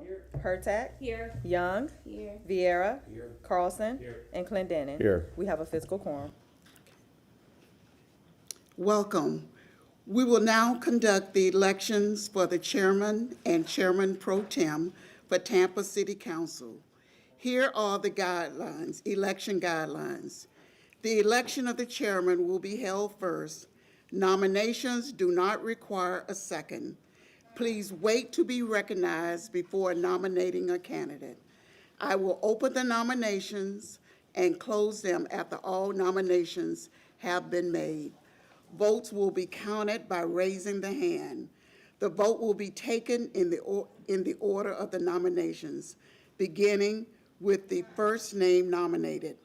Here. Hurtak. Here. Young. Here. Vieira. Here. Carlson. Here. And Clendenin. Here. We have a fiscal quorum. Welcome. We will now conduct the elections for the chairman and chairman pro tem for Tampa City Council. Here are the guidelines, election guidelines. The election of the chairman will be held first. Nominations do not require a second. Please wait to be recognized before nominating a candidate. I will open the nominations and close them after all nominations have been made. Votes will be counted by raising the hand. The vote will be taken in the order of the nominations, beginning with the first name nominated.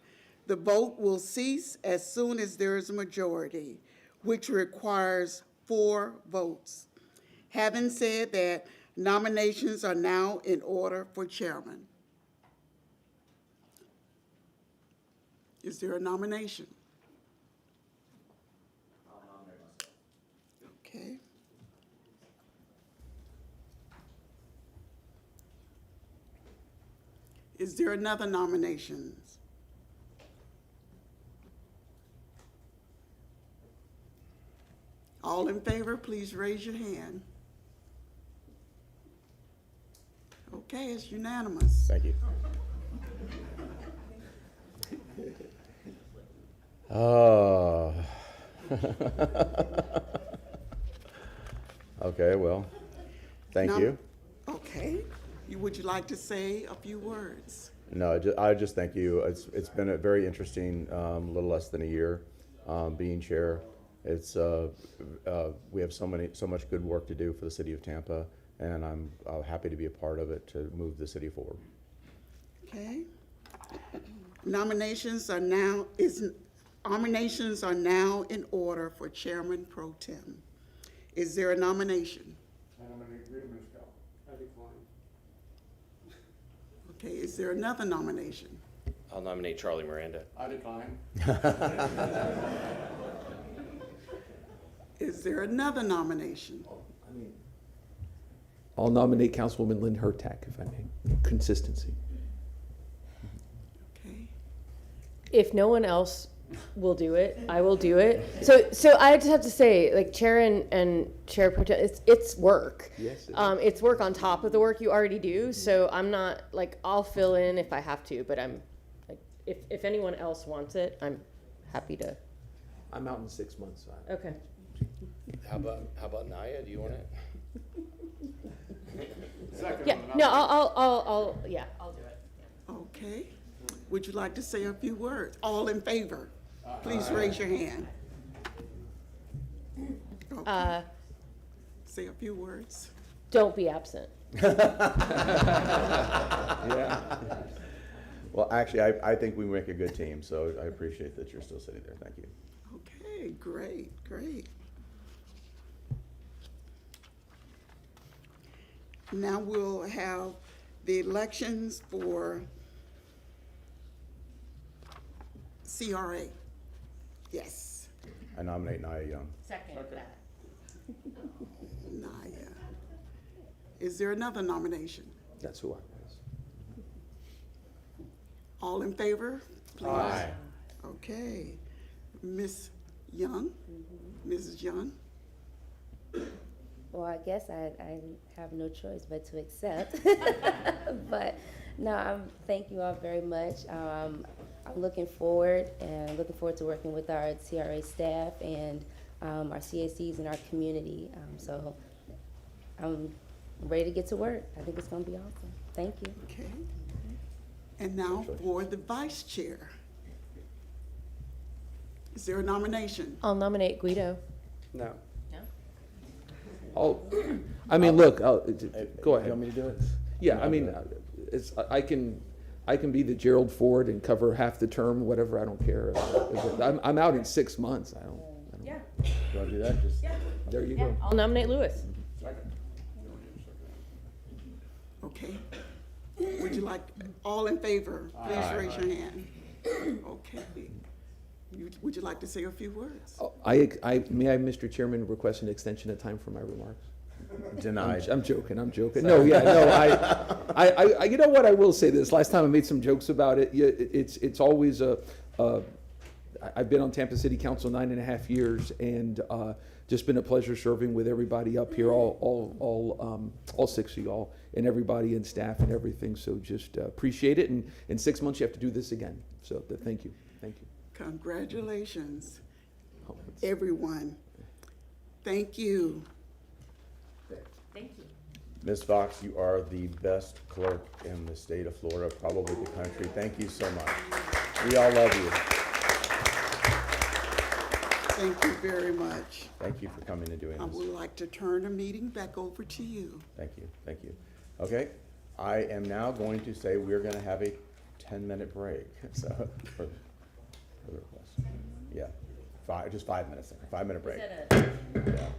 The vote will cease as soon as there is a majority, which requires 4 votes. Having said that, nominations are now in order for chairman. Is there a nomination? I'll nominate myself. Okay. Is there another nomination? All in favor, please raise your hand. Okay, it's unanimous. Thank you. Okay, well, thank you. Okay. Would you like to say a few words? No, I just thank you. It's been a very interesting, little less than a year, being chair. It's we have so much good work to do for the city of Tampa, and I'm happy to be a part of it to move the city forward. Okay. Nominations are now in order for chairman pro tem. Is there a nomination? I nominate Rita Miskel. I decline. Okay, is there another nomination? I'll nominate Charlie Miranda. I decline. Is there another nomination? I'll nominate Councilwoman Lynn Hurtak, if I may. Consistency. Okay. If no one else will do it, I will do it. So I just have to say, like, chair and chair pro tem, it's work. Yes, it it's work on top of the work you already do. So I'm not like, I'll fill in if I have to, but I'm like, if anyone else wants it, I'm happy to. I'm out in 6 months. So Okay. How about Naya? Do you want it? Second Yeah. on the No, nomination. I'll do it. Okay. Would you like to say a few words? All in favor? Please raise your hand. Okay. Say a few words. Don't be absent. Yeah. Well, actually, I think we make a good team, so I appreciate that you're still sitting there. Thank you. Okay, great, great. Now we'll have the elections for CRA. Yes, I nominate Naya Young. Second that. Naya. Is there another nomination? that's who I was. All in favor? Please. Aye. Okay. Miss Young, Mrs. Young. Well, I guess I have no choice but to accept. But no, thank you all very much. I'm looking forward to working with our CRA staff and our CACs in our community. So I'm ready to get to work. I think it's going to be awesome. Thank you. Okay. And now for the vice chair. Is there a nomination? I'll nominate Guido. No. No? I mean, look, go You ahead. want me to do it? Yeah, I mean, I can be the Gerald Ford and cover half the term, whatever. I don't care. I'm out in 6 months. I don't. Yeah. You want to do that? Just There you go. I'll nominate Lewis. Second. Okay. Would you like, all in favor, please raise your hand. Okay. Would you like to say a few words? May I, Mr. Chairman, request an extension of time for my remarks? Denied. I'm joking. No, yeah, no, I, you know what? I will say this. Last time I made some jokes about it. Yeah, it's always I've been on Tampa City Council 9.5 years, and just been a pleasure serving with everybody up here, all 6 of y'all, and everybody and staff and everything. So just appreciate it. And in 6 months, you have to do this again. So thank you. Congratulations, Oh, it's- everyone. Thank you. Thank you. Ms. Fox, you are the best clerk in the state of Florida, probably the country. Thank you so much. We all love you. Thank you very much. Thank you for coming and doing I this. would like to turn the meeting back over to you. Thank you, thank you. Okay, I am now going to say we're gonna have a 10-minute break, so, for the request. Yeah, just 5 minutes, 5-minute break. Yeah.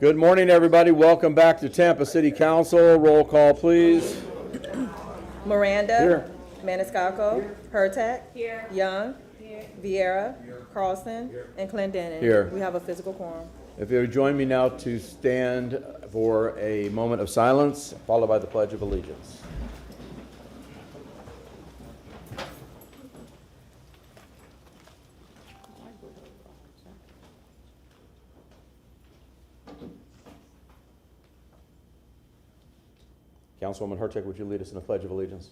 Good morning, everybody. Welcome back to Tampa City Council. Roll call, please. Miranda. Here. Maniscalco. Hurtak. Here. Young. Here. Vieira. Carlson. And Clendenin. Here. We have a physical quorum. If you would join me now to stand for a moment of silence, followed by the Pledge of Allegiance. Councilwoman Hurtak, would you lead us in the Pledge of Allegiance?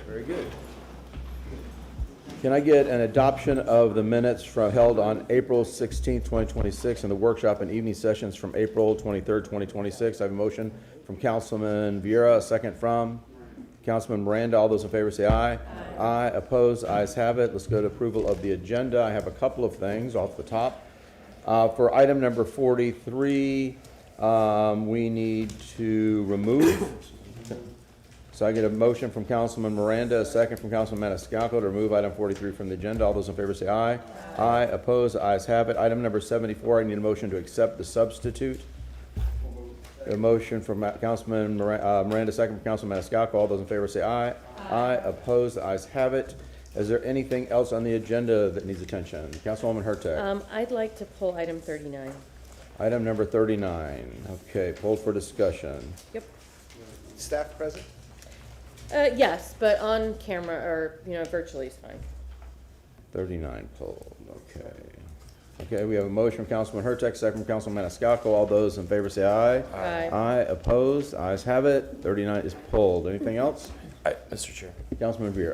Very good. Can I get an adoption of the minutes held on April 16th, 2026, and the workshop and evening sessions from April 23rd, 2026? I have a motion from Councilman Vieira, a second from Councilman Miranda. All those in favor say aye. Aye. Opposed? Ayes have it. Let's go to approval of the agenda. I have a couple of things off the top. For item number 43, we need to remove. So I get a motion from Councilman Miranda, a second from Councilman Maniscalco to remove item 43 from the agenda. All those in favor say aye. Aye. Opposed? Ayes have it. Item number 74, I need a motion to accept the substitute. A motion from Councilman Miranda, second from Councilman Maniscalco. All those in favor say aye. Aye. Opposed? Ayes have it. Is there anything else on the agenda that needs attention? Councilwoman Hurtak. I'd like to pull item 39. Item number 39. Okay, pulled for discussion. Yep. Staff present? Yes, but on camera or, virtually is fine. 39 pulled, okay. Okay, we have a motion from Councilman Hurtak, second from Councilman Maniscalco. All those in favor say aye. Aye. Aye. Opposed? Ayes have it. 39 is pulled. Anything else? Mr. Chair, Councilman Veer,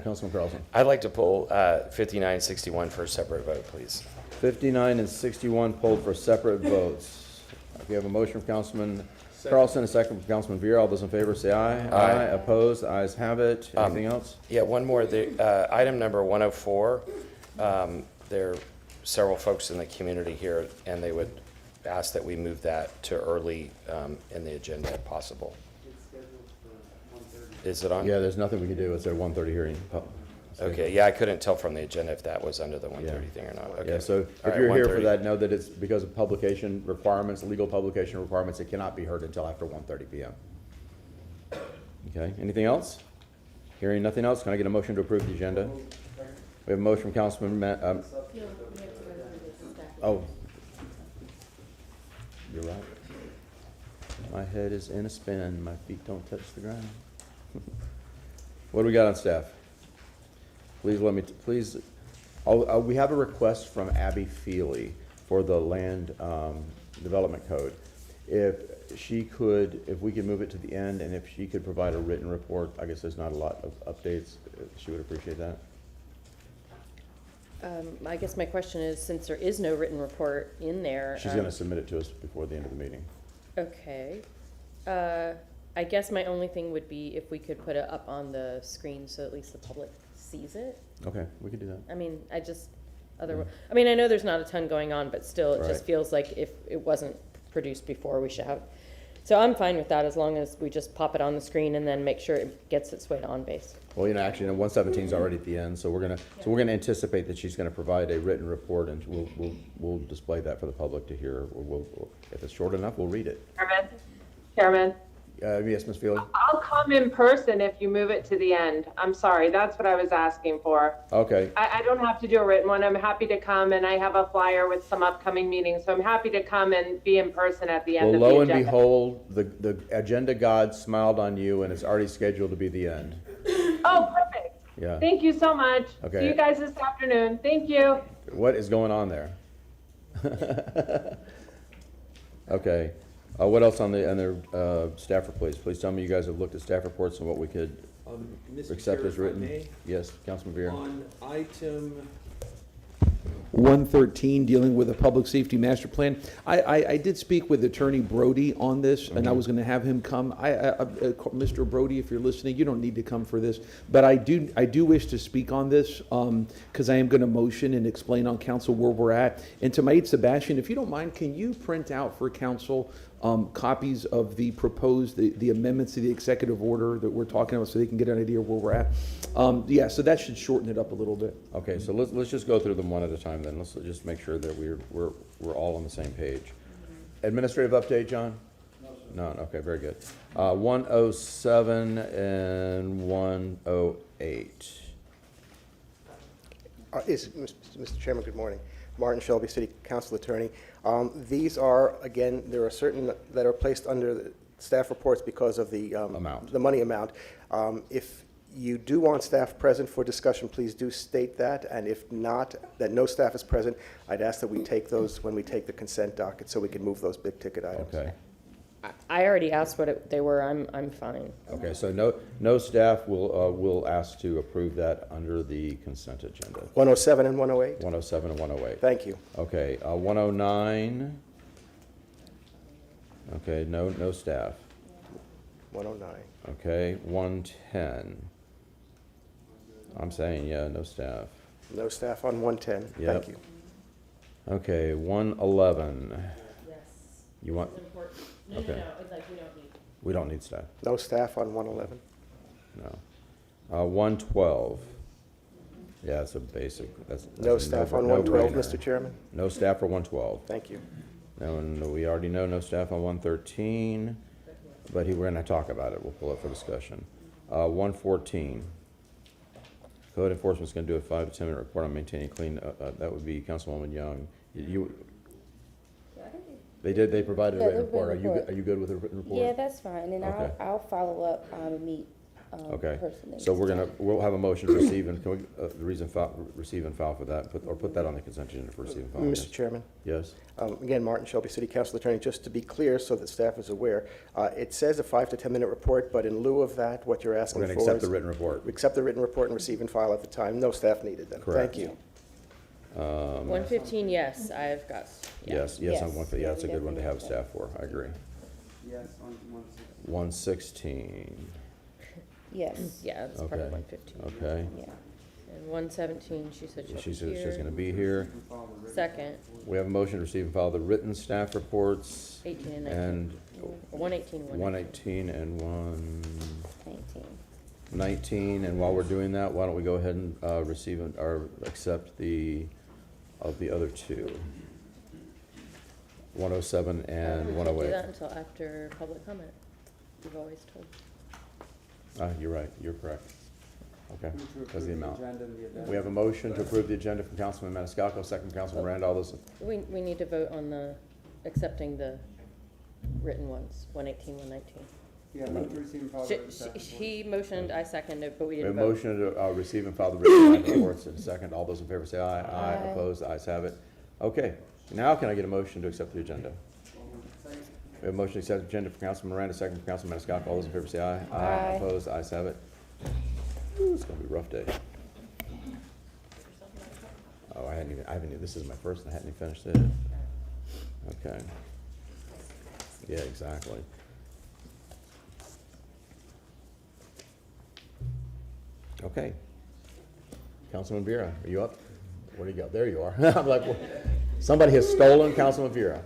Councilman Carlson. I'd like to pull 59 and 61 for a separate vote, please. 59 and 61 pulled for separate votes. We have a motion from Councilman Carlson, a second from Councilman Veer. All those in favor say aye. Aye. Opposed? Ayes have it. Anything else? Yeah, one more. Item number 104, there are several folks in the community here, and they would ask that we move that to early in the agenda if possible. Is it on? Yeah, there's nothing we can do. It's a 1:30 hearing. Okay, yeah, I couldn't tell from the agenda if that was under the 1:30 thing or not. Okay. Yeah, so All if right, you're here for 1:30. that, know that it's because of publication requirements, legal publication requirements, it cannot be heard until after 1:30 p.m. Okay, anything else? Hearing nothing else, can I get a motion to approve the agenda? We have a motion from Councilman oh. You're right. My head is in a spin, my feet don't touch the ground. What do we got on staff? Please let me, we have a request from Abby Feely for the land development code. If we could move it to the end, and if she could provide a written report, I guess there's not a lot of updates, she would appreciate that. I guess my question is, since there is no written report in there. She's gonna submit it to us before the end of the meeting. Okay. I guess my only thing would be if we could put it up on the screen so at least the public sees it. Okay, we could do that. I mean, I mean, I know there's not a ton going on, but still, it just Right. feels like if it wasn't produced before, we should have. So I'm fine with that as long as we just pop it on the screen and then make sure it gets its way to on base. Well, actually, 117 is already at the end, so we're gonna anticipate that she's gonna provide a written report, and we'll display that for the public to hear. If it's short enough, we'll read it. Chairman, Yes, Ms. Feely? I'll come in person if you move it to the end. I'm sorry, that's what I was asking for. Okay, I don't have to do a written one. I'm happy to come, and I have a flyer with some upcoming meetings, so I'm happy to come and be in person at the end well, of the lo and agenda. behold, the agenda god smiled on you, and it's already scheduled to be the end. Oh, perfect. Yeah. Thank you so much. Okay. See you guys this afternoon. Thank you. What is going on there? Okay. What else on the staff reports? Please tell me you guys have looked at staff reports and what we could Mr. accept Chair, as if I written. may, Yes, Councilman Veer. on item 113, dealing with a public safety master plan. I did speak with Attorney Brody on this, and I was going to have him come. Mr. Brody, if you're listening, you don't need to come for this, but I do wish to speak on this because I am going to motion and explain on council where we're at. And to my aide Sebastian, if you don't mind, can you print out for council copies of the proposed, the amendments to the executive order that we're talking about so they can get an idea of where we're at? Yeah, so that should shorten it up a little bit. Okay, so let's just go through them one at a time then. Let's just make sure that we're all on the same page. Administrative update, John? None, okay, very good. 107 and 108. Mr. Chairman, good morning. Martin Shelby, City Council Attorney. These are, again, there are certain that are placed under the staff reports because of the Amount. the money amount. If you do want staff present for discussion, please do state that, and if not, that no staff is present, I'd ask that we take those when we take the consent docket so we can move those big ticket items. Okay, I already asked what they were. I'm fine. okay, so no staff will ask to approve that under the consent agenda. 107 and 108? 107 and 108. Thank you. Okay, 109. Okay, no staff. 109. Okay, 110. I'm saying, yeah, no staff. No staff on 110. Yep. Thank you. Okay, 111. Yes. You want, Important. Okay. It's like we don't need. we don't need staff, No staff on 111. no. 112. Yeah, that's a basic, that's. No that's a staff on no-brainer. 112, Mr. Chairman. No staff for 112. Thank you. And we already know no staff on 113, but we're going to talk about it. We'll pull it for discussion. 114. Code enforcement's going to do a 5 to 10 minute report on maintaining clean. That would be Councilwoman Young. They provided a Yeah, written the report. written report. Are you good with the written report? Yeah, that's fine, and Okay. I'll follow up and meet Okay, personally. so we'll have a motion to receive and, can we, the reason receive and file for that, put that on the consent agenda for receive and file. Mr. Chairman. Yes? Again, Martin Shelby, City Council Attorney, just to be clear so that staff is aware, it says a 5 to 10 minute report, but in lieu of that, what you're asking We're for going to accept is- the written report. Accept the written report and receive and file at the time. No staff needed then. Correct. Thank you. 115, yes, I've got. Yeah. Yes, Yes. yeah, that's a good one to have staff for, I agree. Yes, on 116. 116, Yes, Yeah, that's part okay, of 115. okay. yeah. And 117, she said she'll She's be just here. gonna be here. Second, We have a motion to receive and file the written staff reports 18 and 19. and 118, 118 and 19. 119, and while we're doing that, why don't we go ahead and receive or accept the other two? 107 and We can't do 108. that until after public comment. You've always told. You're right, you're correct. Okay, that's the amount. Agenda and the agenda. We have a motion to approve the agenda from Councilman Maniscalco, second from Councilman Miranda. All those, We need to vote on accepting the written ones, 118, 119. Yeah, move to receive and file the second one. He motioned, I seconded, but we we have didn't a vote. motion to receive and file the written staff reports in second. All those in favor say aye. Aye. Opposed, the ayes have it. Okay, now can I get a motion to accept the agenda? We have a motion to accept the agenda from Councilman Miranda, second from Councilman Maniscalco. All those in favor say aye. Aye. Opposed, the ayes have it. Ooh, it's gonna be a rough day. Oh, I haven't even, this is my first, and I hadn't even finished it. Okay. Yeah, exactly. Okay. Councilman Vera, are you up? Where do you go? There you are. I'm like, somebody has stolen Councilman Vera.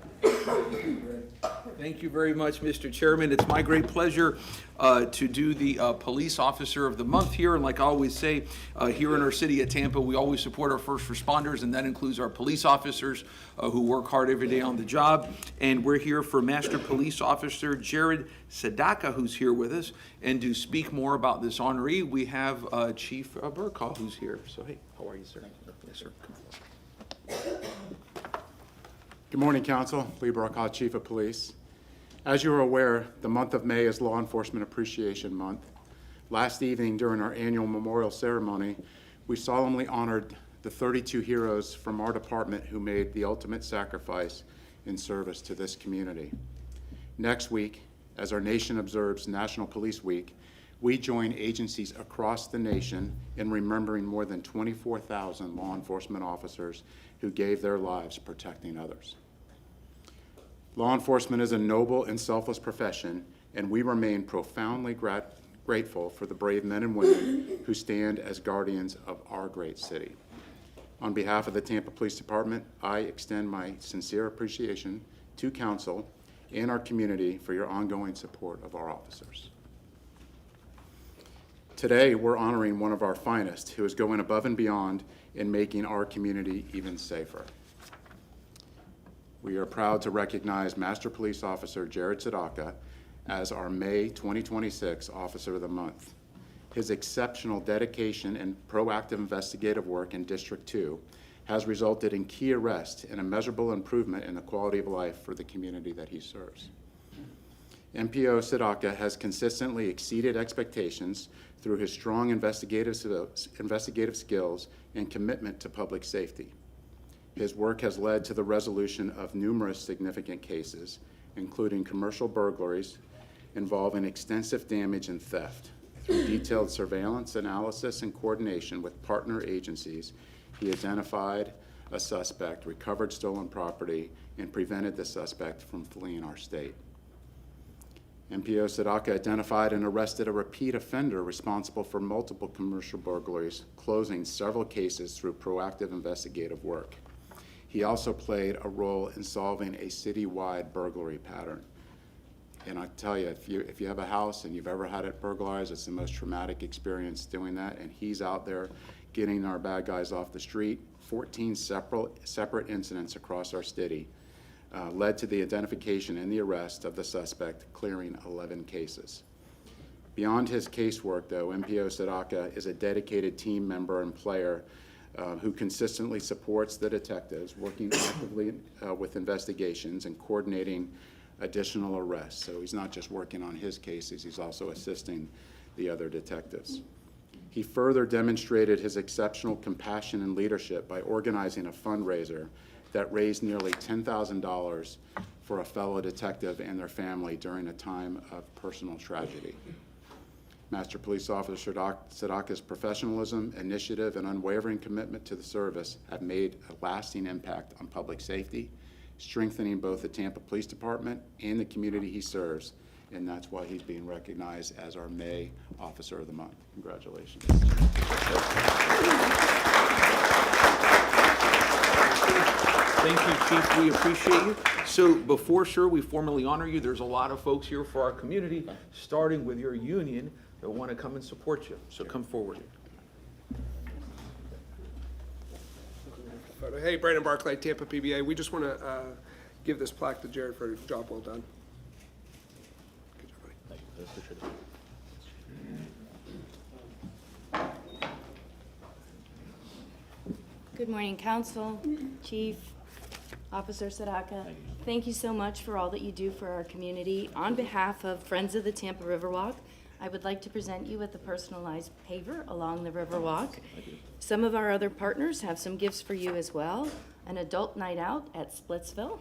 Thank you very much, Mr. Chairman. It's my great pleasure to do the Police Officer of the Month here. And like I always say, here in our city of Tampa, we always support our first responders, and that includes our police officers who work hard every day on the job. And we're here for Master Police Officer Jared Sadaka, who's here with us. And to speak more about this honoree, we have Chief Burkaw, who's here. So, hey, how are you, sir? Yes, sir. Come Good morning, Council. Lee Burkaw, Chief of Police. As you are aware, the month of May is Law Enforcement Appreciation Month. Last evening, during our annual memorial ceremony, we solemnly honored the 32 heroes from our department who made the ultimate sacrifice in service to this community. Next week, as our nation observes National Police Week, we join agencies across the nation in remembering more than 24,000 law enforcement officers who gave their lives protecting others. Law enforcement is a noble and selfless profession, and we remain profoundly grateful for the brave men and women who stand as guardians of our great city. On behalf of the Tampa Police Department, I extend my sincere appreciation to council and our community for your ongoing support of our officers. Today, we're honoring one of our finest who is going above and beyond in making our community even safer. We are proud to recognize Master Police Officer Jared Sadaka as our May 2026 Officer of the Month. His exceptional dedication and proactive investigative work in District 2 has resulted in key arrests and a measurable improvement in the quality of life for the community that he serves. MPO Sadaka has consistently exceeded expectations through his strong investigative skills and commitment to public safety. His work has led to the resolution of numerous significant cases, including commercial burglaries involving extensive damage and theft. Through detailed surveillance, analysis, and coordination with partner agencies, he identified a suspect, recovered stolen property, and prevented the suspect from fleeing our state. MPO Sadaka identified and arrested a repeat offender responsible for multiple commercial burglaries, closing several cases through proactive investigative work. He also played a role in solving a citywide burglary pattern. And I tell you, if you have a house and you've ever had it burglarized, it's the most traumatic experience doing that. And he's out there getting our bad guys off the street. 14 separate incidents across our city led to the identification and the arrest of the suspect, clearing 11 cases. Beyond his casework, though, MPO Sadaka is a dedicated team member and player who consistently supports the detectives, working actively with investigations and coordinating additional arrests. So he's not just working on his cases, he's also assisting the other detectives. He further demonstrated his exceptional compassion and leadership by organizing a fundraiser that raised nearly $10,000 for a fellow detective and their family during a time of personal tragedy. Master Police Officer Sadaka's professionalism, initiative, and unwavering commitment to the service have made a lasting impact on public safety, strengthening both the Tampa Police Department and the community he serves, and that's why he's being recognized as our May Officer of the Month. Congratulations. Thank you, Chief. We appreciate you. So before, sir, we formally honor you, there's a lot of folks here for our community, starting with your union, that want to come and support you. So come forward. Hey, Brandon Barclay, Tampa PBA. We just want to give this plaque to Jared for a job well done. Good job, buddy. Thank you. Good morning, Council, Chief, Officer Sadaka. Thank you so much for all that you do for our community. On behalf of Friends of the Tampa Riverwalk, I would like to present you with a personalized paver along the Riverwalk. Some of our other partners have some gifts for you as well. An adult night out at Splitsville,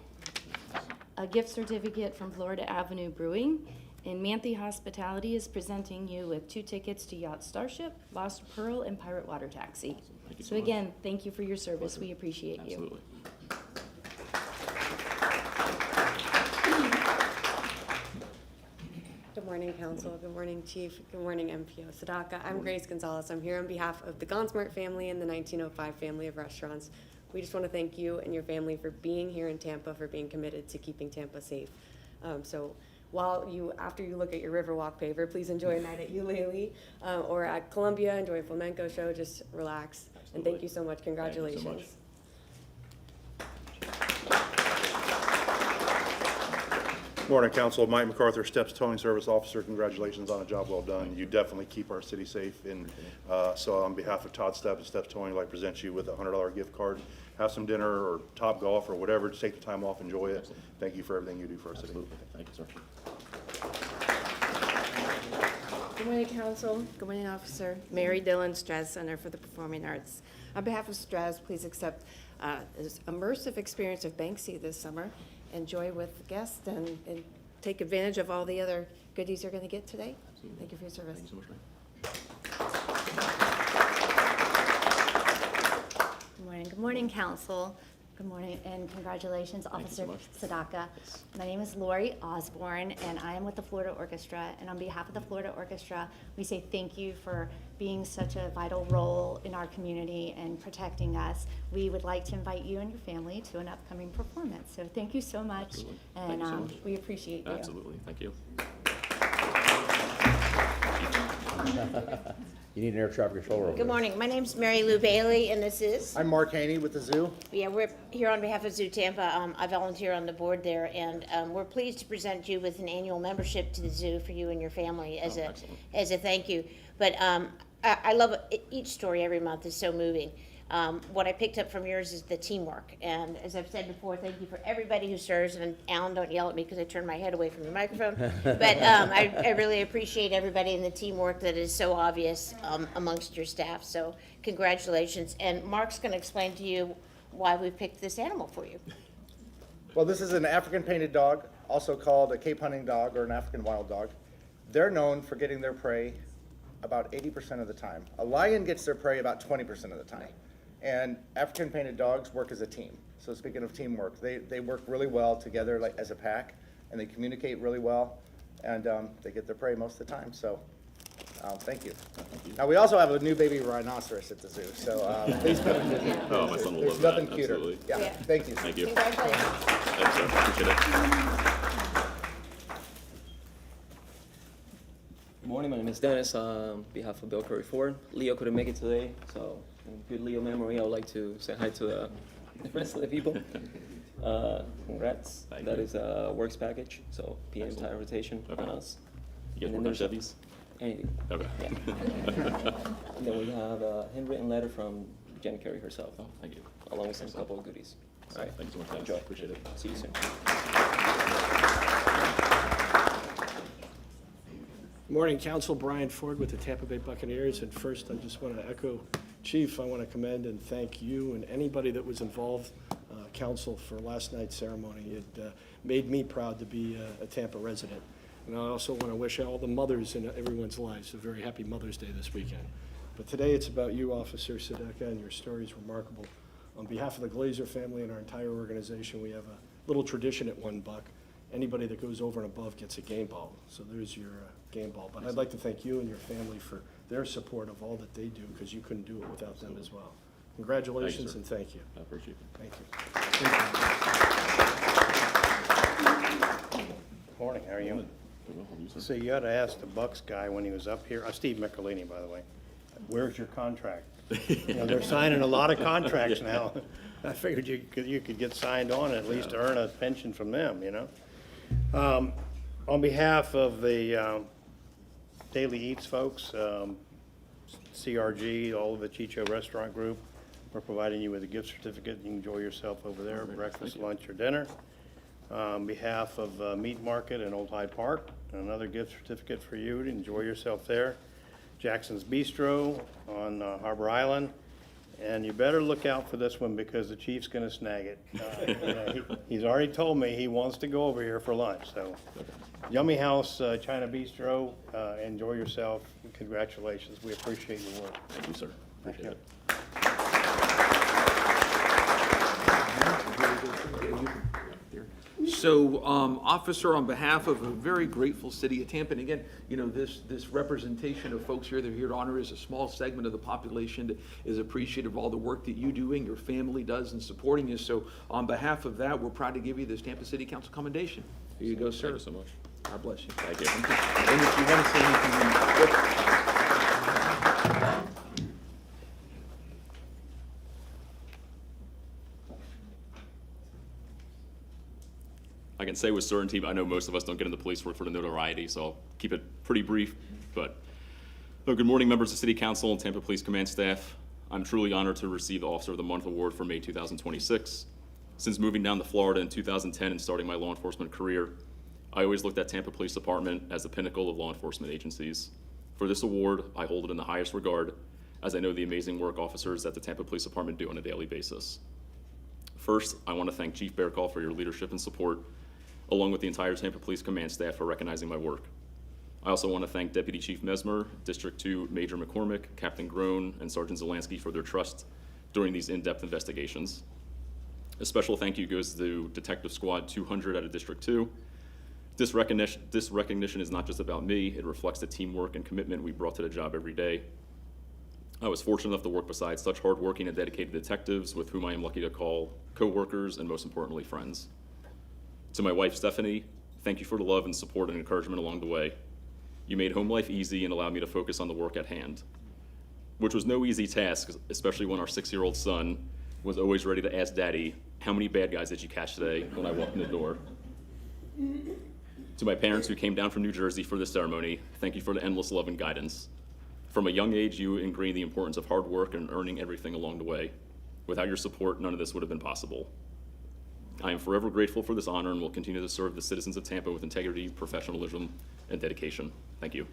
a gift certificate from Florida Avenue Brewing, and Manthe Hospitality is presenting you with 2 tickets to Yacht Starship, Lost Pearl, and Pirate Water Taxi. So again, thank you for your service. We appreciate you. Absolutely. Good morning, Council. Good morning, Chief. Good morning, MPO Sadaka. I'm Grace Gonzalez. I'm here on behalf of the Gonsmart family and the 1905 family of restaurants. We just want to thank you and your family for being here in Tampa, for being committed to keeping Tampa safe. So after you look at your Riverwalk paver, please enjoy a night at Ukulele or at Columbia, enjoy a flamenco show, just relax. Absolutely. And thank you so much. Congratulations. Thank you so much. Morning, Council. Mike MacArthur, Steps Towing Service Officer. Congratulations on a job well done. You definitely keep our city safe. And so on behalf of Todd Stepp and Steps Towing, I'd like to present you with a $100 gift card. Have some dinner or Top Golf or whatever. Just take the time off, enjoy it. Thank you for everything you do for our city. Absolutely. Thank you, sir. Good morning, Council. Good morning, Officer. Mary Dillon, Straz Center for the Performing Arts. On behalf of Straz, please accept this immersive experience of Banksy this summer. Enjoy with guests and take advantage of all the other goodies you're going to get today. Thank you for your service. Thank you so much, ma'am. Good morning, council. Good morning, and congratulations, Officer Sadaka. My name is Lori Osborne, and I am with the Florida Orchestra. And on behalf of the Florida Orchestra, we say thank you for being such a vital role in our community and protecting us. We would like to invite you and your family to an upcoming performance. So thank you so much, Absolutely. and Thank you so much. we appreciate you. Absolutely. Thank you. You need an air traffic controller over Good there. morning. My name's Mary Lou Bailey, and this is? I'm Mark Haney with the zoo. Yeah, we're here on behalf of Zoo Tampa. I volunteer on the board there, and we're pleased to present you with an annual membership to the zoo for you and your family as a thank you. But I love each story every month is so moving. What I picked up from yours is the teamwork, and as I've said before, thank you for everybody who serves. And Alan, don't yell at me because I turned my head away from the microphone. But I really appreciate everybody in the teamwork that is so obvious amongst your staff. So congratulations. And Mark's going to explain to you why we picked this animal for you. Well, this is an African painted dog, also called a Cape hunting dog or an African wild dog. They're known for getting their prey about 80% of the time. A lion gets their prey about 20% of the time. And African painted dogs work as a team. So speaking of teamwork, they work really well together like as a pack, and they communicate really well, and they get their prey most of the time. So thank you. Now we also have a new baby rhinoceros at the zoo. So please come and visit. Oh, my son will There's love nothing that. cuter. Absolutely. Yeah. Thank you. Thank you. Congratulations. Thanks, sir. Appreciate it. Good morning, my name is Dennis. On behalf of Bill Curry Ford, Leo couldn't make it today, so in good Leo memory, I would like to say hi to the rest of the people. Congrats. That is a works package, so PM Excellent. tire rotation on us. You guys And then work on there's Chevys? Anything. Okay. Yeah. And then we have a handwritten letter from Jen Carey herself. Oh, thank you. Along with some couple of goodies. All right. Thanks so much, guys. Enjoy. Appreciate it. See you soon. Morning, Council. Brian Ford with the Tampa Bay Buccaneers. And first, I just want to echo, Chief, I want to commend and thank you and anybody that was involved, Council, for last night's ceremony. It made me proud to be a Tampa resident. And I also want to wish all the mothers in everyone's lives a very happy Mother's Day this weekend. But today it's about you, Officer Sadaka, and your story is remarkable. On behalf of the Glazer family and our entire organization, we have a little tradition at $1. Anybody that goes over and above gets a game ball. So there's your game ball. But I'd like to thank you and your family for their support of all that they do, because you couldn't do it without them as well. Congratulations and thank you. I appreciate it. Thank you. Morning, how are you? So you ought to ask the Bucks guy when he was up here, Steve Michelini, by the way, where's your contract? You know, they're signing a lot of contracts now. I figured you could get signed on and at least earn a pension from them, you know? On behalf of the Daily Eats folks, CRG, all of the Chicho Restaurant Group, we're providing you with a gift certificate. You can enjoy yourself over there, breakfast, lunch, or dinner. On behalf of Meat Market and Old Hyde Park, another gift certificate for you to enjoy yourself there. Jackson's Bistro on Harbor Island. And you better look out for this one because the chief's going to snag it. You know, he's already told me he wants to go over here for lunch. So, Yummy House China Bistro, enjoy yourself. Congratulations. We appreciate your work. Thank you, sir. Appreciate it. So, Officer, on behalf of a very grateful city of Tampa, and again, you know, this representation of folks here that are here to honor is a small segment of the population that is appreciative of all the work that you do and your family does in supporting you. So, on behalf of that, we're proud to give you this Tampa City Council commendation. Here you go, sir. Thank you so much. God bless you. Thank you. And if you want to say anything, I can say with certainty, I know most of us don't get into police work for the notoriety, so I'll keep it pretty brief. But good morning, members of City Council and Tampa Police Command staff. I'm truly honored to receive the Officer of the Month award for May 2026. Since moving down to Florida in 2010 and starting my law enforcement career, I always looked at Tampa Police Department as the pinnacle of law enforcement agencies. For this award, I hold it in the highest regard, as I know the amazing work officers at the Tampa Police Department do on a daily basis. First, I want to thank Chief Bearcall for your leadership and support, along with the entire Tampa Police Command staff for recognizing my work. I also want to thank Deputy Chief Mesmer, District 2 Major McCormick, Captain Groan, and Sergeant Zelansky for their trust during these in-depth investigations. A special thank you goes to Detective Squad 200 out of District 2. This recognition is not just about me, it reflects the teamwork and commitment we brought to the job every day. I was fortunate enough to work beside such hardworking and dedicated detectives with whom I am lucky to call co-workers and most importantly, friends. To my wife, Stephanie, thank you for the love and support and encouragement along the way. You made home life easy and allowed me to focus on the work at hand, which was no easy task, especially when our 6-year-old son was always ready to ask Daddy, how many bad guys did you catch today when I walked in the door? To my parents who came down from New Jersey for this ceremony, thank you for the endless love and guidance. From a young age, you ingrained the importance of hard work and earning everything along the way. Without your support, none of this would have been possible. I am forever grateful for this honor and will continue to serve the citizens of Tampa with integrity, professionalism, and dedication. Thank you.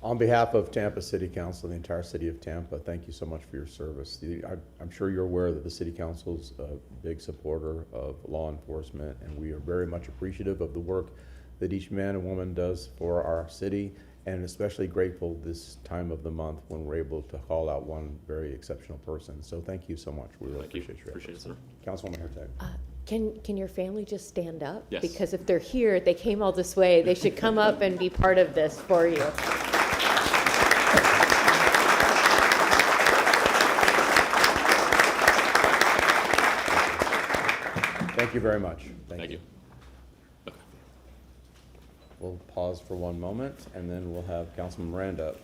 On behalf of Tampa City Council and the entire city of Tampa, thank you so much for your service. I'm sure you're aware that the City Council's a big supporter of law enforcement, and we are very much appreciative of the work that each man and woman does for our city, and especially grateful this time of the month when we're able to call out one very exceptional person. So thank you so much. We really appreciate your Appreciate it, sir. Councilwoman Hertag. Can your family just stand up? Yes. Because if they're here, they came all this way, they should come up and be part of this for you. Thank you very much. Thank you. We'll pause for one moment, and then we'll have Councilman Miranda up.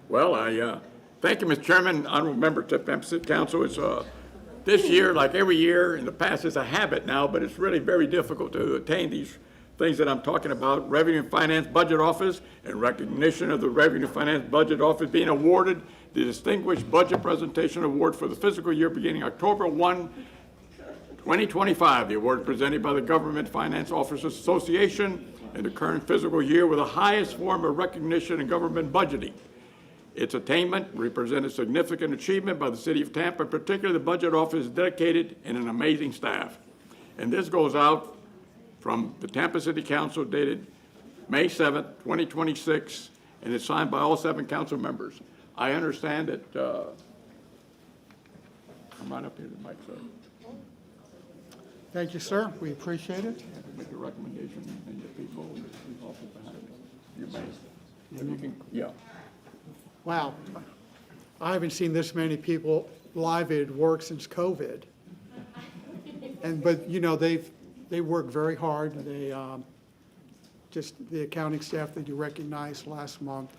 Well, thank you, Mr. Chairman, honorable members of the Tampa City Council. It's, this year, like every year in the past, it's a habit now, but it's really very difficult to attain these things that I'm talking about. Revenue and Finance Budget Office, in recognition of the Revenue and Finance Budget Office being awarded the Distinguished Budget Presentation Award for the fiscal year beginning October 1, 2025. The award is presented by the Government Finance Officers Association in the current fiscal year with the highest form of recognition in government budgeting. Its attainment represents a significant achievement by the City of Tampa, particularly the Budget Office is dedicated and an amazing staff. And this goes out from the Tampa City Council dated May 7th, 2026, and it's signed by all 7 council members. I understand that, come right up here to the mic, sir. Thank you, sir. We appreciate it. Make a recommendation, and your people, your office behind you may. And you can, yeah. Wow. I haven't seen this many people live at work since COVID. But, you know, they work very hard. They, just the accounting staff that you recognized last month,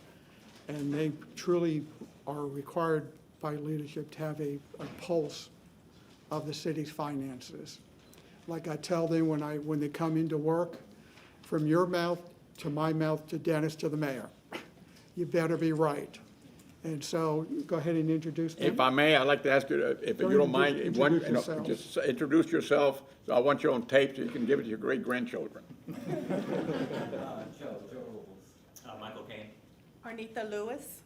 and they truly are required by leadership to have a pulse of the city's finances. Like I tell them when they come into work, from your mouth to my mouth to Dennis to the mayor, you better be right. And so go ahead and introduce them. If I may, I'd like to ask you, if you don't mind, just introduce yourself. So I want you on tape so you can give it to your great-grandchildren. Michael Kane. Arnita Lewis.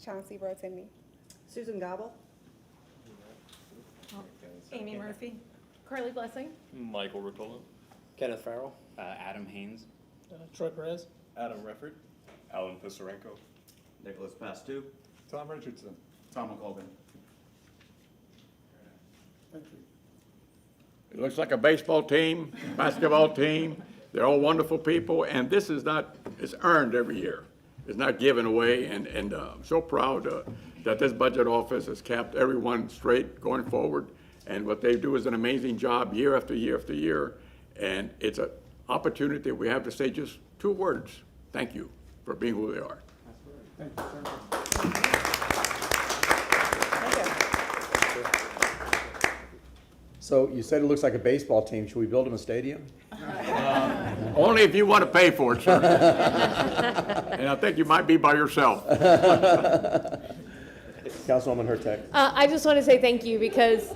Chauncey Rotimi. Susan Gobble. Amy Murphy. Carly Blessing. Michael Riccolo. Kenneth Farrell. Adam Haynes. Troy Perez. Adam Reffert. Alan Pisarenko. Nicholas Pastu. Tom Richardson. Tom McColgan. It looks like a baseball team, basketball team. They're all wonderful people, and this is not, it's earned every year. It's not given away, and I'm so proud that this budget office has kept everyone straight going forward. And what they do is an amazing job year after year after year. And it's an opportunity we have to say just 2 words. Thank you for being who they are. Thank you, sir. So you said it looks like a baseball team. Should we build them a stadium? Only if you want to pay for it, sir. And I think you might be by yourself. Councilwoman Hurtak. I just want to say thank you because,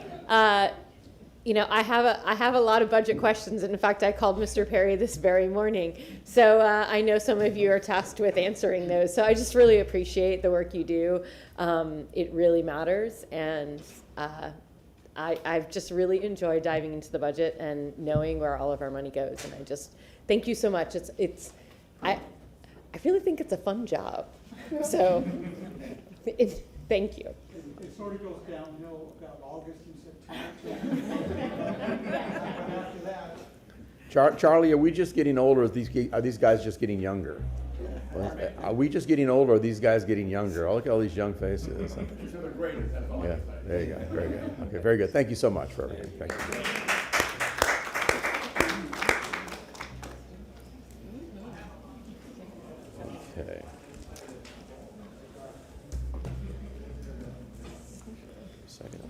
you know, I have a lot of budget questions. And in fact, I called Mr. Perry this very morning. So I know some of you are tasked with answering those. So I just really appreciate the work you do. It really matters. And I've just really enjoyed diving into the budget and knowing where all of our money goes. And I just thank you so much. I really think it's a fun job. So thank you. It sort of goes downhill about August and September. After that. Charlie, are we just getting older, or are these guys just getting younger? Are we just getting older, or are these guys getting younger? Oh, look at all these young faces. Yeah, there you go. Very good. Okay, very good. Thank you so much for everything. Thank you. Okay. Second.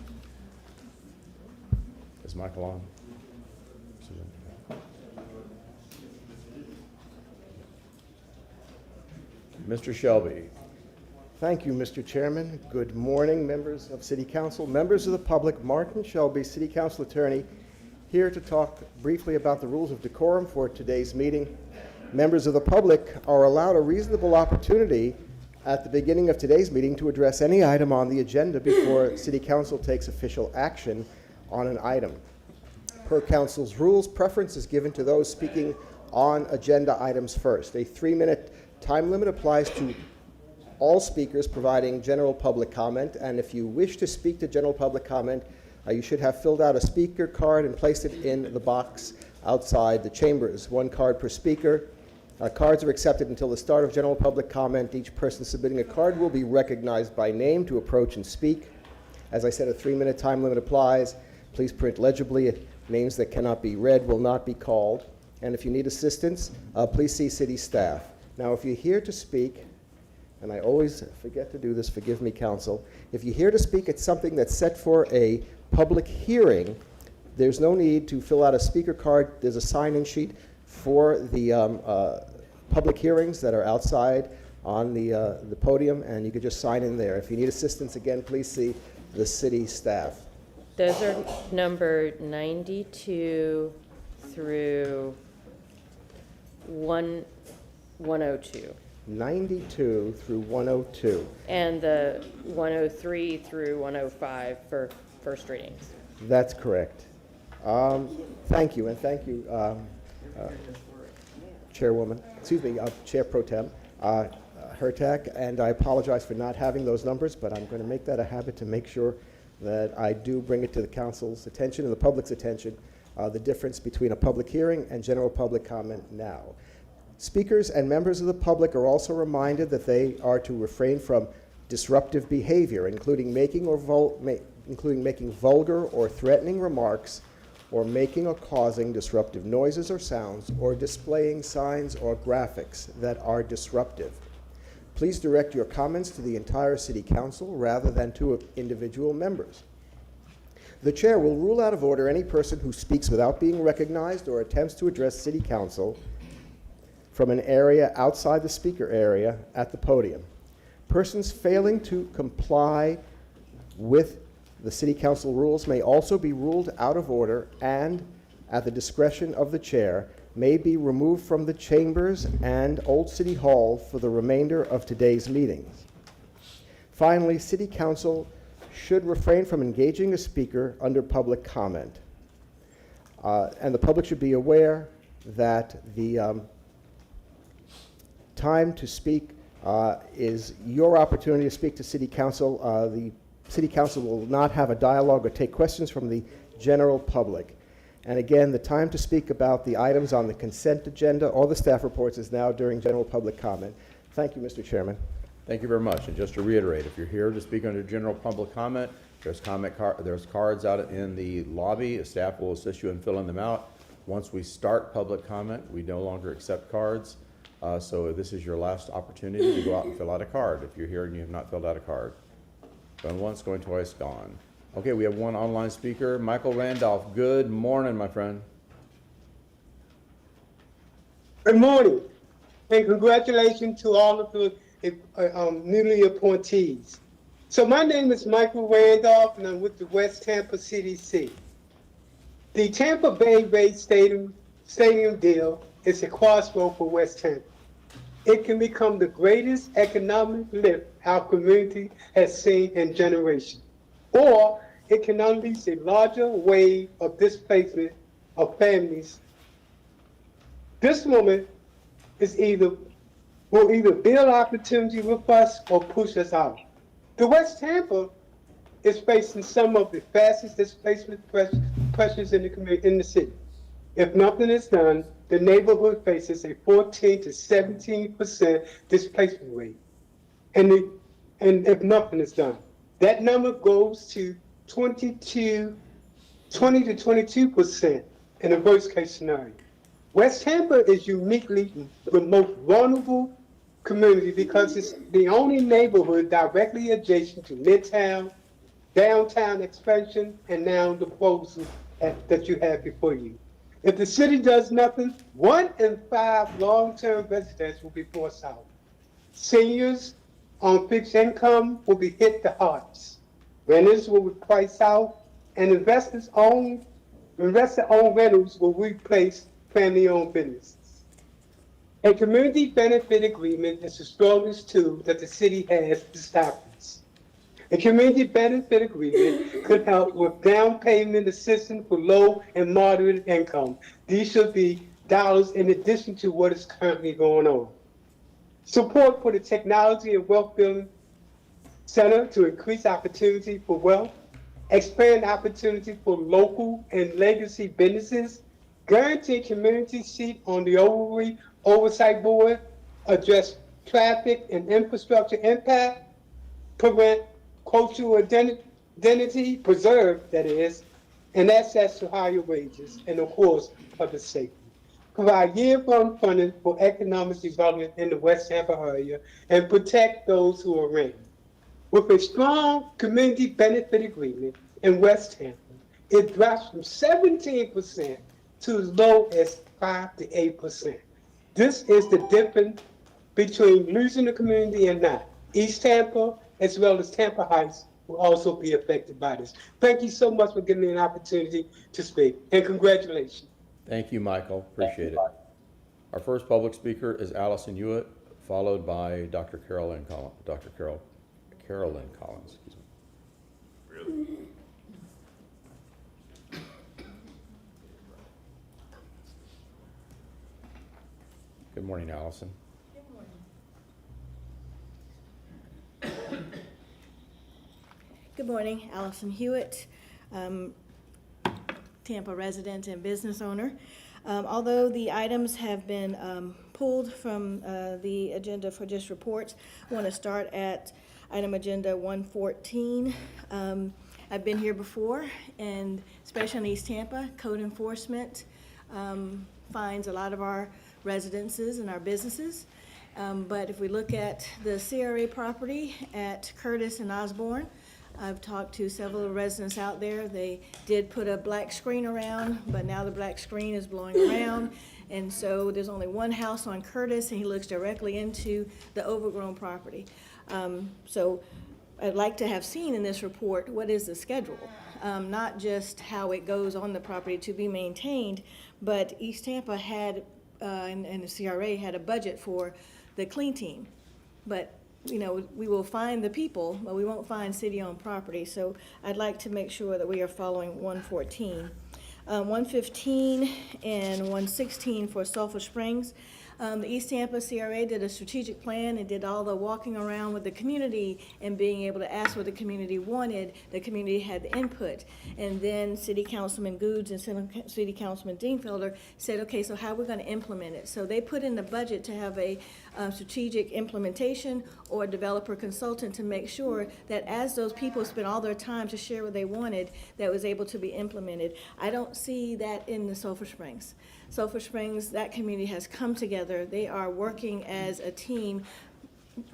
Is Michael on? Mr. Shelby. Thank you, Mr. Chairman. Good morning, members of City Council, members of the public. Martin Shelby, City Council Attorney, here to talk briefly about the rules of decorum for today's meeting. Members of the public are allowed a reasonable opportunity at the beginning of today's meeting to address any item on the agenda before City Council takes official action on an item. Per Council's rules, preference is given to those speaking on agenda items first. A 3-minute time limit applies to all speakers providing general public comment, and if you wish to speak to general public comment, you should have filled out a speaker card and placed it in the box outside the chambers. 1 card per speaker. Cards are accepted until the start of general public comment. Each person submitting a card will be recognized by name to approach and speak. As I said, a 3-minute time limit applies. Please print legibly. Names that cannot be read will not be called. And if you need assistance, please see city staff. Now, if you're here to speak, and I always forget to do this, forgive me, council, if you're here to speak at something that's set for a public hearing, there's no need to fill out a speaker card. There's a sign-in sheet for the public hearings that are outside on the podium, and you could just sign in there. If you need assistance, again, please see the city staff. Those are numbered 92 through 102. 92 through 102. And the 103 through 105 for first readings. That's correct. Thank you, and thank you, Chairwoman, excuse me, Chair Pro Tem Hurtak, and I apologize for not having those numbers, but I'm going to make that a habit to make sure that I do bring it to the council's attention and the public's attention, the difference between a public hearing and general public comment now. Speakers and members of the public are also reminded that they are to refrain from disruptive behavior, including making vulgar or threatening remarks, or making or causing disruptive noises or sounds, or displaying signs or graphics that are disruptive. Please direct your comments to the entire City Council rather than to individual members. The Chair will rule out of order any person who speaks without being recognized or attempts to address City Council from an area outside the speaker area at the podium. Persons failing to comply with the City Council rules may also be ruled out of order and, at the discretion of the Chair, may be removed from the chambers and Old City Hall for the remainder of today's meetings. Finally, City Council should refrain from engaging a speaker under public comment. And the public should be aware that the time to speak is your opportunity to speak to City Council. The City Council will not have a dialogue or take questions from the general public. And again, the time to speak about the items on the consent agenda or the staff reports is now during general public comment. Thank you, Mr. Chairman. Thank you very much. And just to reiterate, if you're here to speak under general public comment, there's cards out in the lobby. Staff will assist you in filling them out. Once we start public comment, we no longer accept cards. So this is your last opportunity to go out and fill out a card if you're here and you have not filled out a card. Going once, going twice, gone. Okay, we have one online speaker, Michael Randolph. Good morning, my friend. Good morning, and congratulations to all of the newly appointees. So my name is Michael Randolph, and I'm with the West Tampa CDC. The Tampa Bay Rays Stadium deal is a crossroad for West Tampa. It can become the greatest economic lift our community has seen in generations, or it can unleash a larger wave of displacement of families. This moment will either build opportunity with us or push us out. The West Tampa is facing some of the fastest displacement pressures in the city. If nothing is done, the neighborhood faces a 14 to 17% displacement rate. And if nothing is done, that number goes to 20 to 22% in a worst case scenario. West Tampa is uniquely the most vulnerable community because it's the only neighborhood directly adjacent to Midtown, downtown expansion, and now the proposal that you have before you. If the city does nothing, 1 in 5 long-term residents will be forced out. Seniors on fixed income will be hit the hardest. Renters will be priced out, and investor-owned rentals will replace family-owned businesses. A community benefit agreement is the strongest tool that the city has to stop this. A community benefit agreement could help with down payment assistance for low and moderate income. These should be dollars in addition to what is currently going on. Support for the Technology and Wealth Building Center to increase opportunity for wealth, expand opportunity for local and legacy businesses, guarantee community seat on the Oversight Board, address traffic and infrastructure impact, prevent cultural identity, preserve, that is, and access to higher wages, and of course, public safety. Provide year-round funding for economic development in the West Tampa area and protect those who are renting. With a strong community benefit agreement in West Tampa, it drops from 17% to as low as 5 to 8%. This is the difference between losing the community and not. East Tampa, as well as Tampa Heights, will also be affected by this. Thank you so much for giving me an opportunity to speak, and congratulations. Thank you, Michael. Appreciate it. Our first public speaker is Allison Hewitt, followed by Dr. Carolyn Collins. Excuse me. Really? Good morning, Allison. Good morning, Allison Hewitt, Tampa resident and business owner. Although the items have been pulled from the agenda for just reports, I want to start at item agenda 114. I've been here before, and especially in East Tampa, code enforcement finds a lot of our residences and our businesses. But if we look at the CRA property at Curtis and Osborne, I've talked to several residents out there. They did put a black screen around, but now the black screen is blowing around. And so there's only one house on Curtis, and he looks directly into the overgrown property. So I'd like to have seen in this report, what is the schedule? Not just how it goes on the property to be maintained, but East Tampa had, and the CRA had a budget for the clean team. But we will find the people, but we won't find city-owned property. So I'd like to make sure that we are following 114. 115 and 116 for Sulphur Springs. The East Tampa CRA did a strategic plan and did all the walking around with the community and being able to ask what the community wanted. The community had the input. And then City Councilman Goods and City Councilman Dingfelder said, okay, so how are we going to implement it? So they put in the budget to have a strategic implementation or a developer consultant to make sure that as those people spent all their time to share what they wanted, that was able to be implemented. I don't see that in the Sulphur Springs. Sulphur Springs, that community has come together. They are working as a team.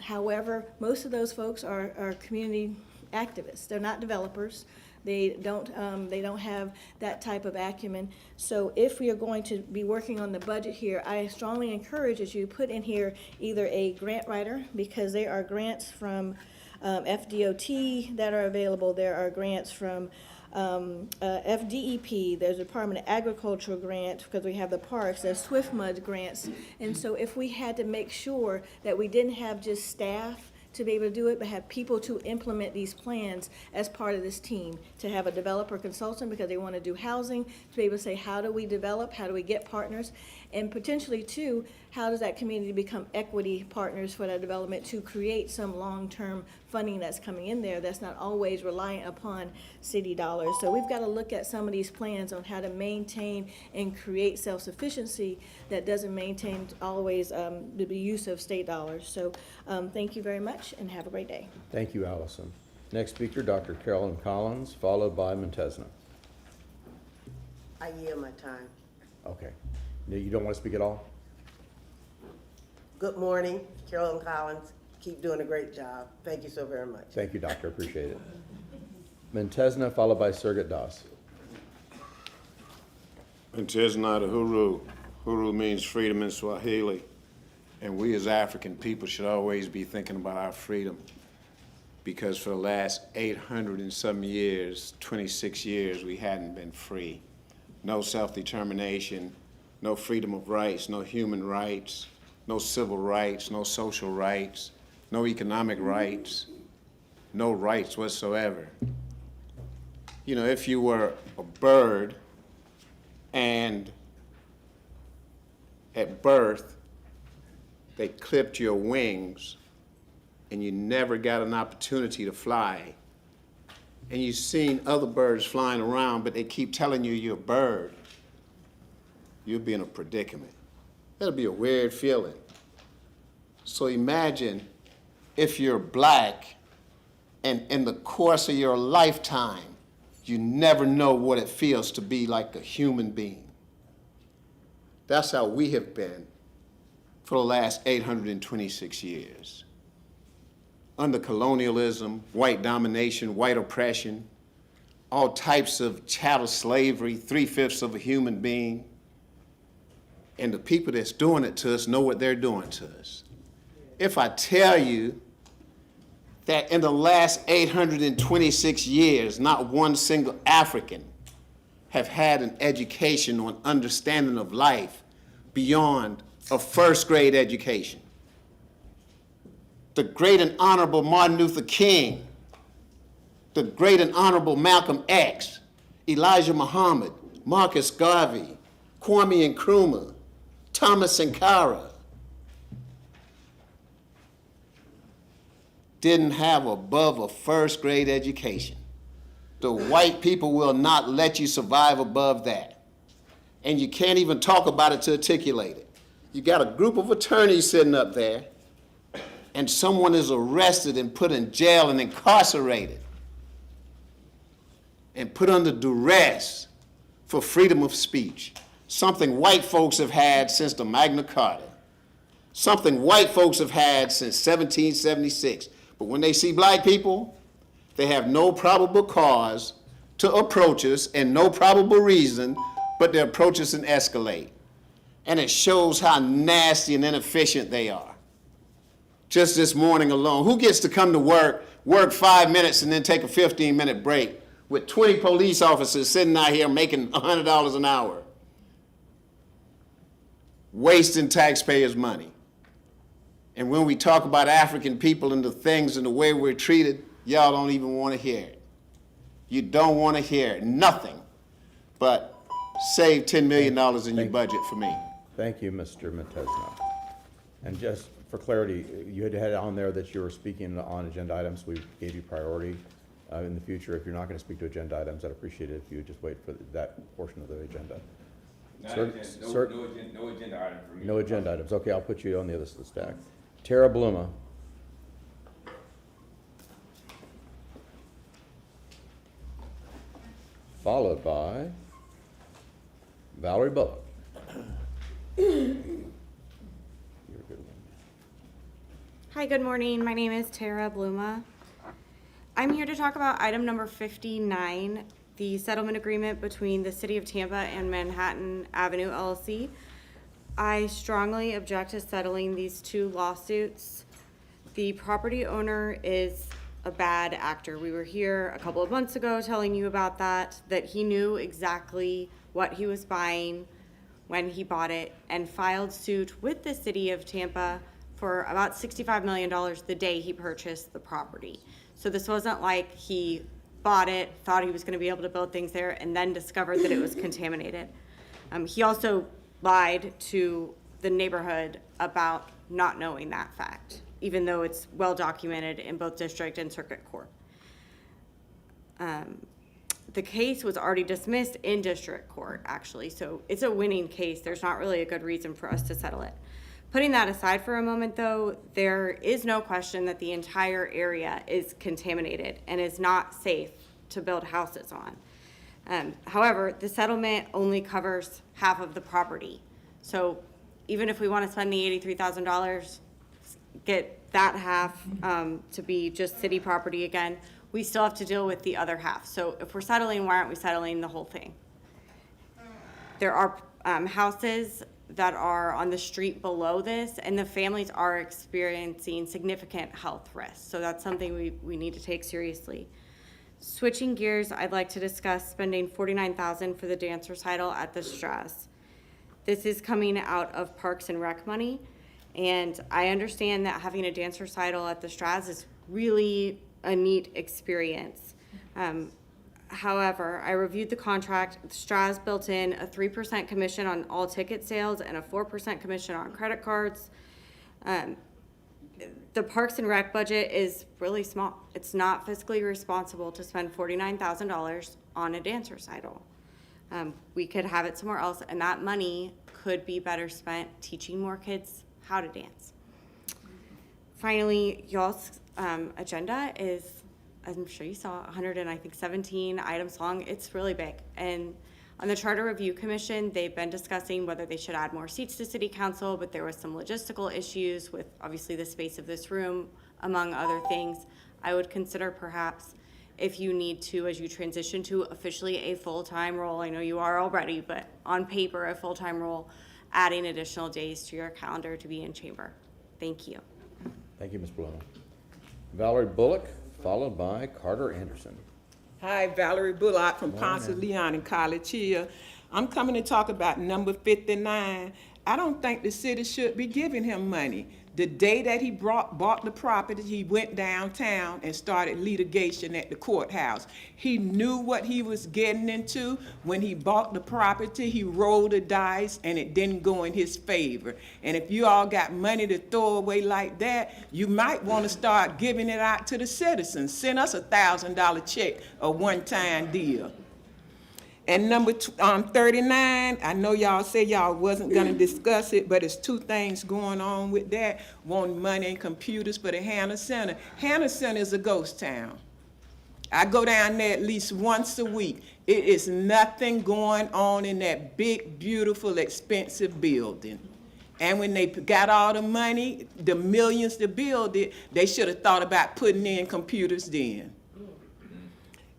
However, most of those folks are community activists. They're not developers. They don't have that type of acumen. So if we are going to be working on the budget here, I strongly encourage that you put in here either a grant writer, because there are grants from FDOT that are available. There are grants from FDEP, there's a Department of Agriculture grant because we have the parks, there's Swift Mud grants. And so if we had to make sure that we didn't have just staff to be able to do it, but have people to implement these plans as part of this team, to have a developer consultant because they want to do housing, to be able to say, how do we develop, how do we get partners, and potentially too, how does that community become equity partners for that development to create some long-term funding that's coming in there that's not always reliant upon city dollars. So we've got to look at some of these plans on how to maintain and create self-sufficiency that doesn't maintain always the use of state dollars. So thank you very much and have a great day. Thank you, Allison. Next speaker, Dr. Carolyn Collins, followed by Montesna. I yield my time. Okay. No, you don't want to speak at all? Good morning, Carolyn Collins. Keep doing a great job. Thank you so very much. Thank you, Doctor. Appreciate it. Montesna, followed by Surgat Das. Montesna to Huru. Huru means freedom in Swahili. And we as African people should always be thinking about our freedom, because for the last 800 and some years, 26 years, we hadn't been free. No self-determination, no freedom of rights, no human rights, no civil rights, no social rights, no economic rights, no rights whatsoever. You know, if you were a bird and at birth they clipped your wings and you never got an opportunity to fly, and you've seen other birds flying around but they keep telling you you're a bird, you'll be in a predicament. That'll be a weird feeling. So imagine if you're black and in the course of your lifetime, you never know what it feels to be like a human being. That's how we have been for the last 826 years. Under colonialism, white domination, white oppression, all types of chattel slavery, 3/5 of a human being. And the people that's doing it to us know what they're doing to us. If I tell you that in the last 826 years, not one single African have had an education on understanding of life beyond a first grade education. The great and honorable Martin Luther King, the great and honorable Malcolm X, Elijah Muhammad, Marcus Garvey, Kwame Nkrumah, Thomas Sankara, didn't have above a first grade education. The white people will not let you survive above that. And you can't even talk about it to articulate it. You got a group of attorneys sitting up there, and someone is arrested and put in jail and incarcerated and put under duress for freedom of speech. Something white folks have had since the Magna Carta. Something white folks have had since 1776. But when they see black people, they have no probable cause to approach us and no probable reason, but they approach us and escalate. And it shows how nasty and inefficient they are. Just this morning alone, who gets to come to work 5 minutes and then take a 15-minute break with 20 police officers sitting out here making $100 an hour? Wasting taxpayers' money. And when we talk about African people and the things and the way we're treated, y'all don't even want to hear it. You don't want to hear it. Nothing but save $10 million in your budget for me. Thank you, Mr. Matesna. And just for clarity, you had on there that you were speaking on agenda items. We gave you priority. In the future, if you're not going to speak to agenda items, I'd appreciate it if you would just wait for that portion of the agenda. No agenda item for me. No agenda items. Okay, I'll put you on the other side of the stack. Tara Bluma. Followed by Valerie Bullock. You're a good one. Hi, good morning. My name is Tara Bluma. I'm here to talk about item number 59, the settlement agreement between the City of Tampa and Manhattan Avenue LLC. I strongly object to settling these two lawsuits. The property owner is a bad actor. We were here a couple of months ago telling you about that he knew exactly what he was buying when he bought it and filed suit with the City of Tampa for about $65 million the day he purchased the property. So this wasn't like he bought it, thought he was going to be able to build things there, and then discovered that it was contaminated. He also lied to the neighborhood about not knowing that fact, even though it's well documented in both district and circuit court. The case was already dismissed in district court, actually, so it's a winning case. There's not really a good reason for us to settle it. Putting that aside for a moment, though, there is no question that the entire area is contaminated and is not safe to build houses on. However, the settlement only covers half of the property. So even if we want to spend the $83,000, get that half to be just city property again, we still have to deal with the other half. So if we're settling, why aren't we settling the whole thing? There are houses that are on the street below this, and the families are experiencing significant health risks. So that's something we need to take seriously. Switching gears, I'd like to discuss spending $49,000 for the dance recital at the Strass. This is coming out of Parks and Rec money, and I understand that having a dance recital at the Strass is really a neat experience. However, I reviewed the contract. Strass built in a 3% commission on all ticket sales and a 4% commission on credit cards. The Parks and Rec budget is really small. It's not fiscally responsible to spend $49,000 on a dance recital. We could have it somewhere else, and that money could be better spent teaching more kids how to dance. Finally, y'all's agenda is, I'm sure you saw, 117 items long. It's really big. And on the Charter Review Commission, they've been discussing whether they should add more seats to City Council, but there was some logistical issues with obviously the space of this room, among other things. I would consider perhaps if you need to, as you transition to officially a full-time role, I know you are already, but on paper, a full-time role, adding additional days to your calendar to be in chamber. Thank you. Thank you, Ms. Bluma. Valerie Bullock, followed by Carter Anderson. Hi, Valerie Bullock from Ponce de Leon in College Hill. I'm coming to talk about number 59. I don't think the city should be giving him money. The day that he bought the property, he went downtown and started litigation at the courthouse. He knew what he was getting into. When he bought the property, he rolled the dice and it didn't go in his favor. And if you all got money to throw away like that, you might want to start giving it out to the citizens. Send us a $1,000 check, a one-time deal. And number 39, I know y'all said y'all wasn't gonna discuss it, but it's two things going on with that. Wanting money and computers for the Hannah Center. Hannah Center is a ghost town. I go down there at least once a week. It is nothing going on in that big, beautiful, expensive building. And when they got all the money, the millions to build it, they should have thought about putting in computers then.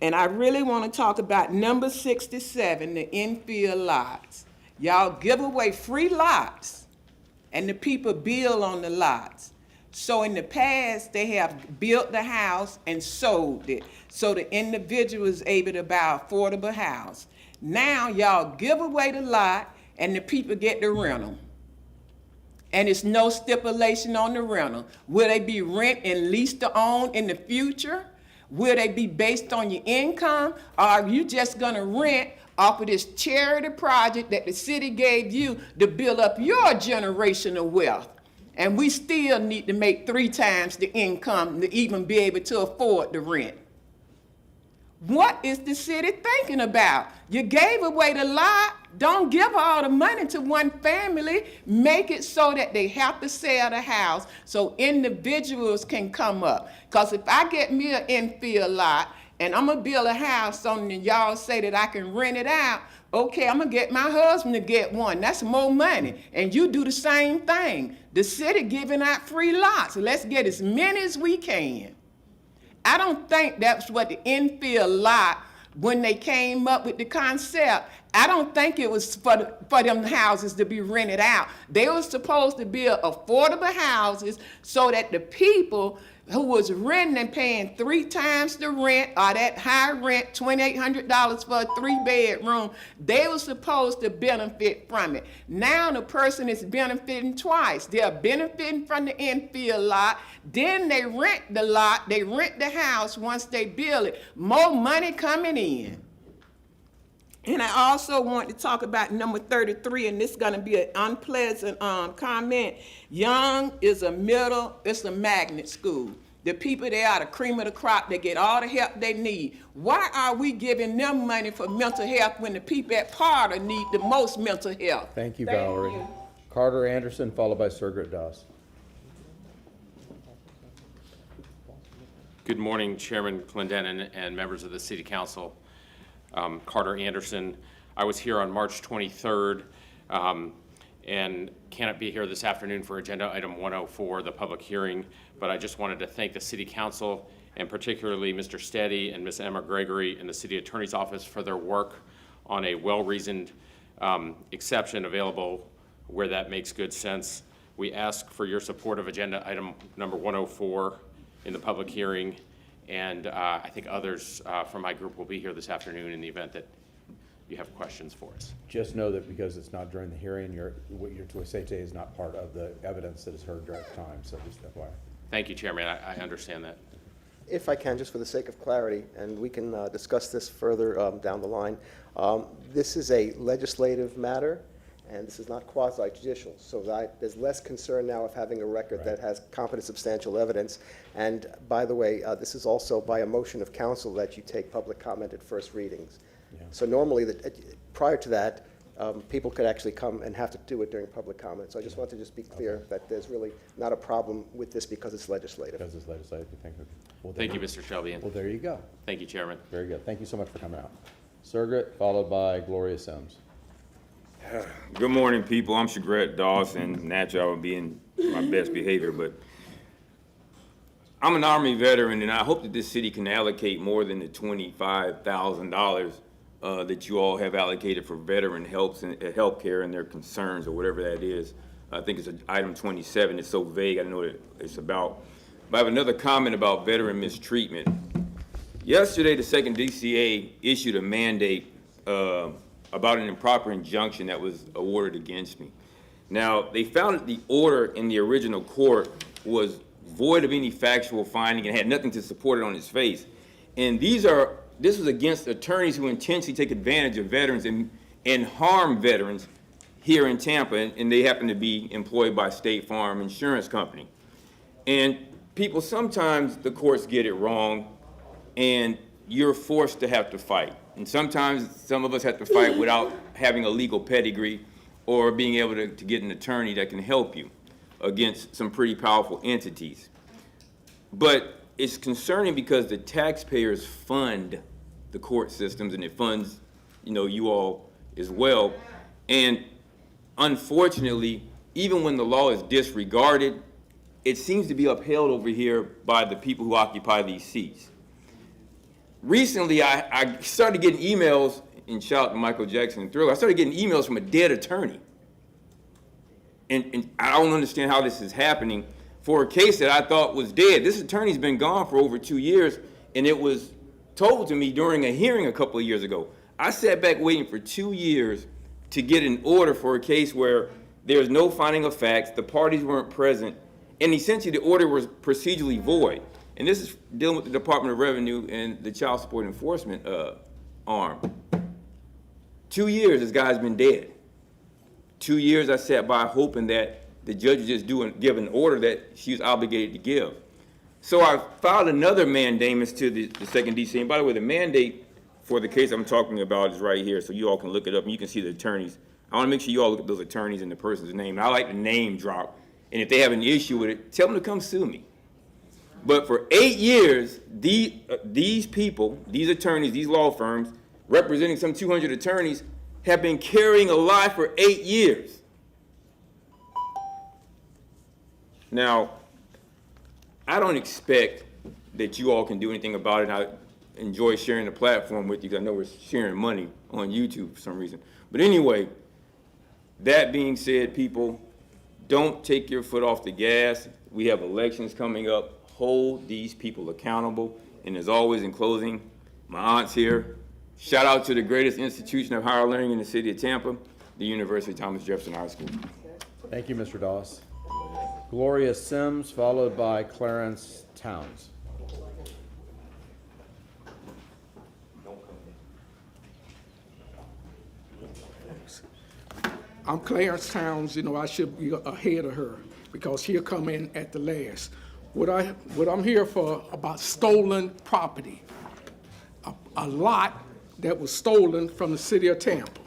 And I really want to talk about number 67, the infield lots. Y'all give away free lots, and the people build on the lots. So in the past, they have built the house and sold it, so the individual is able to buy affordable house. Now y'all give away the lot, and the people get to rent them. and it's no stipulation on the rental, will they be rent and lease to own in the future? Will they be based on your income, or are you just gonna rent off of this charity project that the city gave you to build up your generational wealth? And we still need to make 3 times the income to even be able to afford the rent. What is the city thinking about? You gave away the lot. Don't give all the money to one family. Make it so that they have to sell the house so individuals can come up. Because if I get me an infill lot and I'm going to build a house on it and y'all say that I can rent it out, okay, I'm going to get my husband to get one. That's more money. And you do the same thing. The city giving out free lots. Let's get as many as we can. I don't think that's what the infill lot, when they came up with the concept, I don't think it was for them houses to be rented out. They were supposed to build affordable houses so that the people who was renting and paying 3 times the rent, or that high rent, $2,800 for a 3-bedroom, they were supposed to benefit from it. Now the person is benefiting twice. They're benefiting from the infill lot, then they rent the lot, they rent the house once they build it. More money coming in. And I also want to talk about number 33, and this is gonna be an unpleasant comment. Young is it's a magnet school. The people there are the cream of the crop. They get all the help they need. Why are we giving them money for mental health when the people at Carter need the most mental health? Thank you, Valerie. Carter Anderson, followed by Surgrit Das. Good morning, Chairman Clendenin and members of the City Council. Carter Anderson. I was here on March 23rd and cannot be here this afternoon for agenda item 104, the public hearing, but I just wanted to thank the City Council and particularly Mr. Steady and Ms. Emma Gregory in the City Attorney's Office for their work on a well-reasoned exception available where that makes good sense. We ask for your support of agenda item number 104 in the public hearing. And I think others from my group will be here this afternoon in the event that you have questions for us. Just know that because it's not during the hearing, what you're to say today is not part of the evidence that is heard during the time, so just FYI. Thank you, Chairman. I understand that. If I can, just for the sake of clarity, and we can discuss this further down the line, this is a legislative matter, and this is not quasi-judicial, so there's less concern now of having a record that has competent substantial evidence. And by the way, this is also by a motion of council that you take public comment at first readings. Yeah. So normally, prior to that, people could actually come and have to do it during public comment. So I just want to just be clear that there's really not a problem with this because it's legislative. Because it's legislative, thank you. Well, thank you, Mr. Shelby. Well, there you go. Thank you, Chairman. Very good. Thank you so much for coming out. Surgrit, followed by Gloria Sims. Good morning, people. I'm Shagret Dawson. Naturally, I would be in my best behavior, but I'm an Army veteran, and I hope that this city can allocate more than the $25,000 that you all have allocated for veteran health care and their concerns, or whatever that is. I think it's item 27. It's so vague. I don't know what it's about. But I have another comment about veteran mistreatment. Yesterday, the 2nd DCA issued a mandate about an improper injunction that was awarded against me. Now, they found that the order in the original court was void of any factual finding and had nothing to support it on its face. And this was against attorneys who intentionally take advantage of veterans and harm veterans here in Tampa, and they happen to be employed by State Farm Insurance Company. And people, sometimes the courts get it wrong, and you're forced to have to fight. And sometimes some of us have to fight without having a legal pedigree or being able to get an attorney that can help you against some pretty powerful entities. But it's concerning because the taxpayers fund the court systems, and it funds, you all as well. And unfortunately, even when the law is disregarded, it seems to be upheld over here by the people who occupy these seats. Recently, I started getting emails, and shout out to Michael Jackson and Thriller, I started getting emails from a dead attorney. And I don't understand how this is happening for a case that I thought was dead. This attorney's been gone for over 2 years, and it was told to me during a hearing a couple of years ago. I sat back waiting for 2 years to get an order for a case where There's no finding of facts. The parties weren't present. And essentially, the order was procedurally void. And this is dealing with the Department of Revenue and the Child Support Enforcement arm. 2 years this guy's been dead. 2 years I sat by hoping that the judge would just give an order that she was obligated to give. So I filed another mandamus to the second DC. And by the way, the mandate for the case I'm talking about is right here, so you all can look it up and you can see the attorneys. I want to make sure you all look at those attorneys and the person's name. And I like to name drop. And if they have an issue with it, tell them to come sue me. But for 8 years, these people, these attorneys, these law firms, representing some 200 attorneys, have been carrying a lie for 8 years. Now, I don't expect that you all can do anything about it. I enjoy sharing the platform with you because I know we're sharing money on YouTube for some reason. But anyway, that being said, people, don't take your foot off the gas. We have elections coming up. Hold these people accountable. And as always, in closing, my aunt's here. Shout out to the greatest institution of higher learning in the city of Tampa, the University of Thomas Jefferson High School. Thank you, Mr. Doss. Gloria Sims, followed by Clarence Towns. I'm Clarence Towns. You know, I should be ahead of her because she'll come in at the last. What I'm here for about stolen property. A lot that was stolen from the city of Tampa.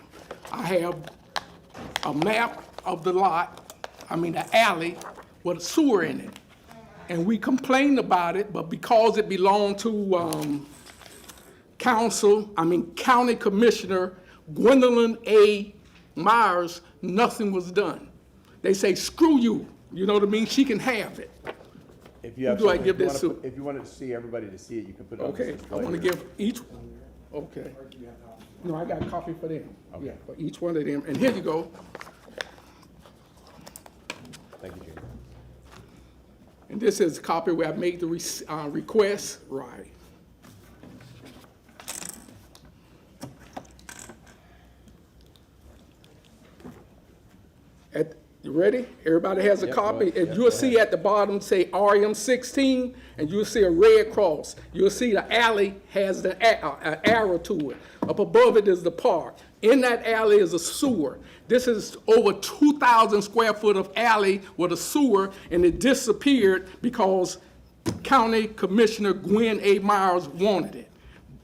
I have a map of the lot, the alley with a sewer in it. And we complained about it, but because it belonged to County Commissioner Gwendolyn A. Myers, nothing was done. They say, screw you. You know what I mean? She can have it. If you have Who do I something- give if you this wanna to? put- If you wanted to see everybody to see it, you can put it on the Okay, I display want to here. give each, okay. No, I got a copy for them. Okay. Yeah, for each one of them. And here you go. Thank you, Junior. And this is a copy where I made the request. Right. You ready? Everybody has a Yep, copy. go ahead. And Yep, you'll go see ahead. at the bottom say RM16, and you'll see a red cross. You'll see the alley has the arrow to it. Up above it is the park. In that alley is a sewer. This is over 2,000 square foot of alley with a sewer, and it disappeared because County Commissioner Gwen A. Myers wanted it.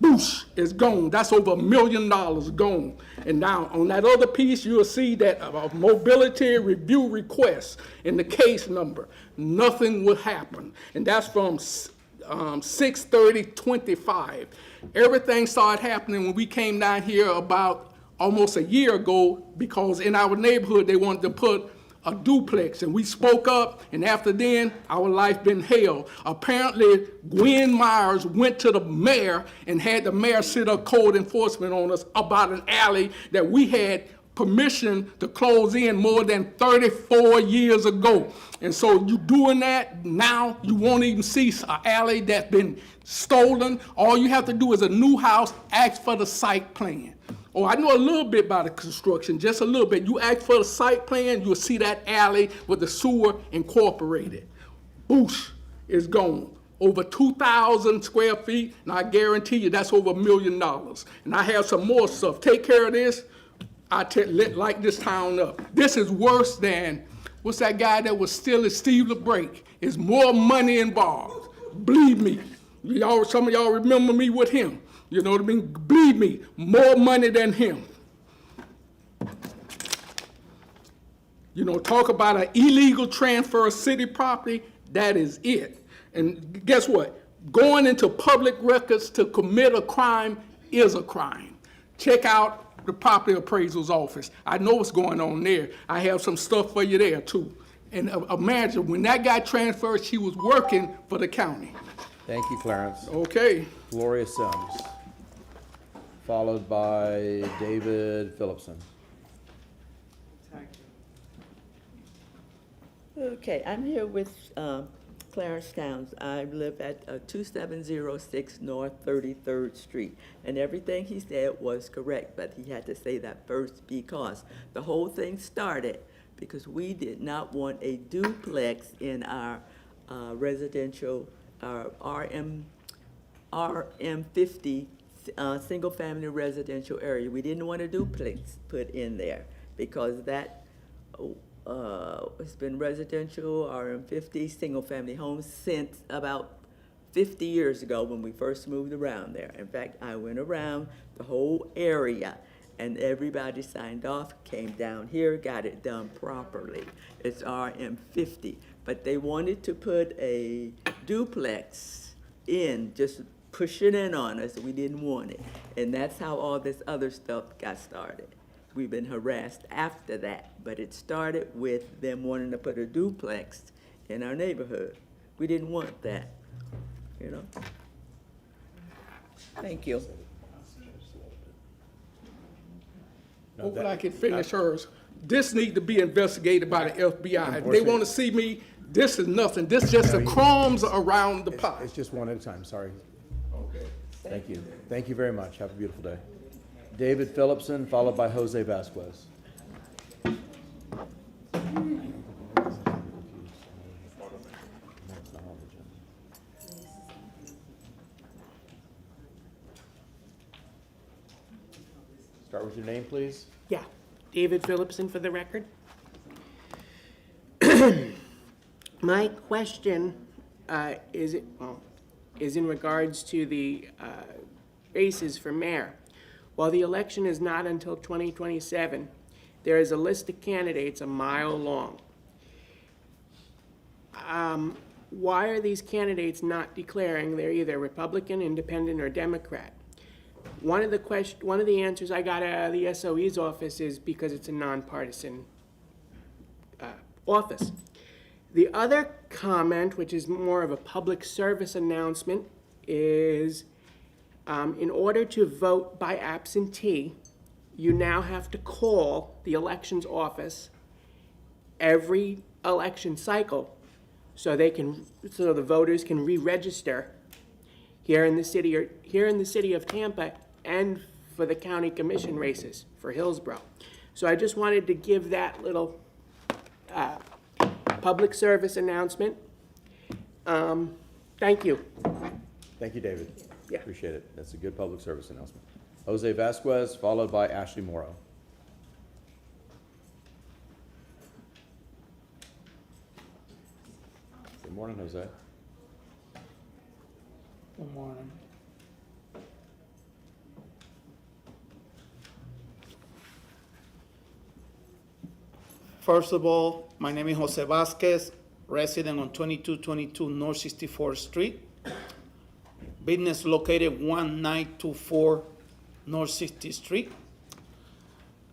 Boosh, it's gone. That's over $1 million gone. And now on that other piece, you'll see that mobility review request in the case number. Nothing will happen. And that's from 6/30/25. Everything started happening when we came down here about almost a year ago because in our neighborhood, they wanted to put a duplex, and we spoke up, and after then, our life been hell. Apparently, Gwen Myers went to the mayor and had the mayor sit up code enforcement on us about an alley that we had permission to close in more than 34 years ago. And so you doing that now, you won't even see an alley that's been stolen. All you have to do is a new house, ask for the site plan. Oh, I know a little bit about the construction, just a little bit. You ask for the site plan, you'll see that alley with the sewer incorporated. Boosh, it's gone. Over 2,000 square feet, and I guarantee you that's over $1 million. And I have some more stuff. Take care of this, light this town up. This is worse than, what's that guy that was stealing Steve LeBrake? There's more money involved. Believe me. Some of y'all remember me with him. You know what I mean? Believe me, more money than him. You know, talk about an illegal transfer of city property, that is it. And guess what? Going into public records to commit a crime is a crime. Check out the property appraisal's office. I know what's going on there. I have some stuff for you there too. And imagine, when that got transferred, she was working for the county. Thank you, Clarence. Okay. Gloria Sims, followed by David Phillipson. Okay, I'm here with Clarence Towns. I live at 2706 North 33rd Street, and everything he said was correct, but he had to say that first because the whole thing started because we did not want a duplex in our residential, RM50 single-family residential area. We didn't want a duplex put in there because that it's been residential RM50 single-family homes since about 50 years ago when we first moved around there. In fact, I went around the whole area and everybody signed off, came down here, got it done properly. It's RM50, but they wanted to put a duplex in, just push it in on us. We didn't want it. And that's how all this other stuff got started. We've been harassed after that, but it started with them wanting to put a duplex in our neighborhood. We didn't want that, you know? Thank you. Hopefully I can finish hers. This needs to be investigated by the FBI. If they want to see me, this is nothing. This is just the crumbs around the pot. It's just one at a time, sorry. Okay. Thank you. Thank you very much. Have a beautiful day. David Phillipson, followed by Jose Vasquez. Start with your name, please. Yeah, David Phillipson for the record. My question is in regards to the races for mayor. While the election is not until 2027, there is a list of candidates a mile long. Why are these candidates not declaring they're either Republican, Independent, or Democrat? One of the answers I got out of the SOE's office is because it's a nonpartisan office. The other comment, which is more of a public service announcement, is in order to vote by absentee, you now have to call the elections office every election cycle so the voters can re-register here in the city of Tampa and for the county commission races for Hillsborough. So I just wanted to give that little public service announcement. Thank you. Thank you, David. Yeah. Appreciate it. That's a good public service announcement. Jose Vasquez, followed by Ashley Morrow. Good morning, Jose. Good morning. First of all, my name is Jose Vasquez, resident on 2222 North 64th Street. Business located 1924 North 60th Street.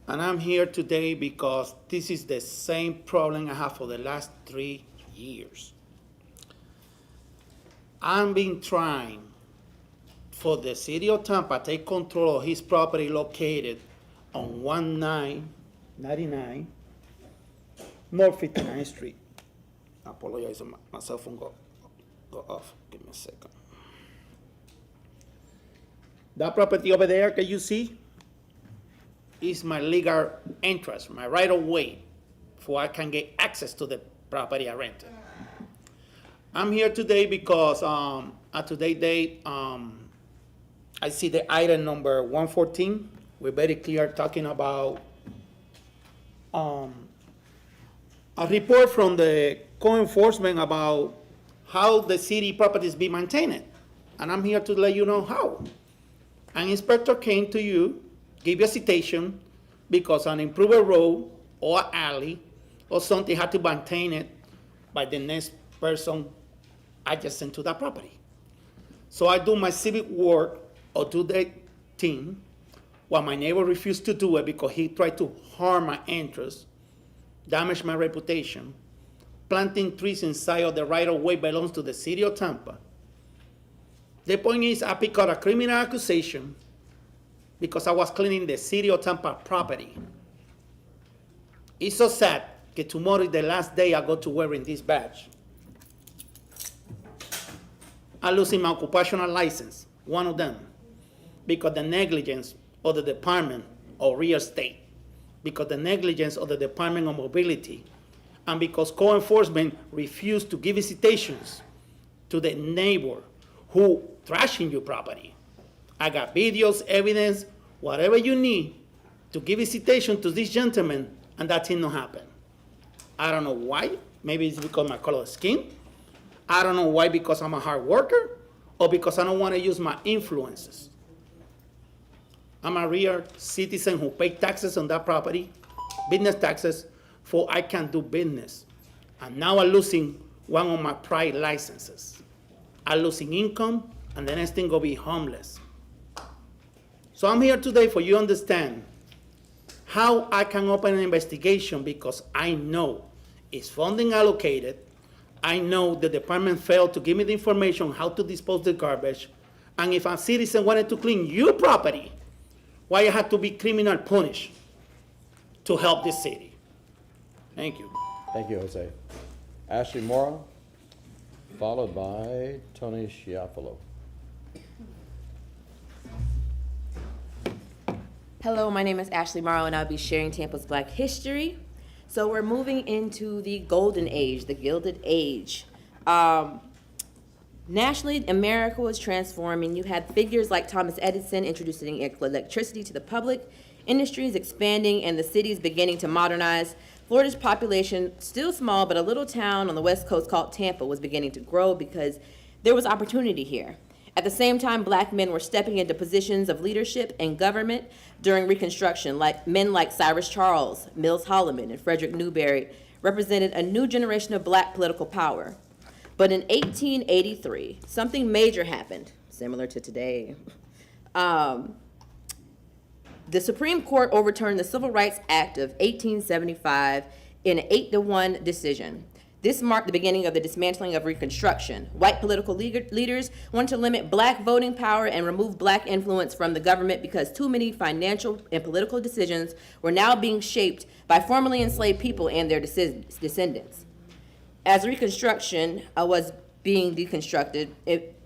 And I'm here today because this is the same problem I have for the last 3 years. I've been trying for the city of Tampa to take control of his property located on 1999 North 59th Street. I apologize, my cell phone go off. Give me a second. That property over there that you see is my legal interest, my right of way, for I can get access to the property I rented. I'm here today because at today's date, I see the item number 114. We're very clear talking about a report from the co-enforcement about how the city properties be maintained. And I'm here to let you know how. An inspector came to you, gave you a citation because an improved road or alley or something had to maintain it by the next person adjacent to that property. So I do my civic work or do the thing while my neighbor refused to do it because he tried to harm my interests, damage my reputation. Planting trees inside of the right of way belongs to the city of Tampa. The point is, I picked up a criminal accusation because I was cleaning the city of Tampa property. It's so sad that tomorrow is the last day I go to wearing this badge. I'm losing my occupational license, one of them, because the negligence of the Department of Real Estate because the negligence of the Department of Mobility, and because code enforcement refused to give visitations to the neighbor who trashing your property. I got videos, evidence, whatever you need to give visitation to this gentleman, and that did not happen. I don't know why. Maybe it's because of my color of skin. I don't know why, because I'm a hard worker, or because I don't want to use my influences. I'm a real citizen who pay taxes on that property, business taxes, for I can do business. And now I'm losing one of my pride licenses. I'm losing income, and the next thing will be homeless. So I'm here today for you to understand how I can open an investigation, because I know it's funding allocated. I know the department failed to give me the information on how to dispose the garbage. And if a citizen wanted to clean your property, why I had to be criminal punished to help this city? Thank you. Thank you, Jose. Ashley Mora, followed by Tony Schiaffolo. Hello, my name is Ashley Morrow, and I'll be sharing Tampa's Black history. So we're moving into the golden age, the Gilded Age. Nationally, America was transforming. You had figures like Thomas Edison introducing electricity to the public, industries expanding, and the cities beginning to modernize. Florida's population, still small, but a little town on the West Coast called Tampa was beginning to grow because there was opportunity here. At the same time, black men were stepping into positions of leadership and government during Reconstruction, like men like Cyrus Charles, Mills Holloman, and Frederick Newberry represented a new generation of black political power. But in 1883, something major happened, similar to today. The Supreme Court overturned the Civil Rights Act of 1875 in an 8-1 decision. This marked the beginning of the dismantling of Reconstruction. White political leaders wanted to limit black voting power and remove black influence from the government because too many financial and political decisions were now being shaped by formerly enslaved people and their descendants. As Reconstruction was being deconstructed,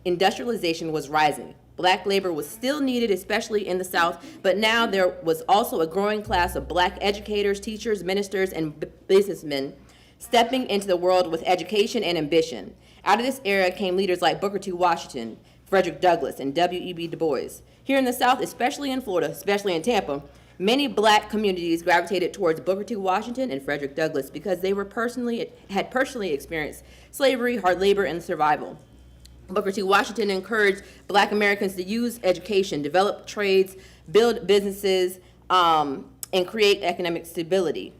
industrialization was rising. Black labor was still needed, especially in the South, but now there was also a growing class of black educators, teachers, ministers, and businessmen stepping into the world with education and ambition. Out of this era came leaders like Booker T. Washington, Frederick Douglass, and W.E.B. Du Bois. Here in the South, especially in Florida, especially in Tampa, many black communities gravitated towards Booker T. Washington and Frederick Douglass because they had personally experienced slavery, hard labor, and survival. Booker T. Washington encouraged black Americans to use education, develop trades, build businesses, and create economic stability.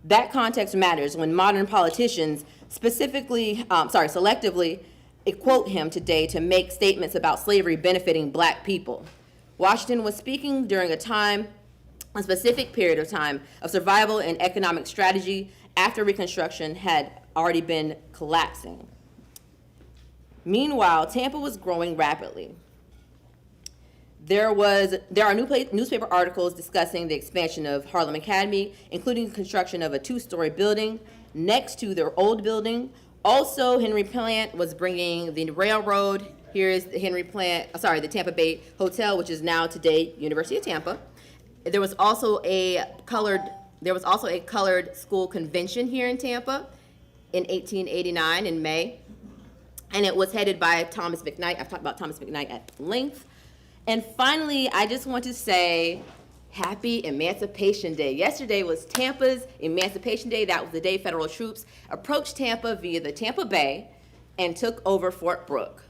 That context matters when modern politicians selectively quote him today to make statements about slavery benefiting black people. Washington was speaking during a specific period of time of survival and economic strategy after Reconstruction had already been collapsing. Meanwhile, Tampa was growing rapidly. There are newspaper articles discussing the expansion of Harlem Academy, including the construction of a 2-story building next to their old building. Also, Henry Plant was bringing the railroad. Here is the the Tampa Bay Hotel, which is now today University of Tampa. There was also a colored school convention here in Tampa in 1889 in May, and it was headed by Thomas McKnight. I've talked about Thomas McKnight at length. And finally, I just want to say happy Emancipation Day. Yesterday was Tampa's Emancipation Day. That was the day federal troops approached Tampa via the Tampa Bay and took over Fort Brooke,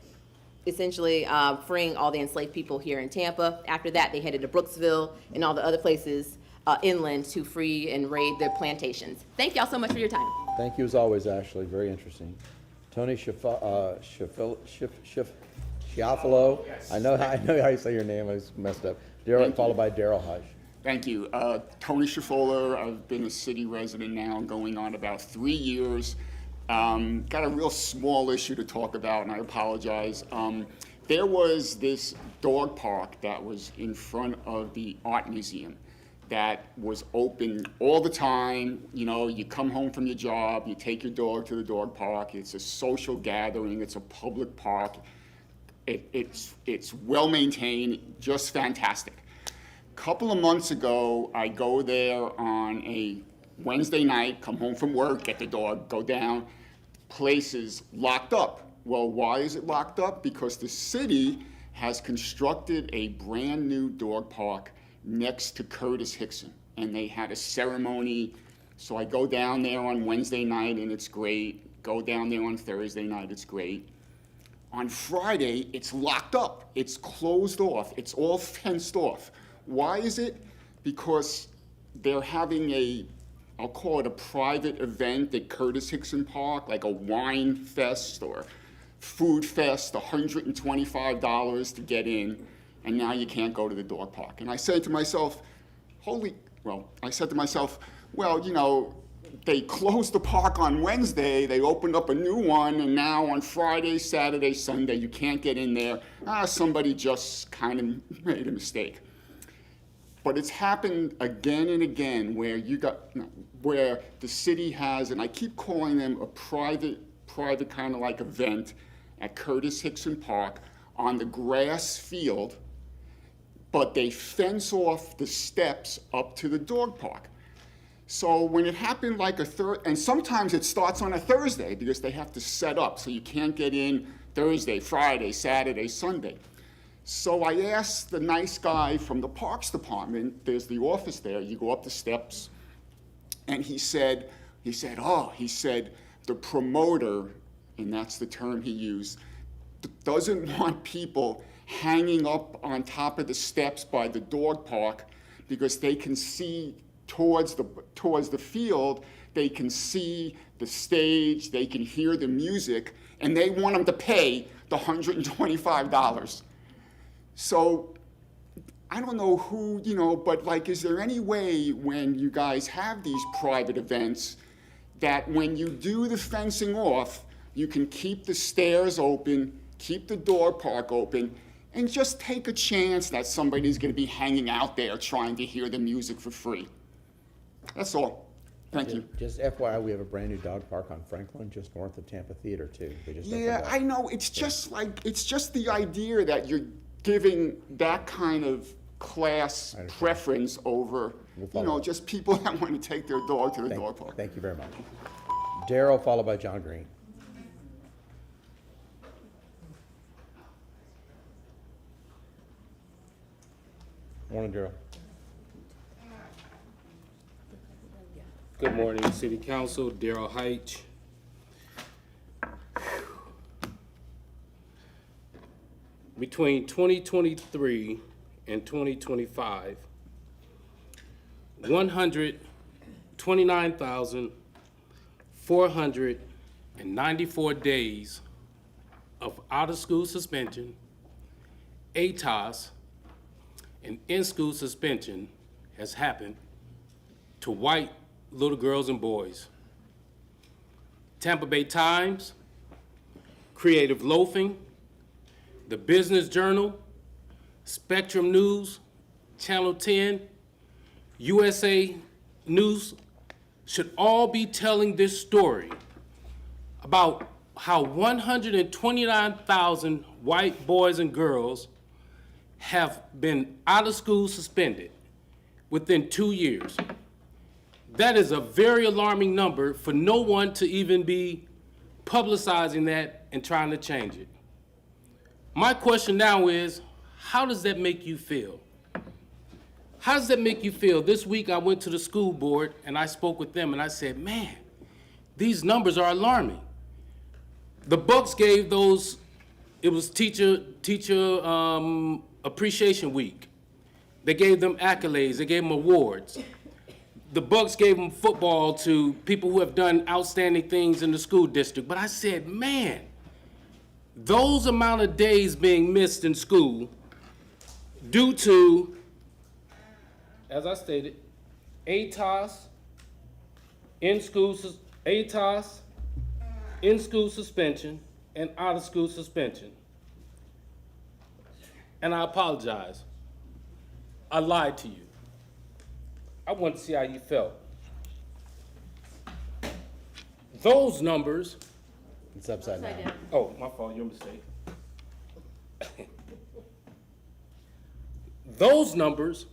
essentially freeing all the enslaved people here in Tampa. After that, they headed to Brooksville and all the other places inland to free and raid their plantations. Thank y'all so much for your time. Thank you as always, Ashley. Very interesting. Tony Schiaffolo. Yes. I know how you say your name. I was messed up. Followed by Daryl Hush. Thank you. Tony Schiaffolo. I've been a city resident now going on about 3 years. Got a real small issue to talk about, and I apologize. There was this dog park that was in front of the art museum that was open all the time. You know, you come home from your job, you take your dog to the dog park. It's a social gathering. It's a public park. It's well maintained, just fantastic. couple of months ago, I go there on a Wednesday night, come home from work, get the dog, go down, place is locked up. Well, why is it locked up? Because the city has constructed a brand-new dog park next to Curtis Hickson, and they had a ceremony. So I go down there on Wednesday night, and it's great. Go down there on Thursday night, it's great. On Friday, it's locked up. It's closed off. It's all fenced off. Why is it? Because they're having I'll call it a private event at Curtis Hickson Park, like a wine fest or food fest, $125 to get in, and now you can't go to the dog park. And I said to myself, well, you know, they closed the park on Wednesday, they opened up a new one, and now on Friday, Saturday, Sunday, you can't get in there. Somebody just kind of made a mistake. But it's happened again and again where where the city has, and I keep calling them a private kind of like event at Curtis Hickson Park on the grass field, but they fence off the steps up to the dog park. So when it happened like and sometimes it starts on a Thursday because they have to set up, so you can't get in Thursday, Friday, Saturday, Sunday. So I asked the nice guy from the Parks Department, there's the office there, you go up the steps, and he said, the promoter, and that's the term he used, doesn't want people hanging up on top of the steps by the dog park because they can see towards the field, they can see the stage, they can hear the music, and they want them to pay the $125. So I don't know who, but like, is there any way when you guys have these private events that when you do the fencing off, you can keep the stairs open, keep the dog park open, and just take a chance that somebody's gonna be hanging out there trying to hear the music for free? That's all. Thank you. Just FYI, we have a brand new dog park on Franklin, just north of Tampa Theater too. They just opened Yeah, up. I know. It's just it's just the idea that you're giving that kind of class preference over, just people that want to take their dog to the dog park. Thank you very much. Darrell, followed by John Green. Morning, Darrell. Good morning, City Council. Darrell Heitch. Between 2023 and 2025, 129,494 days of out-of-school suspension, ATOS, and in-school suspension has happened to white little girls and boys. Tampa Bay Times, Creative Loafing, The Business Journal, Spectrum News, Channel 10, USA News should all be telling this story about how 129,000 white boys and girls have been out of school suspended within 2 years. That is a very alarming number for no one to even be publicizing that and trying to change it. My question now is, how does that make you feel? How does that make you feel? This week I went to the school board and I spoke with them and I said, man, these numbers are alarming. The Bucks gave those, it was teacher appreciation week. They gave them accolades, they gave them awards. The Bucks gave them football to people who have done outstanding things in the school district. But I said, man, those amount of days being missed in school due to, as I stated, ATOS, in-school suspension, and out-of-school suspension. And I apologize. I lied to you. I wanted to see how you felt. Those numbers. It's upside down. Oh, my fault, your mistake. Those numbers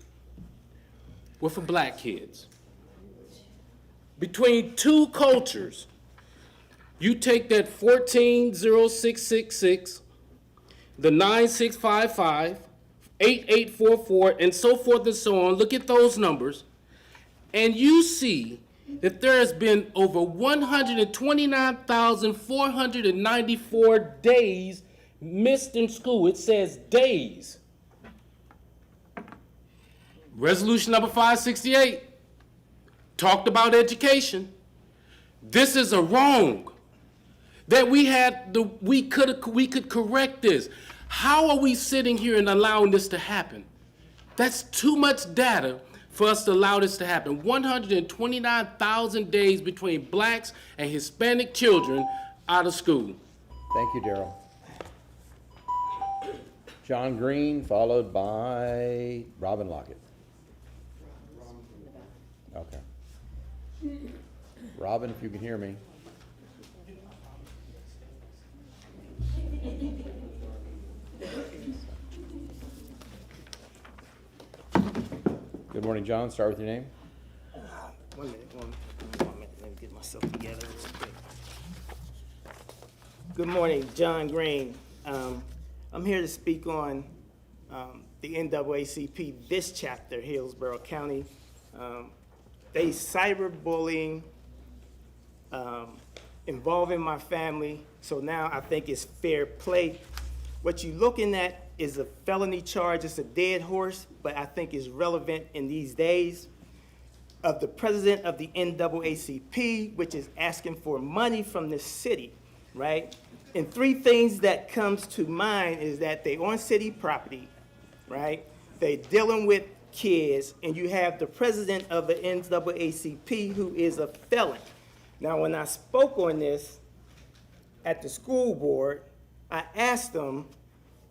were for black kids. Between two cultures, you take that 140666, the 9655, 8844, and so forth and so on. Look at those numbers, and you see that there has been over 129,494 days missed in school. It says days. Resolution number 568 talked about education. This is a wrong that we could correct this. How are we sitting here and allowing this to happen? That's too much data for us to allow this to happen. 129,000 days between blacks and Hispanic children out of school. Thank you, Darrell. John Green, followed by Robin Lockett. Okay. Robin, if you can hear me. Good morning, John. Start with your name. One minute. Let me get myself together real quick. Good morning, John Green. I'm here to speak on the NAACP, this chapter, Hillsborough County. They cyberbullying involving my family, so now I think it's fair play. What you're looking at is a felony charge. It's a dead horse, but I think it's relevant in these days. Of the president of the NAACP, which is asking for money from the city, right? And three things that comes to mind is that they on city property, right? They dealing with kids, and you have the president of the NAACP who is a felon. Now, when I spoke on this at the school board, I asked them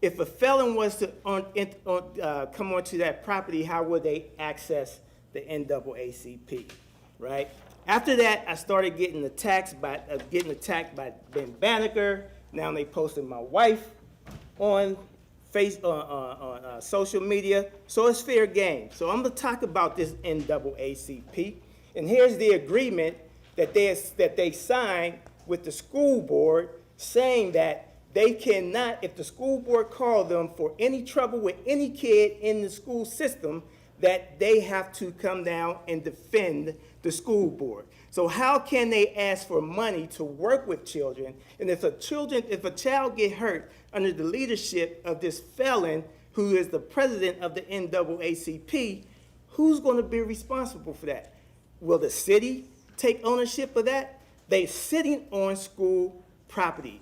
if a felon was to come onto that property, how would they access the NAACP, right? After that, I started getting attacked by Ben Banneker. Now they posted my wife on social media, so it's fair game. So I'm gonna talk about this NAACP, and here's the agreement that they signed with the school board, saying that they cannot, if the school board called them for any trouble with any kid in the school system, that they have to come down and defend the school board. So how can they ask for money to work with children? And if a child get hurt under the leadership of this felon, who is the president of the NAACP, who's going to be responsible for that? Will the city take ownership of that? They're sitting on school property.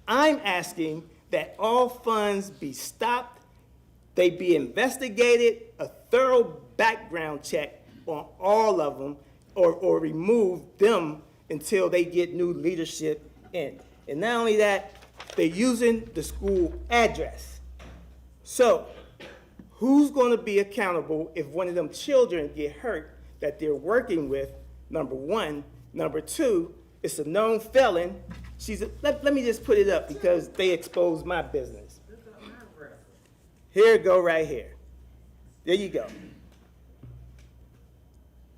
I'm asking that all funds be stopped, they be investigated, a thorough background check on all of them, or remove them until they get new leadership in. And not only that, they're using the school address. So who's going to be accountable if one of them children get hurt that they're working with, number one? Number two, it's a known felon. Let me just put it up because they exposed my business. Here it go right here. There you go.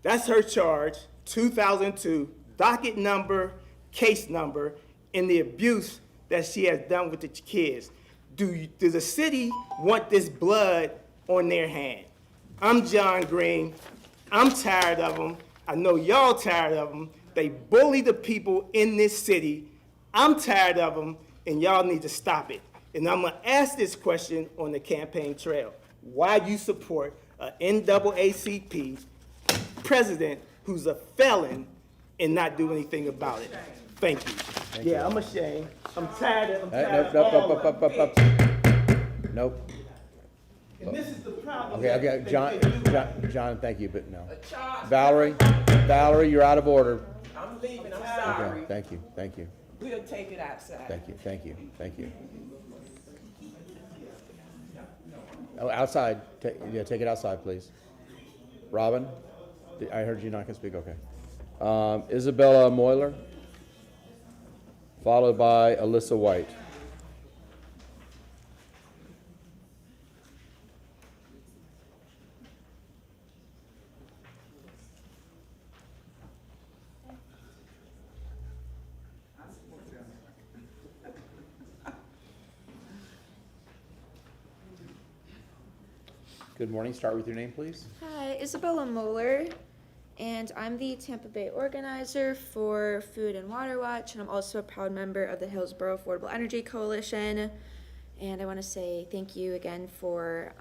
That's her charge, 2002, docket number, case number, and the abuse that she has done with the kids. Do the city want this blood on their hand? I'm John Green. I'm tired of them. I know y'all tired of them. They bully the people in this city. I'm tired of them, and y'all need to stop it. And I'm gonna ask this question on the campaign trail. Why do you support an NAACP president who's a felon and not do anything about it? Thank you. Yeah, I'm ashamed. I'm tired of Nope. And this is the problem. Okay, John, thank you, but no. Valerie, you're out of order. I'm leaving, I'm sorry. Okay, thank you. We'll take it outside. Thank you. Oh, outside, take it outside, please. Robin, I heard you not gonna speak, okay. Isabella Moyler, followed by Alyssa White. Good morning. Start with your name, please. Hi, Isabella Moeller, and I'm the Tampa Bay organizer for Food and Water Watch, and I'm also a proud member of the Hillsborough Affordable Energy Coalition. And I want to say thank you again for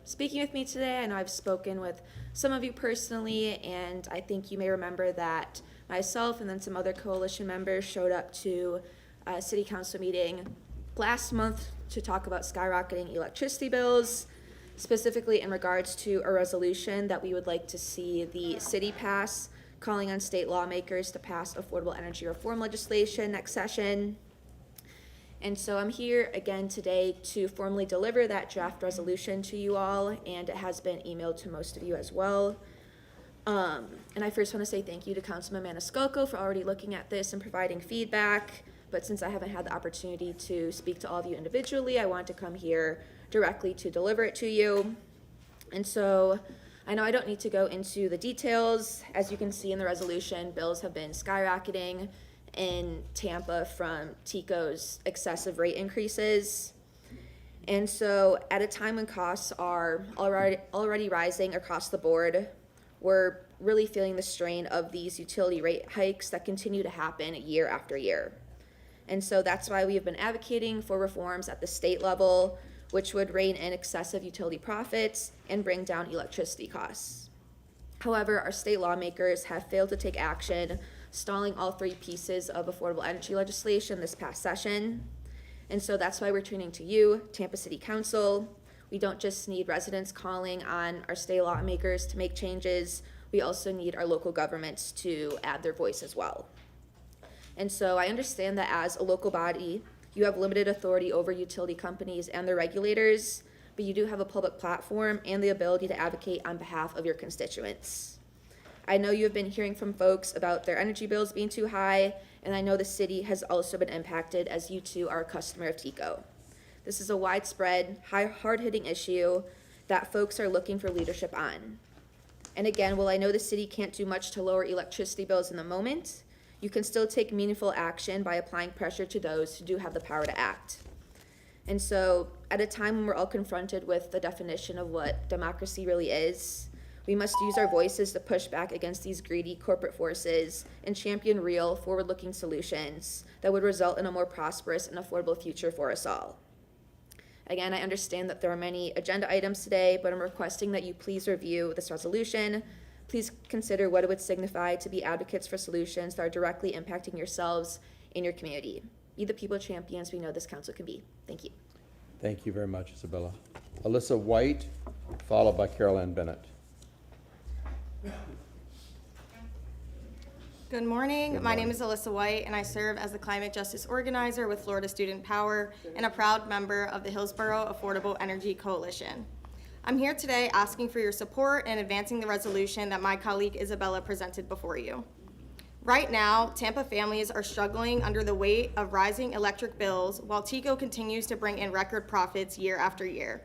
speaking with me today. I know I've spoken with some of you personally, and I think you may remember that myself and then some other coalition members showed up to a city council meeting last month to talk about skyrocketing electricity bills, specifically in regards to a resolution that we would like to see the city pass, calling on state lawmakers to pass affordable energy reform legislation next session. And so I'm here again today to formally deliver that draft resolution to you all, and it has been emailed to most of you as well. And I first want to say thank you to Councilman Maniscalco for already looking at this and providing feedback. But since I haven't had the opportunity to speak to all of you individually, I want to come here directly to deliver it to you. And so I know I don't need to go into the details. As you can see in the resolution, bills have been skyrocketing in Tampa from TECO's excessive rate increases. And so at a time when costs are already rising across the board, we're really feeling the strain of these utility rate hikes that continue to happen year after year. And so that's why we have been advocating for reforms at the state level, which would rein in excessive utility profits and bring down electricity costs. However, our state lawmakers have failed to take action, stalling all three pieces of affordable energy legislation this past session. And so that's why we're turning to you, Tampa City Council. We don't just need residents calling on our state lawmakers to make changes, we also need our local governments to add their voice as well. And so I understand that as a local body, you have limited authority over utility companies and their regulators, but you do have a public platform and the ability to advocate on behalf of your constituents. I know you have been hearing from folks about their energy bills being too high, and I know the city has also been impacted as you too are a customer of TECO. This is a widespread, hard-hitting issue that folks are looking for leadership on. And again, while I know the city can't do much to lower electricity bills in the moment, you can still take meaningful action by applying pressure to those who do have the power to act. And so, at a time when we're all confronted with the definition of what democracy really is, we must use our voices to push back against these greedy corporate forces and champion real, forward-looking solutions that would result in a more prosperous and affordable future for us all. Again, I understand that there are many agenda items today, but I'm requesting that you please review this resolution. Please consider what it would signify to be advocates for solutions that are directly impacting yourselves and your community. Be the people champions we know this council can be. Thank you. Thank you very much, Isabella. Alyssa White, followed by Carol Ann Bennett. Good morning. My name is Alyssa White, and I serve as the Climate Justice Organizer with Florida Student Power and a proud member of the Hillsborough Affordable Energy Coalition. I'm here today asking for your support in advancing the resolution that my colleague Isabella presented before you. Right now, Tampa families are struggling under the weight of rising electric bills while TECO continues to bring in record profits year after year.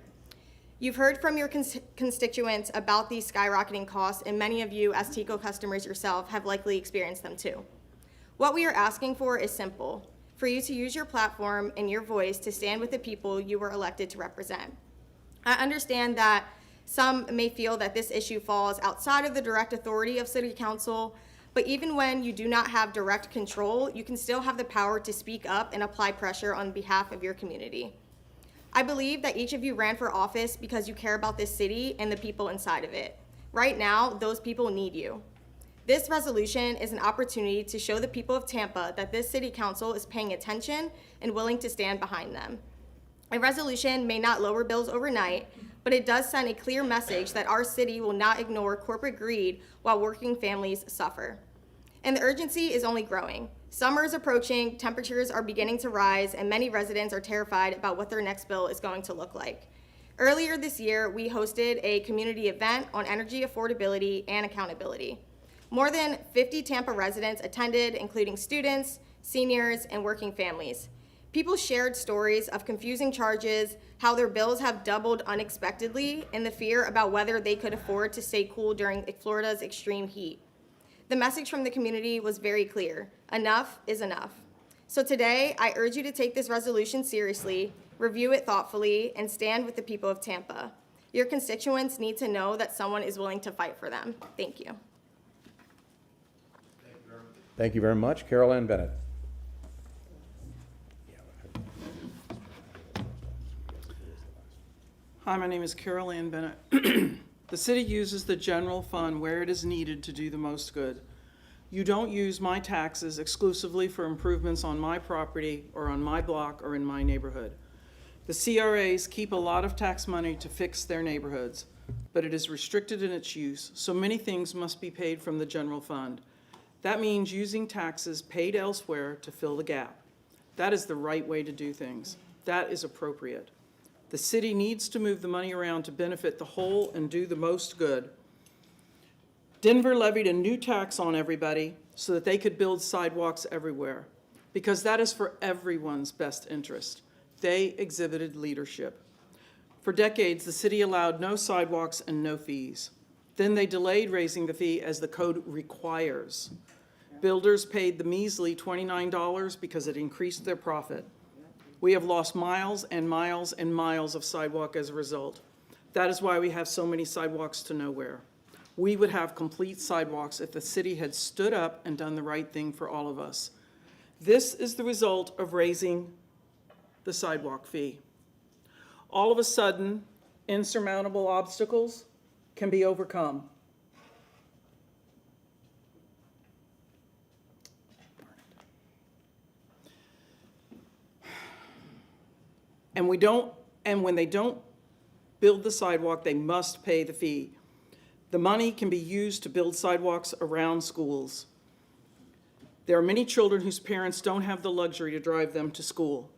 You've heard from your constituents about these skyrocketing costs, and many of you as TECO customers yourself have likely experienced them too. What we are asking for is simple: for you to use your platform and your voice to stand with the people you were elected to represent. I understand that some may feel that this issue falls outside of the direct authority of City Council, but even when you do not have direct control, you can still have the power to speak up and apply pressure on behalf of your community. I believe that each of you ran for office because you care about this city and the people inside of it. Right now, those people need you. This resolution is an opportunity to show the people of Tampa that this City Council is paying attention and willing to stand behind them. A resolution may not lower bills overnight, but it does send a clear message that our city will not ignore corporate greed while working families suffer. And the urgency is only growing. Summer is approaching, temperatures are beginning to rise, and many residents are terrified about what their next bill is going to look like. Earlier this year, we hosted a community event on energy affordability and accountability. More than 50 Tampa residents attended, including students, seniors, and working families. People shared stories of confusing charges, how their bills have doubled unexpectedly, and the fear about whether they could afford to stay cool during Florida's extreme heat. The message from the community was very clear: enough is enough. So today, I urge you to take this resolution seriously, review it thoughtfully, and stand with the people of Tampa. Your constituents need to know that someone is willing to fight for them. Thank you. Thank you very much. Carol Ann Bennett. Hi, my name is Carol Ann Bennett. The city uses the general fund where it is needed to do the most good. You don't use my taxes exclusively for improvements on my property or on my block or in my neighborhood. The CRAs keep a lot of tax money to fix their neighborhoods, but it is restricted in its use, so many things must be paid from the general fund. That means using taxes paid elsewhere to fill the gap. That is the right way to do things. That is appropriate. The city needs to move the money around to benefit the whole and do the most good. Denver levied a new tax on everybody so that they could build sidewalks everywhere, because that is for everyone's best interest. They exhibited leadership. For decades, the city allowed no sidewalks and no fees. Then they delayed raising the fee as the code requires. Builders paid the measly $29 because it increased their profit. We have lost miles and miles and miles of sidewalk as a result. That is why we have so many sidewalks to nowhere. We would have complete sidewalks if the city had stood up and done the right thing for all of us. This is the result of raising the sidewalk fee. All of a sudden, insurmountable obstacles can be overcome. And when they don't build the sidewalk, they must pay the fee. The money can be used to build sidewalks around schools. There are many children whose parents don't have the luxury to drive them to school.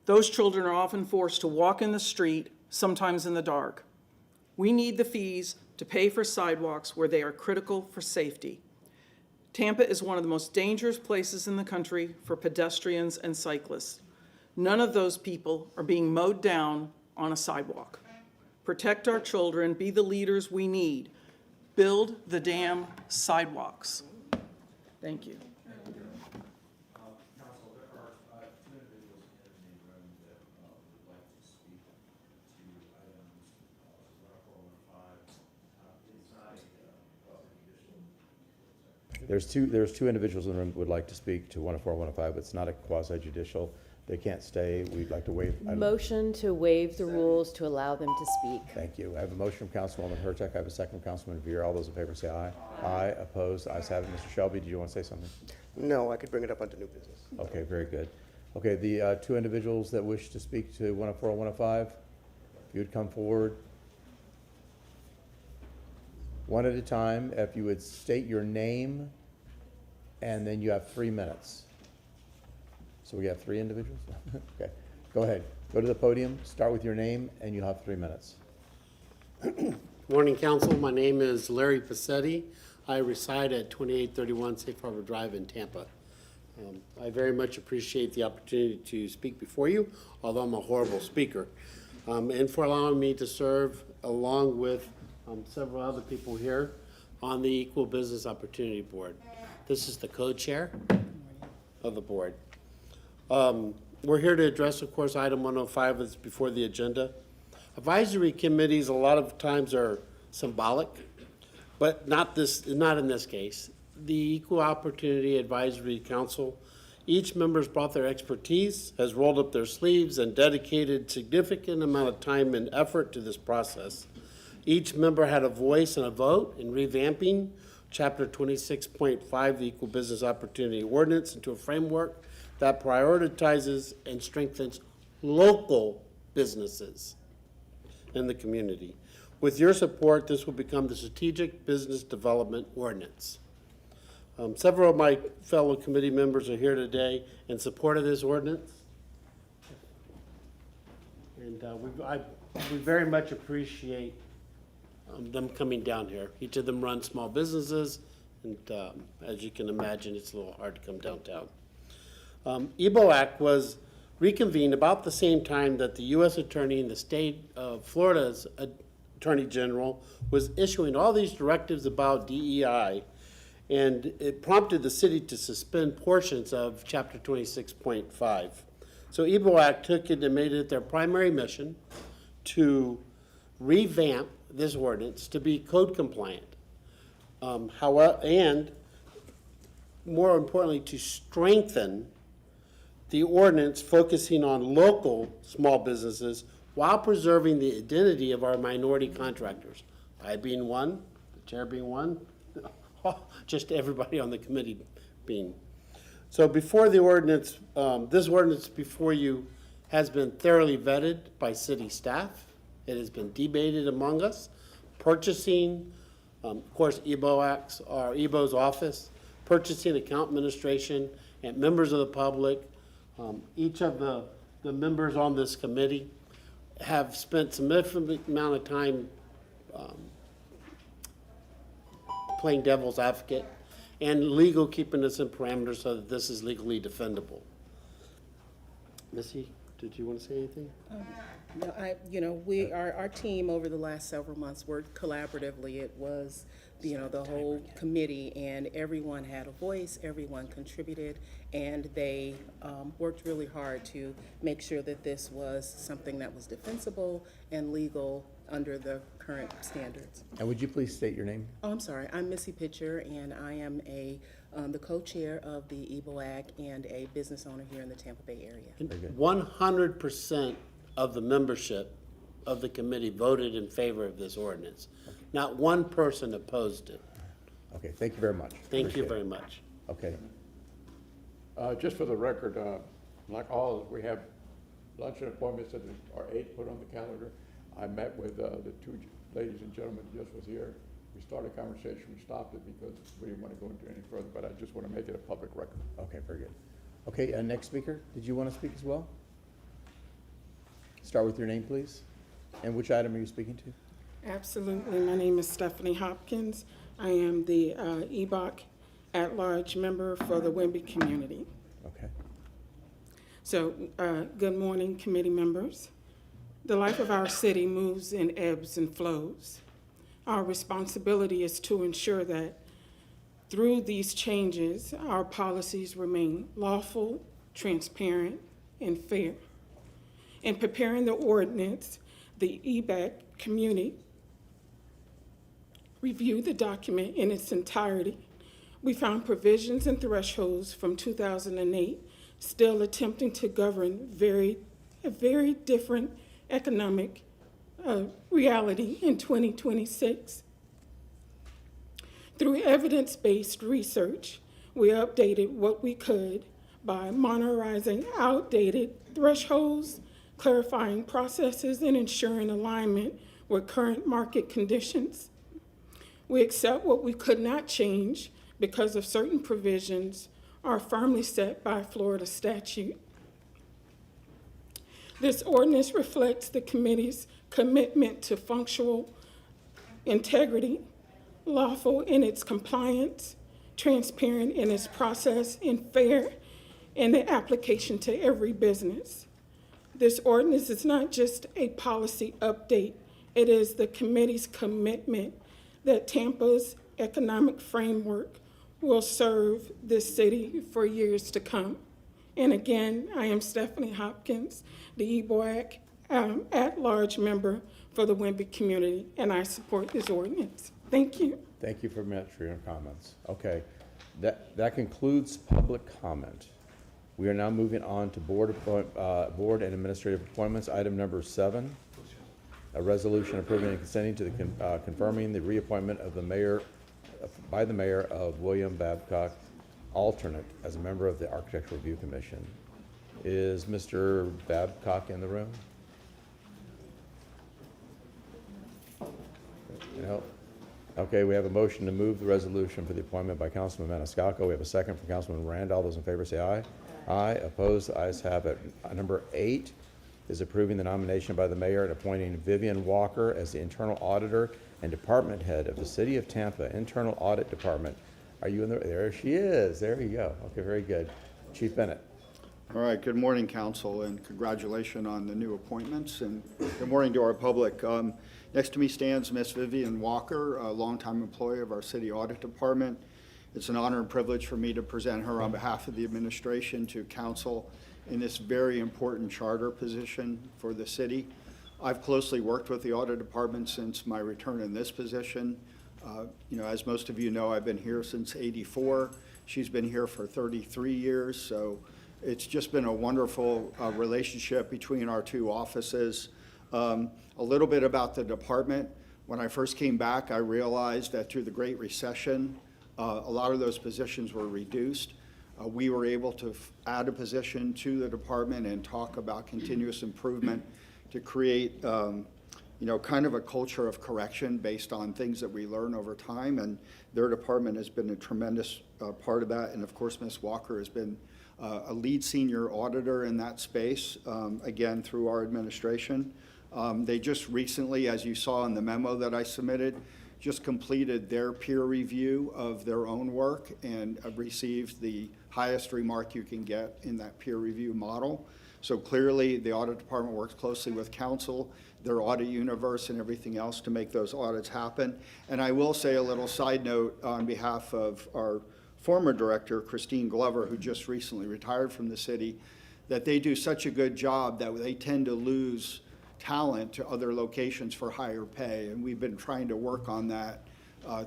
Those children are often forced to walk in the street, sometimes in the dark. We need the fees to pay for sidewalks where they are critical for safety. Tampa is one of the most dangerous places in the country for pedestrians and cyclists. None of those people are being mowed down on a sidewalk. Protect our children, be the leaders we need. Build the damn sidewalks. Thank you. There's two individuals in the room who would like to speak to 104 and 105, but it's not a quasi-judicial. They can't stay. We'd like to waive. Motion to waive the rules to allow them to speak. Thank you. I have a motion from Councilwoman Hurtak. I have a second from Councilman Veer. All those in favor say aye. Aye. Opposed? Ayes have it. Mr. Shelby, did you want to say something? No, I could bring it up under new business. Okay, very good. Okay, the two individuals that wish to speak to 104 and 105, if you would come forward. One at a time. If you would state your name, and then you have 3 minutes. So we have 3 individuals? Okay, go ahead. Go to the podium, start with your name, and you'll have 3 minutes. Morning, Council. My name is Larry Passetti. I reside at 2831 Safe Harbor Drive in Tampa. I very much appreciate the opportunity to speak before you, although I'm a horrible speaker, and for allowing me to serve along with several other people here on the Equal Business Opportunity Board. This is the co-chair of the board. We're here to address, of course, item 105 that's before the agenda. Advisory committees a lot of times are symbolic, but not in this case. The Equal Opportunity Advisory Council, each member's brought their expertise, has rolled up their sleeves, and dedicated significant amount of time and effort to this process. Each member had a voice and a vote in revamping Chapter 26.5, the Equal Business Opportunity Ordinance, into a framework that prioritizes and strengthens local businesses in the community. With your support, this will become the Strategic Business Development Ordinance. Several of my fellow committee members are here today in support of this ordinance. And we very much appreciate them coming down here. Each of them run small businesses, and as you can imagine, it's a little hard to come downtown. EBOAC was reconvened about the same time that the U.S. Attorney in the state of Florida's Attorney General was issuing all these directives about DEI, and it prompted the city to suspend portions of Chapter 26.5. So EBOAC took it and made it their primary mission to revamp this ordinance to be code compliant. However, and more importantly, to strengthen the ordinance focusing on local small businesses while preserving the identity of our minority contractors. I being one, the chair being one, just everybody on the committee being. So before the ordinance, this ordinance before you has been thoroughly vetted by city staff. It has been debated among us. Purchasing, of course, EBO's office, purchasing, account administration, and members of the public. Each of the members on this committee have spent significant amount of time playing devil's advocate and legal, keeping us in parameters so that this is legally defendable. Missy, did you want to say anything? No, our team over the last several months worked collaboratively. It was, the whole committee, and everyone had a voice, everyone contributed, and they worked really hard to make sure that this was something that was defensible and legal under the current standards. And would you please state your name? Oh, I'm sorry. I'm Missy Pitcher, and I am the co-chair of the EBOAC and a business owner here in the Tampa Bay area. 100% of the membership of the committee voted in favor of this ordinance. Not one person opposed it. Okay, thank you very much. Thank you Appreciate very it. much. Okay. Just for the record, like all, we have luncheon appointments that are 8 put on the calendar. I met with the two ladies and gentlemen who just was here. We started a conversation, we stopped it because we didn't want to go into any further, but I just want to make it a public record. Okay, very good. Okay, next speaker, did you want to speak as well? Start with your name, please. And which item are you speaking to? Absolutely. My name is Stephanie Hopkins. I am the EBOC at-large member for the Wimby community. Okay. So, good morning, committee members. The life of our city moves in ebbs and flows. Our responsibility is to ensure that through these changes, our policies remain lawful, transparent, and fair. In preparing the ordinance, the EBOC community reviewed the document in its entirety. We found provisions and thresholds from 2008 still attempting to govern a very different economic reality in 2026. Through evidence-based research, we updated what we could by modernizing outdated thresholds, clarifying processes, and ensuring alignment with current market conditions. We accept what we could not change because of certain provisions are firmly set by Florida statute. This ordinance reflects the committee's commitment to functional integrity, lawful in its compliance, transparent in its process, and fair in the application to every business. This ordinance is not just a policy update, it is the committee's commitment that Tampa's economic framework will serve this city for years to come. And again, I am Stephanie Hopkins, the EBOAC at-large member for the Wimby community, and I support this ordinance. Thank you. Thank you very much for your comments. Okay, that concludes public comment. We are now moving on to board and administrative appointments. Item number 7, a resolution approving and consenting to the confirming the reappointment of the mayor by the mayor of William Babcock, alternate, as a member of the Architectural Review Commission. Is Mr. Babcock in the room? No. Okay, we have a motion to move the resolution for the appointment by Councilman Maniscalco. We have a second from Councilman Rand. All those in favor say aye. Aye. Opposed? The ayes have it. Number 8 is approving the nomination by the mayor and appointing Vivian Walker as the internal auditor and department head of the City of Tampa Internal Audit Department. Are you in there? There she is. There you go. Okay, very good. Chief Bennett. All right, good morning, council, and congratulations on the new appointments, and good morning to our public. Next to me stands Miss Vivian Walker, a longtime employee of our city audit department. It's an honor and privilege for me to present her on behalf of the administration to council in this very important charter position for the city. I've closely worked with the audit department since my return in this position. As most of you know, I've been here since '84. She's been here for 33 years, so it's just been a wonderful relationship between our two offices. A little bit about the department. When I first came back, I realized that through the Great Recession, a lot of those positions were reduced. We were able to add a position to the department and talk about continuous improvement to create kind of a culture of correction based on things that we learn over time. And their department has been a tremendous part of that. And of course, Ms. Walker has been a lead senior auditor in that space, again, through our administration. They just recently, as you saw in the memo that I submitted, just completed their peer review of their own work and received the highest remark you can get in that peer review model. So clearly, the audit department works closely with council, their audit universe, and everything else to make those audits happen. And I will say a little side note on behalf of our former director, Christine Glover, who just recently retired from the city, that they do such a good job that they tend to lose talent to other locations for higher pay. And we've been trying to work on that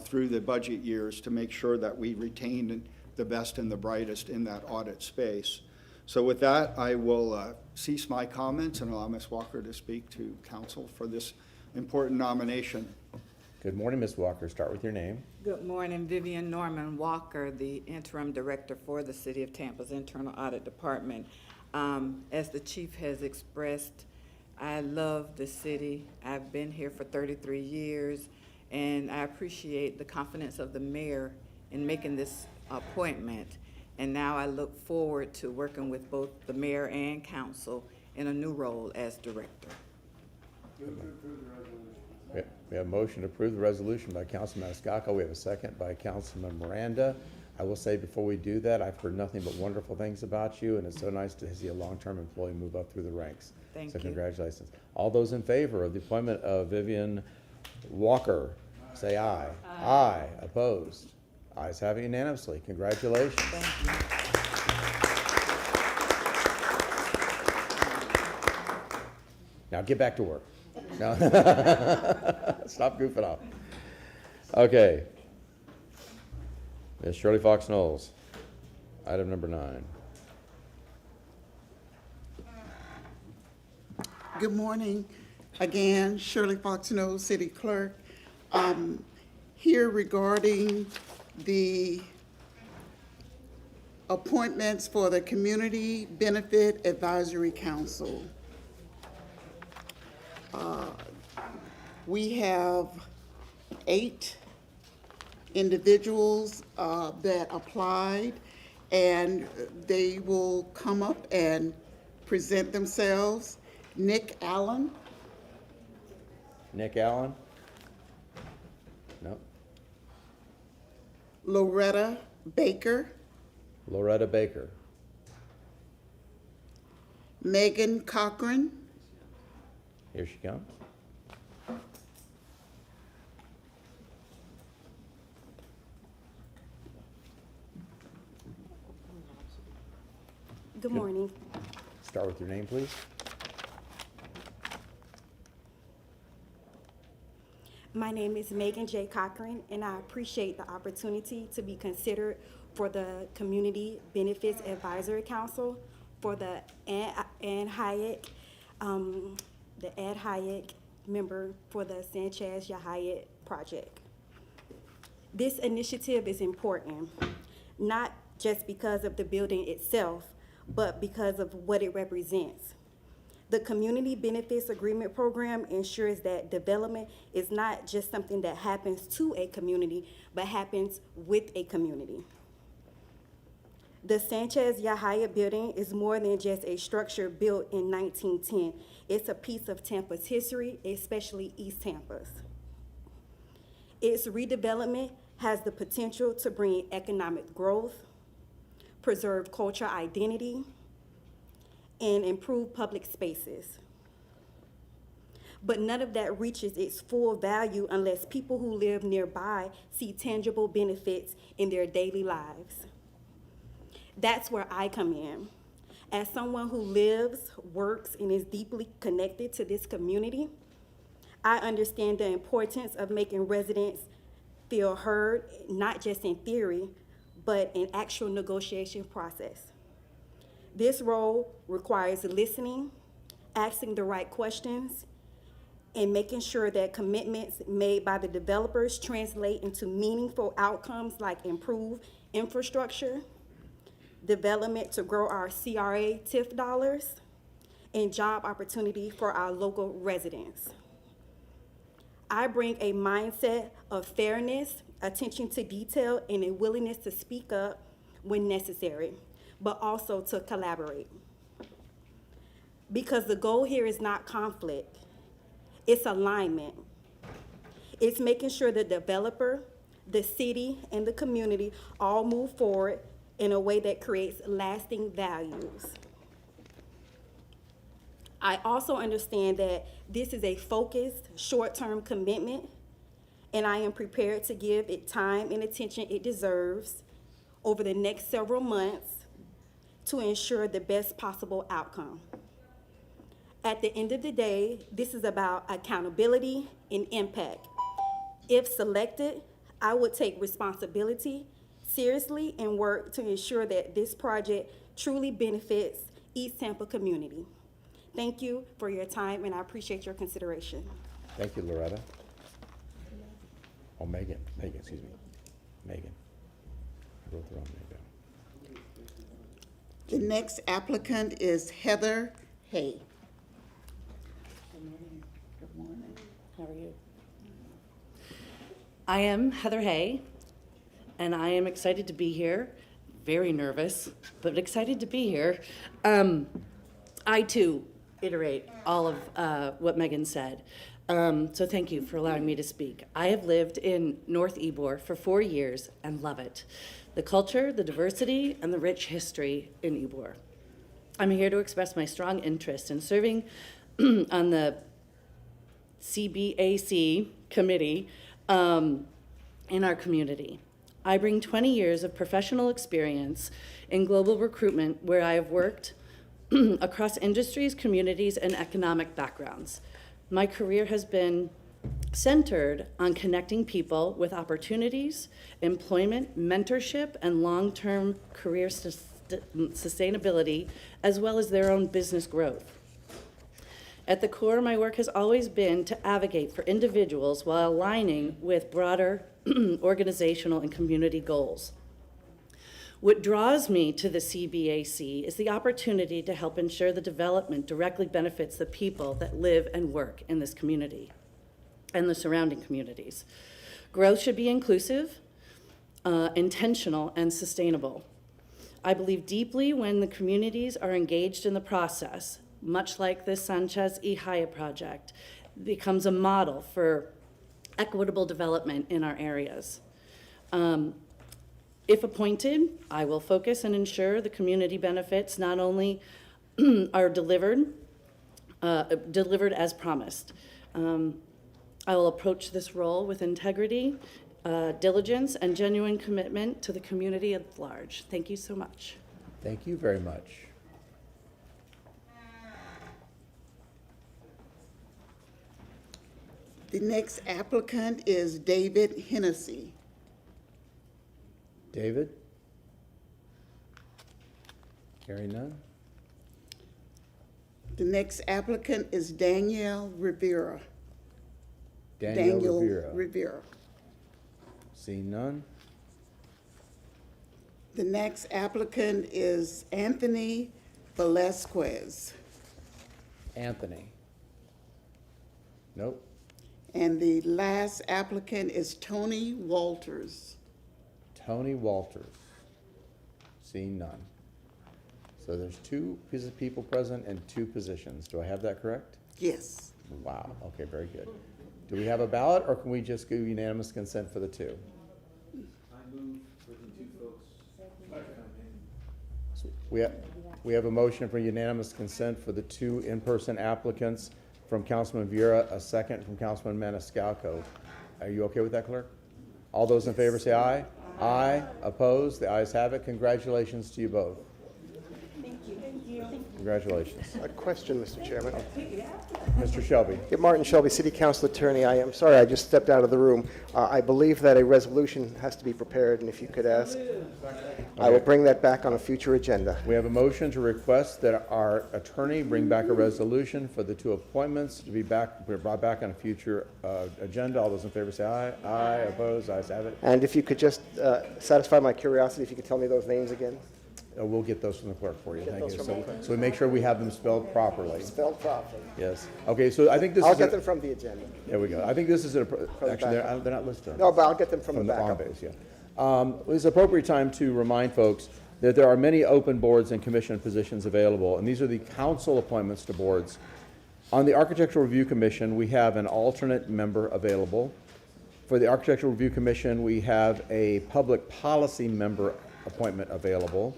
through the budget years to make sure that we retain the best and the brightest in that audit space. So with that, I will cease my comments and allow Ms. Walker to speak to council for this important nomination. Good morning, Ms. Walker. Start with your name. Good morning, Vivian Norman Walker, the interim director for the City of Tampa's Internal Audit Department. As the chief has expressed, I love the city. I've been here for 33 years, and I appreciate the confidence of the mayor in making this appointment. And now I look forward to working with both the mayor and council in a new role as director. We have a motion to approve the resolution by Councilman Maniscalco. We have a second by Councilman Miranda. I will say before we do that, I've heard nothing but wonderful things about you, and it's so nice to see a long-term employee move up through the ranks. Thank So you. congratulations. All those in favor of the appointment of Vivian Walker, say aye. Aye. Opposed? Ayes have it unanimously. Congratulations. Thank you. Now get back to work. No. Stop goofing off. Okay. Ms. Shirley Fox Knowles, item number 9. Good morning. Again, Shirley Fox Knowles, City Clerk. Here regarding the appointments for the Community Benefit Advisory Council. We have 8 individuals that applied, and they will come up and present themselves. Nick Allen. Nick Allen? No. Loretta Baker. Loretta Baker. Megan Cochran. Here she comes. Good morning. Start with your name, please. My name is Megan J. Cochran, and I appreciate the opportunity to be considered for the Community Benefits Advisory Council for the Ann Hayek, the Ed Hayek member for the Sanchez Yahayat project. This initiative is important, not just because of the building itself, but because of what it represents. The Community Benefits Agreement Program ensures that development is not just something that happens to a community, but happens with a community. The Sanchez Yahayat building is more than just a structure built in 1910. It's a piece of Tampa's history, especially East Tampa's. Its redevelopment has the potential to bring economic growth, preserve cultural identity, and improve public spaces. But none of that reaches its full value unless people who live nearby see tangible benefits in their daily lives. That's where I come in. As someone who lives, works, and is deeply connected to this community, I understand the importance of making residents feel heard, not just in theory, but in actual negotiation process. This role requires listening, asking the right questions, and making sure that commitments made by the developers translate into meaningful outcomes like improved infrastructure, development to grow our CRA TIF dollars, and job opportunity for our local residents. I bring a mindset of fairness, attention to detail, and a willingness to speak up when necessary, but also to collaborate. Because the goal here is not conflict, it's alignment. It's making sure the developer, the city, and the community all move forward in a way that creates lasting values. I also understand that this is a focused, short-term commitment, and I am prepared to give it time and attention it deserves over the next several months to ensure the best possible outcome. At the end of the day, this is about accountability and impact. If selected, I would take responsibility seriously and work to ensure that this project truly benefits East Tampa community. Thank you for your time, and I appreciate your consideration. Thank you, Loretta. Oh, Megan, excuse me. Megan. I wrote the wrong name down. The next applicant is Heather Hay. Good morning. How are you? I am Heather Hay, and I am excited to be here. Very nervous, but excited to be here. I too iterate all of what Megan said. So thank you for allowing me to speak. I have lived in North Ybor for 4 years and love it. The culture, the diversity, and the rich history in Ybor. I'm here to express my strong interest in serving on the CBAC committee in our community. I bring 20 years of professional experience in global recruitment where I have worked across industries, communities, and economic backgrounds. My career has been centered on connecting people with opportunities, employment, mentorship, and long-term career sustainability, as well as their own business growth. At the core, my work has always been to advocate for individuals while aligning with broader organizational and community goals. What draws me to the CBAC is the opportunity to help ensure the development directly benefits the people that live and work in this community and the surrounding communities. Growth should be inclusive, intentional, and sustainable. I believe deeply when the communities are engaged in the process, much like this Sanchez y Haya project, becomes a model for equitable development in our areas. If appointed, I will focus and ensure the community benefits not only are delivered as promised. I will approach this role with integrity, diligence, and genuine commitment to the community at large. Thank you so much. Thank you very much. The next applicant is David Hennessy. David? Hearing none? The next applicant is Danielle Rivera. Daniel Rivera. Rivera. Seeing none? The next applicant is Anthony Velasquez. Anthony? Nope. And the last applicant is Tony Walters. Tony Walters. Seeing none. So there's 2 pieces of people present and 2 positions. Do I have that correct? Yes. Wow, okay, very good. Do we have a ballot, or can we just give unanimous consent for the 2? I move for the 2 folks. We have a motion for unanimous consent for the 2 in-person applicants from Councilman Vieira, a second from Councilman Maniscalco. Are you okay with that, Clerk? All those in favor say aye. Aye. Opposed? The ayes have it. Congratulations to you both. Thank you. Congratulations. A question, Mr. Chairman. Mr. Shelby. Yeah, Martin Shelby, City Council Attorney. I am sorry, I just stepped out of the room. I believe that a resolution has to be prepared, and if you could ask, I will bring that back on a future agenda. We have a motion to request that our attorney bring back a resolution for the two appointments to be brought back on a future agenda. All those in favor say aye. Aye. Opposed? Ayes have it. And if you could just satisfy my curiosity, if you could tell me those names again? We'll get those from the clerk for you. Thank those you. from the clerk. So we make sure we have them spelled properly. Spelled properly. Yes. Okay, so I think this is. I'll get them from the agenda. There we go. I think this is, the actually, backup. they're not listed. No, but I'll get them from the on backup. base, yeah. It's appropriate time to remind folks that there are many open boards and commission positions available, and these are the council appointments to boards. On the Architectural Review Commission, we have an alternate member available. For the Architectural Review Commission, we have a public policy member appointment available.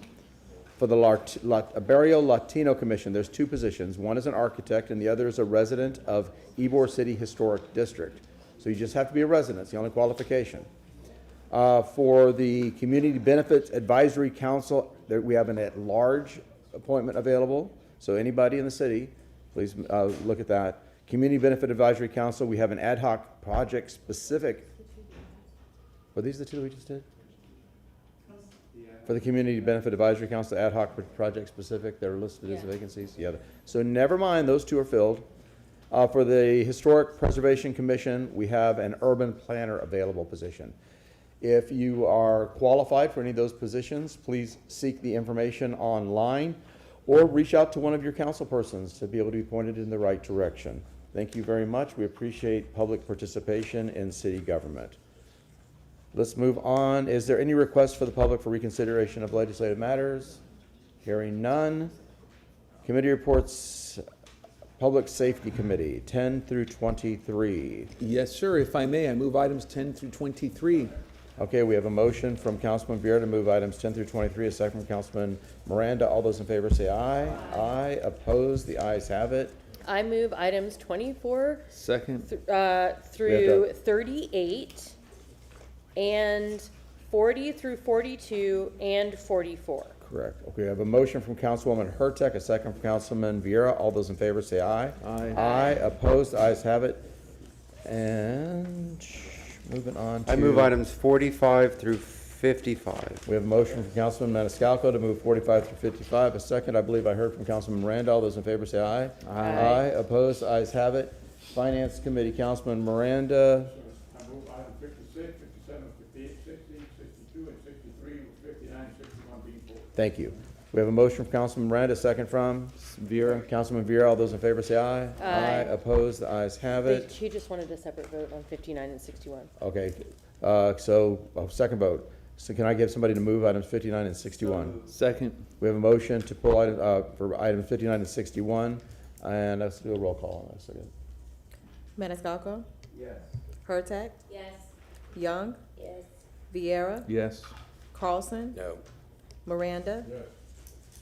For the Barrio Latino Commission, there's two positions. One is an architect and the other is a resident of Ybor City Historic District. So you just have to be a resident, it's the only qualification. For the Community Benefits Advisory Council, we have an at-large appointment available. So anybody in the city, please look at that. Community Benefit Advisory Council, we have an ad hoc project-specific. Were these the two that we just did? For the Community Benefit Advisory Council, ad hoc project-specific, they're listed as vacancies. Yeah. So never mind, those two are filled. For the Historic Preservation Commission, we have an urban planner available position. If you are qualified for any of those positions, please seek the information online or reach out to one of your council persons to be able to be pointed in the right direction. Thank you very much. We appreciate public participation in city government. Let's move on. Is there any request for the public for reconsideration of legislative matters? Hearing none. Committee reports, Public Safety Committee, 10 through 23. Yes, sir. If I may, I move items 10 through 23. Okay, we have a motion from Councilman Vieira to move items 10 through 23, a second from Councilman Miranda. All those in favor say aye. Aye. Opposed? The ayes have it. I move items 24 Second. through 38 and 40 through 42 and 44. Correct. Okay, we have a motion from Councilwoman Hurtek, a second from Councilman Vieira. All those in favor say aye. Aye. Aye. Opposed? The ayes have it. And moving on to. I move items 45 through 55. We have a motion from Councilman Maniscalco to move 45 through 55. A second, I believe I heard from Councilman Miranda. All those in favor say aye. Aye. Opposed? The ayes have it. Finance Committee, Councilman Miranda. I move item 56, 57, 58, 60, 62, and 63, with 59 and 61 being pulled. Thank you. We have a motion from Councilman Miranda, a second from Vieira. Councilman Vieira, all those in favor say aye. Aye. Opposed? The ayes have it. She just wanted a separate vote on 59 and 61. Okay, second vote. So can I get somebody to move items 59 and 61? Second. We have a motion to pull item, for items 59 and 61, and let's do a roll call on this again. Maniscalco? Yes. Hurtak? Yes. Young? Yes. Vieira? Yes. Carlson? No. Miranda? Yes.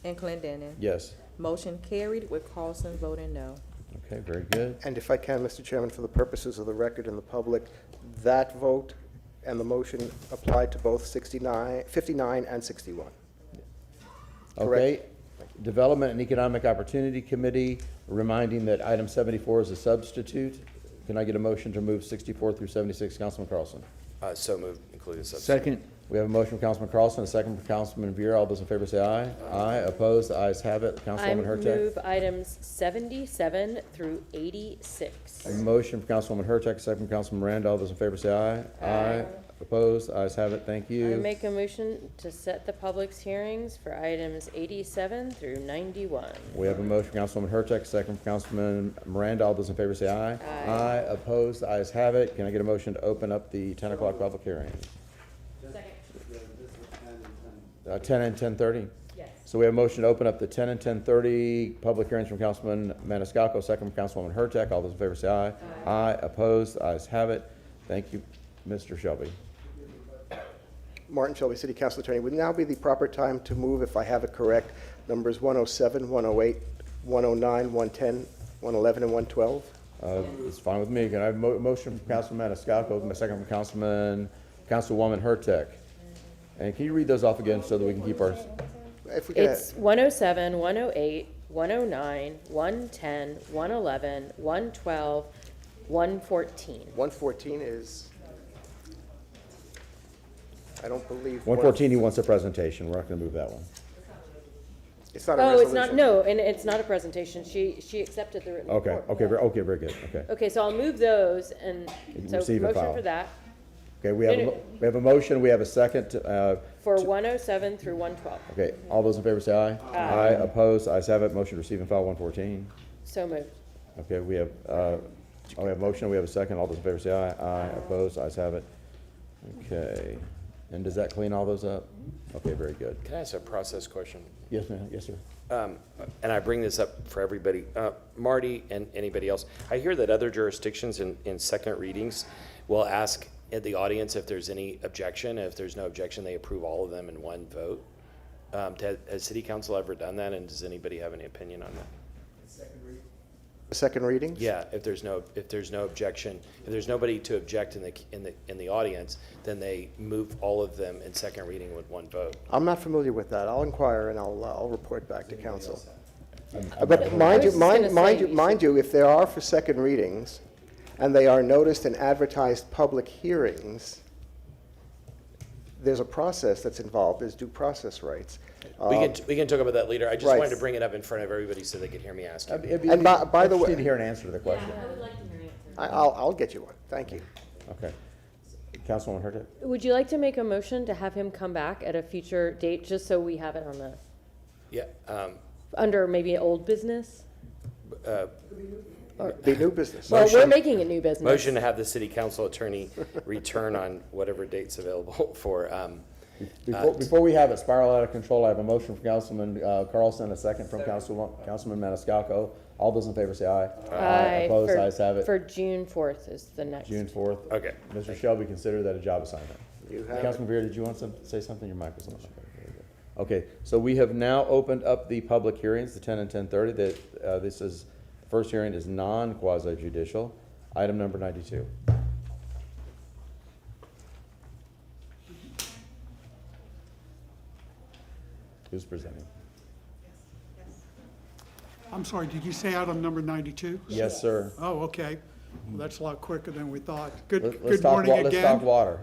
And Clendenin? Yes. Motion carried with Carlson voting no. Okay, very good. And if I can, Mr. Chairman, for the purposes of the record and the public, that vote and the motion applied to both 59 and 61. Okay. Development and Economic Opportunity Committee, reminding that item 74 is a substitute. Can I get a motion to move 64 through 76? Councilman Carlson. So moved, including the substitute. Second. We have a motion from Councilman Carlson, a second from Councilman Vieira. All those in favor say aye. Aye. Opposed? The ayes have it. I Councilwoman Hurtak. move items 77 through 86. A motion from Councilwoman Hurtak, a second from Councilman Miranda. All those in favor say aye. Aye. Opposed? The ayes have it. Thank I you. make a motion to set the public's hearings for items 87 through 91. We have a motion from Councilwoman Hurtak, a second from Councilman Miranda. All those in favor say aye. Aye. Opposed? The ayes have it. Can I get a motion to open up the 10 o'clock public hearing? 10 and 10:30? Yes. So we have a motion to open up the 10 and 10:30 public hearings from Councilman Maniscalco, second from Councilwoman Hurtak. All those in favor say aye. Aye. Opposed? The ayes have it. Thank you, Mr. Shelby. Martin Shelby, City Council Attorney. Would now be the proper time to move, if I have it correct, numbers 107, 108, 109, 110, 111, and 112? It's fine with me. Can I have a motion from Councilman Maniscalco, a second from Councilwoman Hurtak? And can you read those off again so that we can keep ours? If we could, It's 107, 108, 109, 110, 111, 112, 114. 114 is, I don't believe. 114, he wants a presentation. We're not going to move that one. It's not a Oh, resolution. it's not, no, and it's not a presentation. She accepted the written Okay, report. okay, okay, very good, okay. Okay, so I'll move those and, so Receive and motion file. for that, Okay, we have, we have a motion, we have a second. for 107 through 112. Okay, all those in favor say aye. Aye. Opposed, ayes have it. Motion to receive and file 114. So moved. Okay, we have a motion, we have a second. All those in favor say aye. Aye. Opposed, ayes have it. Okay, and does that clean all those up? Okay, very good. Can I ask a process question? Yes, ma'am, yes, sir. And I bring this up for everybody, Marty and anybody else. I hear that other jurisdictions in second readings will ask the audience if there's any objection. If there's no objection, they approve all of them in one vote. Has City Council ever done that, and does anybody have any opinion on that? Second reading? Yeah, if there's no objection, if there's nobody to object in the audience, then they move all of them in second reading with one vote. I'm not familiar with that. I'll inquire and I'll report back to council. But mind you, if there are for second readings, and they are noticed and advertised public hearings, there's a process that's involved, there's due process rights. We can talk about that later. I just Right. wanted to bring it up in front of everybody so they could hear me ask you. And by the way, Interesting to hear an answer to the question. I'll get you one. Thank you. Okay. Councilwoman Hurta? Would you like to make a motion to have him come back at a future date, just so we have it on the, Yeah, under maybe old business? Be new business. Well, we're making it new business. motion to have the city council attorney return on whatever date's available for, Before we have it spiral out of control, I have a motion from Councilman Carlson, a second from Councilman Maniscalco. All those in favor say aye. Opposed, for- ayes have it. For June 4th is the next. June 4th. Okay. Mr. Shelby, consider that a job assignment. You have Councilman Vera, did you want to say something? Your mic was on. Okay, so we have now opened up the public hearings, the 10 and 10:30. This is, the first hearing is non-quasi-judicial. Item number 92. Who's presenting? I'm sorry, did you say item number 92? Yes, sir. Oh, okay. Well, that's a lot quicker than we thought. Good Let's talk morning again. Let's talk water.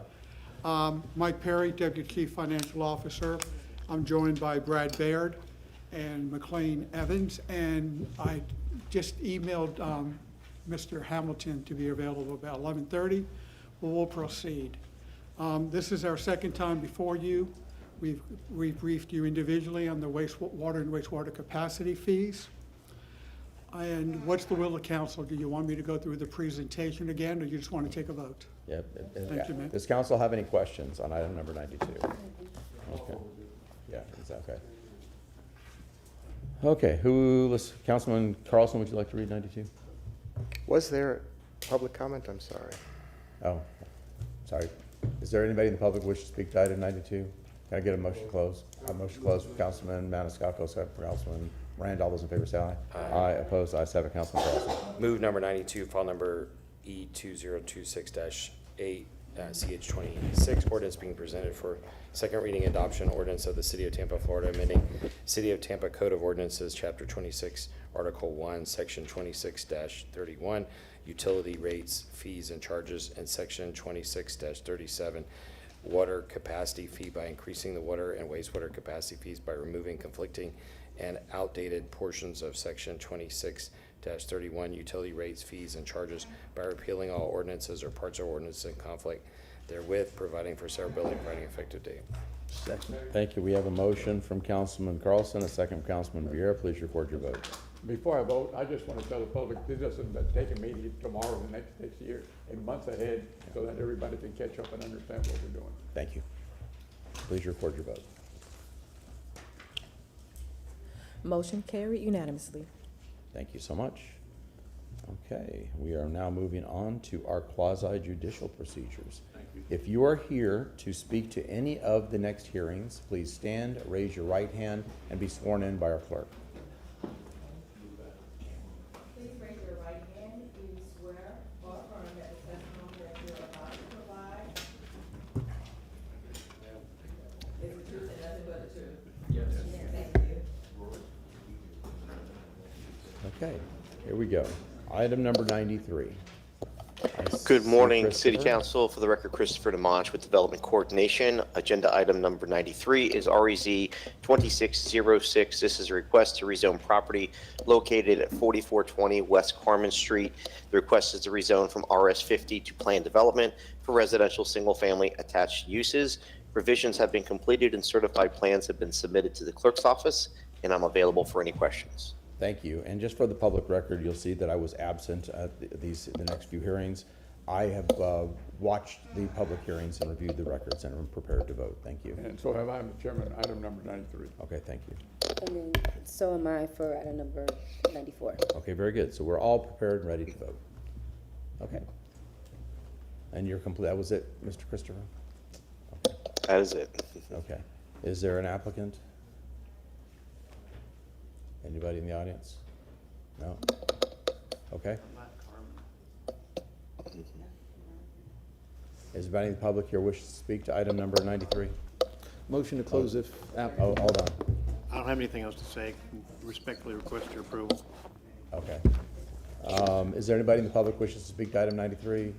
Mike Perry, Deputy Chief Financial Officer. I'm joined by Brad Baird and McLean Evans, and I just emailed Mr. Hamilton to be available about 11:30. Well, we'll proceed. This is our second time before you. We've briefed you individually on the wastewater and wastewater capacity fees. And what's the will of council? Do you want me to go through the presentation again, or you just want to take a vote? Yep. Thank you, ma'am. Does council have any questions on item number 92? Okay. Yeah, is that okay? Okay, Councilman Carlson, would you like to read 92? Was there public comment? I'm sorry. Oh, sorry. Is there anybody in the public wish to speak to item 92? Can I get a motion to close? A motion to close from Councilman Maniscalco, second from Councilman Rand. All those in favor say aye. Aye. Opposed, ayes have it. Councilman Carlson. move number 92, file number E2026-8, CH26, ordinance being presented for second reading adoption, ordinance of the City of Tampa, Florida, amending City of Tampa Code of Ordinances, Chapter 26, Article 1, Section 26-31, utility rates, fees, and charges, and Section 26-37, water capacity fee, by increasing the water and wastewater capacity fees by removing conflicting and outdated portions of Section 26-31, utility rates, fees, and charges, by repealing all ordinances or parts of ordinances in conflict therewith, providing for severability, providing effective date. Thank you. We have a motion from Councilman Carlson, a second from Councilman Vieira. Please record your vote. Before I vote, I just want to tell the public, this doesn't take a meeting tomorrow, the next year, and months ahead, so that everybody can catch up and understand what we're doing. Thank you. Please record your vote. Motion carried unanimously. Thank you so much. Okay, we are now moving on to our quasi-judicial procedures. If you are here to speak to any of the next hearings, please stand, raise your right hand, and be sworn in by our clerk. Please raise your right hand. Do you swear or affirm that the testimony that you are about to provide is the truth and nothing but the truth? Yes. Thank you. Okay, here we go. Item number 93. Good morning, City Christopher. Council. For the record, Christopher DeMonch with Development Coordination. Agenda item number 93 is REZ 2606. This is a request to rezone property located at 4420 West Carmen Street. The request is to rezone from RS50 to planned development for residential single-family attached uses. Revisions have been completed and certified plans have been submitted to the clerk's office, and I'm available for any questions. Thank you. And just for the public record, you'll see that I was absent at the next few hearings. I have watched the public hearings and reviewed the records and am prepared to vote. Thank you. And so have I, Mr. Chairman, item number 93. Okay, thank you. And then, so am I for item number 94. Okay, very good. So we're all prepared and ready to vote. Okay. And you're complete. That was it, Mr. Christopher? Okay. That is it. Okay. Is there an applicant? Anybody in the audience? No? Okay. Is anybody in the public here wish to speak to item number 93? Motion to close if Oh, hold on. I don't have anything else to say. Respectfully request your approval. Okay. Is there anybody in the public wishes to speak to item 93?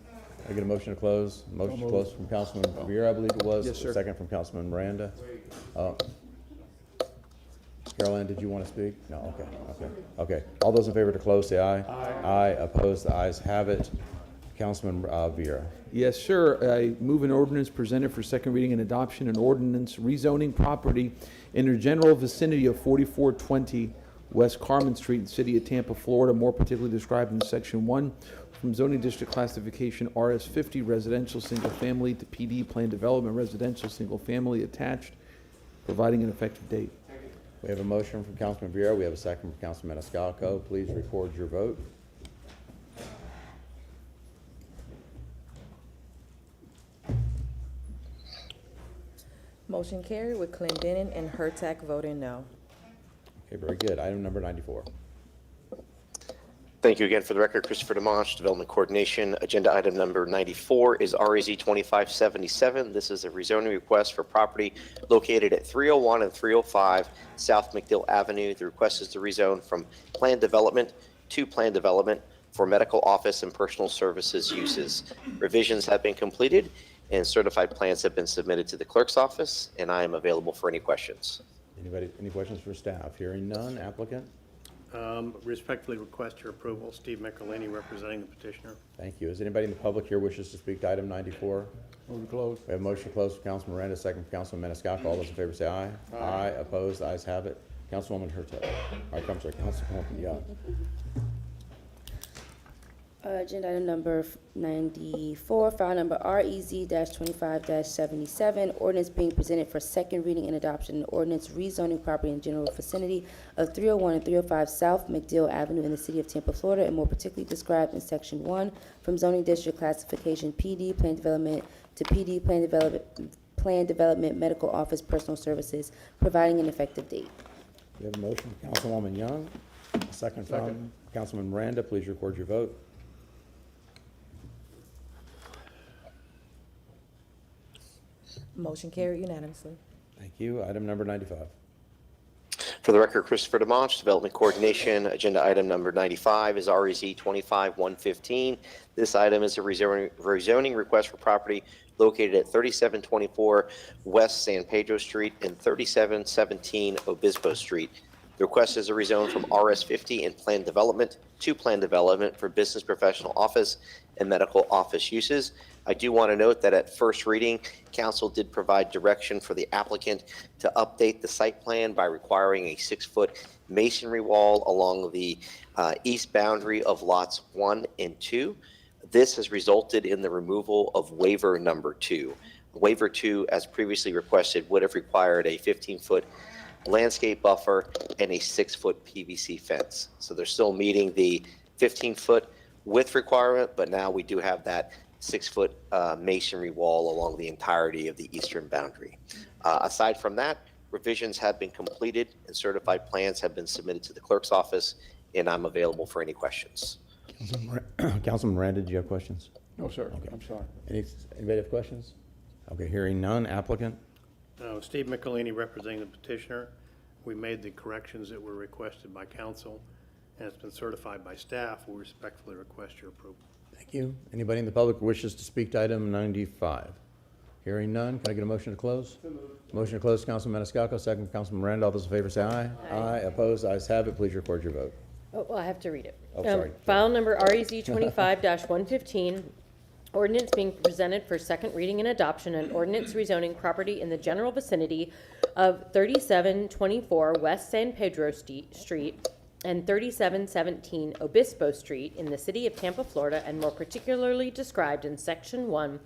I get a motion to close. Motion to close from Councilman Vieira, I believe it was. Yes, sir. Second from Councilman Miranda. Caroline, did you want to speak? No, okay. All those in favor to close, say aye. Aye. Opposed, the ayes have it. Councilman Vieira. Yes, sir. I move an ordinance presented for second reading and adoption, an ordinance rezoning property in the general vicinity of 4420 West Carmen Street, in the city of Tampa, Florida, more particularly described in Section 1, from zoning district classification RS50 residential single family to PD planned development residential single family attached, providing an effective date. We have a motion from Councilman Vieira. We have a second from Councilman Maniscalco. Please record your vote. Motion carried with Clendenin and Hurtak voting no. Okay, very good. Item number 94. Thank you again. For the record, Christopher DeMonch, Development Coordination. Agenda item number 94 is REZ 2577. This is a rezoning request for property located at 301 and 305 South McDill Avenue. The request is to rezone from planned development to planned development for medical office and personal services uses. Revisions have been completed and certified plans have been submitted to the clerk's office, and I am available for any questions. Anybody, any questions for staff? Hearing none. Applicant? Respectfully request your approval. Steve Michelini representing the petitioner. Thank you. Is anybody in the public here wishes to speak to item 94? Move to close. We have a motion to close from Councilman Miranda, second from Councilman Maniscalco. All those in favor say aye. Aye. Opposed? The ayes have it. Councilwoman Hurtak. Councilwoman Young. Agenda item number 94, file number REZ-25-77, ordinance being presented for second reading and adoption, an ordinance rezoning property in general vicinity of 301 and 305 South McDill Avenue in the city of Tampa, Florida, and more particularly described in Section 1, from zoning district classification PD planned development to PD planned development medical office personal services, providing an effective date. We have a motion from Councilwoman Young, a second from Councilman Miranda. Please record your vote. Motion carried unanimously. Thank you. Item number 95. For the record, Christopher DeMonch, Development Coordination. Agenda item number 95 is REZ 25-115. This item is a rezoning request for property located at 3724 West San Pedro Street and 3717 Obispo Street. The request is a rezone from RS50 and planned development to planned development for business professional office and medical office uses. I do want to note that at first reading, council did provide direction for the applicant to update the site plan by requiring a 6-foot masonry wall along the east boundary of lots 1 and 2. This has resulted in the removal of waiver number 2. Waiver 2, as previously requested, would have required a 15-foot landscape buffer and a 6-foot PVC fence. So they're still meeting the 15-foot width requirement, but now we do have that 6-foot masonry wall along the entirety of the eastern boundary. Aside from that, revisions have been completed and certified plans have been submitted to the clerk's office, and I'm available for any questions. Councilman Miranda, do you have questions? No, sir. Okay. I'm sorry. Anybody have questions? Okay, hearing none. Applicant? Steve Michelini representing the petitioner. We made the corrections that were requested by council. and it's been certified by staff. We respectfully request your approval. Thank you. Anybody in the public who wishes to speak to item 95? Hearing none, can I get a motion to close? Motion to close, Councilman Maniscalco, second from Councilman Miranda. All those in favor say aye. Aye. Opposed? Ayes have it. Please record your vote. Oh, well, I have to read it. Oh, sorry. File number REZ 25-115, ordinance being presented for second reading and adoption, an ordinance rezoning property in the general vicinity of 3724 West San Pedro Street and 3717 Obispo Street in the city of Tampa, Florida, and more particularly described in Section 1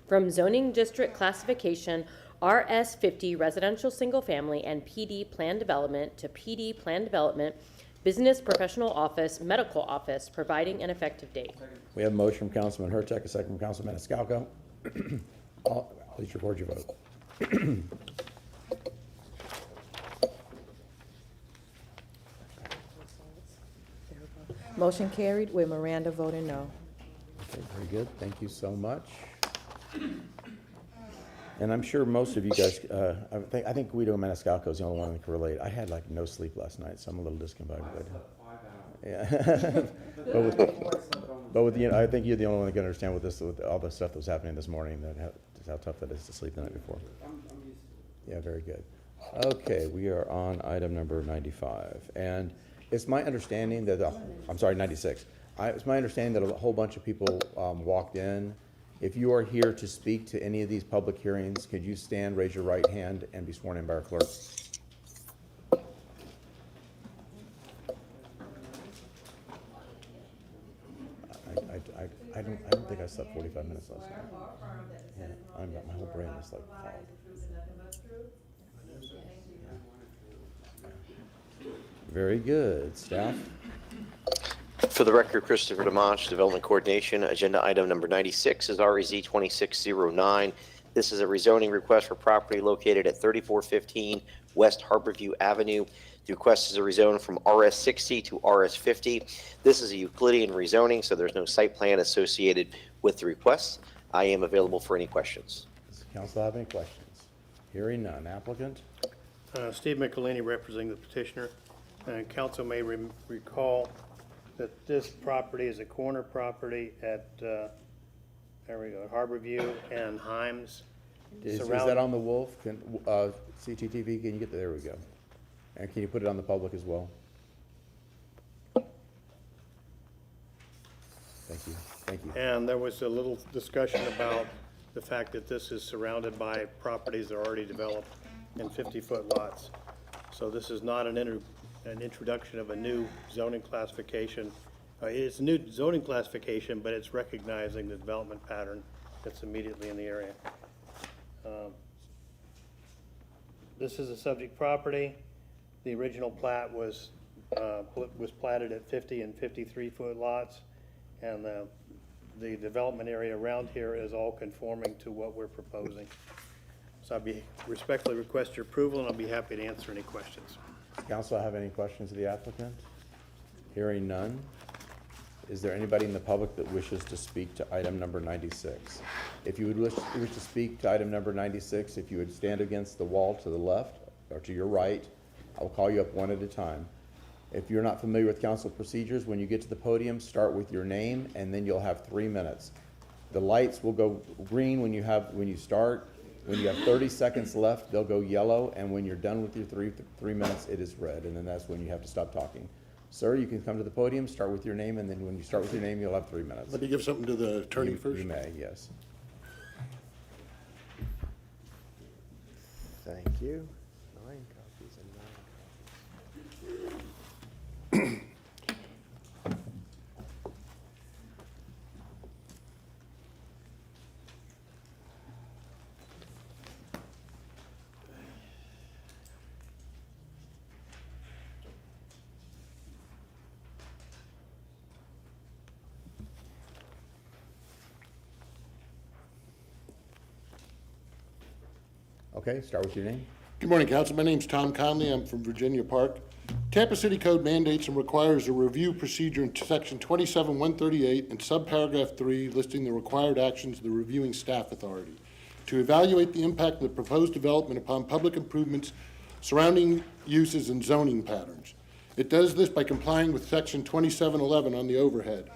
from zoning district classification RS50 residential single family and PD plan development to PD plan development, business professional office, medical office, providing an effective date. We have a motion from Councilman Hurtak, a second from Councilman Maniscalco. Please record your vote. Motion carried with Miranda voting no. Okay, very good. Thank you so much. And I'm sure most of you guys, I think Guido Maniscalco is the only one that can relate. I had like no sleep last night, so I'm a little discombobulated. Yeah. but with I think you're the only one that can understand with all the stuff that was happening this morning, how tough that is to sleep the night before. Yeah, very good. Okay, we are on item number 95, and it's my understanding that I'm sorry, 96. It's my understanding that a whole bunch of people walked in. If you are here to speak to any of these public hearings, could you stand, raise your right hand, and be sworn in by our clerk? I don't think I slept 45 minutes last night. Yeah, my whole brain is like fogged. Very good. Staff? For the record, Christopher DeMonch, Development Coordination. Agenda item number 96 is REZ 2609. This is a rezoning request for property located at 3415 West Harborview Avenue. The request is a rezone from RS60 to RS50. This is a Euclidean rezoning, so there's no site plan associated with the request. I am available for any questions. Does the council have any questions? Hearing none. Applicant? Steve Michelini, representing the petitioner. Council may recall that this property is a corner property at, there we go, Harborview and Himes. Is that on the Wolf? CTTV, can you get there we go. And can you put it on the public as well? Thank you. Thank you. And there was a little discussion about the fact that this is surrounded by properties that are already developed in 50-foot lots. So this is not an introduction of a new zoning classification. It's a new zoning classification, but it's recognizing the development pattern that's immediately in the area. This is a subject property. The original plat was platted at 50 and 53-foot lots, and the development area around here is all conforming to what we're proposing. So I respectfully request your approval, and I'll be happy to answer any questions. Council have any questions of the applicant? Hearing none. Is there anybody in the public that wishes to speak to item number 96? If you would wish to speak to item number 96, if you would stand against the wall to the left or to your right, I will call you up one at a time. If you're not familiar with council procedures, when you get to the podium, start with your name, and then you'll have 3 minutes. The lights will go green when you start. When you have 30 seconds left, they'll go yellow, and when you're done with your three minutes, it is red, and then that's when you have to stop talking. Sir, you can come to the podium, start with your name, and then when you start with your name, you'll have 3 minutes. Let me give something to the attorney first. You may, yes. Thank you. 9 copies and 9 copies. Okay, start with your name. Good morning, Council. My name's Tom Conley. I'm from Virginia Park. Tampa City Code mandates and requires a review procedure in Section 27-138 and subparagraph 3 listing the required actions of the reviewing staff authority to evaluate the impact of the proposed development upon public improvements, surrounding uses, and zoning patterns. It does this by complying with section 2711 on the overhead.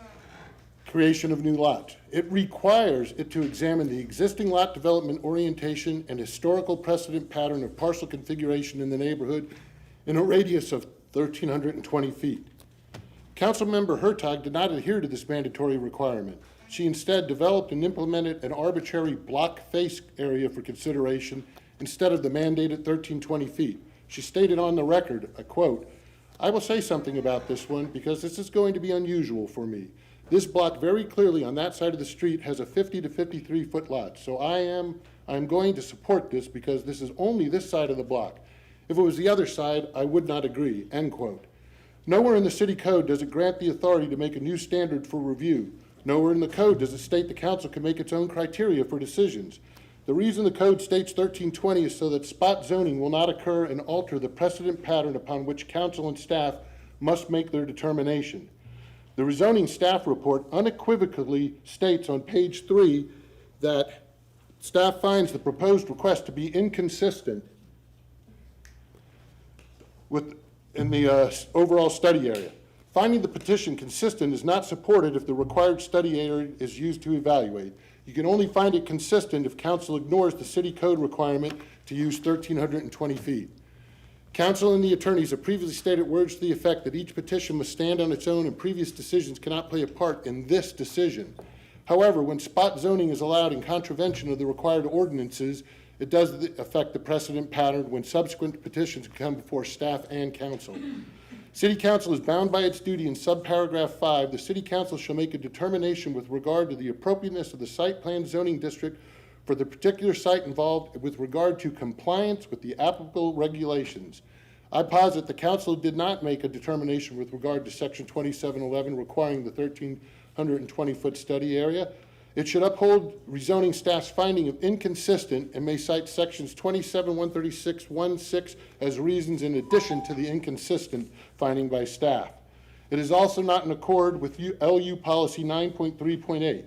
Creation of new lots. It requires it to examine the existing lot development orientation and historical precedent pattern of parcel configuration in the neighborhood in a radius of 1,320 feet. Councilmember Hertog did not adhere to this mandatory requirement. She instead developed and implemented an arbitrary block face area for consideration instead of the mandated 1,320 feet. She stated on the record, I quote, "I will say something about this one because this is going to be unusual for me. This block very clearly on that side of the street has a 50 to 53 foot lot, so I'm going to support this because this is only this side of the block. If it was the other side, I would not agree," end quote. Nowhere in the city code does it grant the authority to make a new standard for review. Nowhere in the code does it state the council can make its own criteria for decisions. The reason the code states 1320 is so that spot zoning will not occur and alter the precedent pattern upon which council and staff must make their determination. The rezoning staff report unequivocally states on page 3 that staff finds the proposed request to be inconsistent in the overall study area. Finding the petition consistent is not supported if the required study area is used to evaluate. You can only find it consistent if council ignores the city code requirement to use 1,320 feet. Council and the attorneys have previously stated words to the effect that each petition must stand on its own and previous decisions cannot play a part in this decision. However, when spot zoning is allowed in contravention of the required ordinances, it does affect the precedent pattern when subsequent petitions come before staff and council. City Council is bound by its duty in subparagraph 5. The City Council shall make a determination with regard to the appropriateness of the site plan zoning district for the particular site involved with regard to compliance with the applicable regulations. I posit the council did not make a determination with regard to section 2711 requiring the 1,320-foot study area. It should uphold rezoning staff's finding of inconsistent and may cite sections 27-136-16 as reasons in addition to the inconsistent finding by staff. It is also not in accord with LU policy 9.3.8.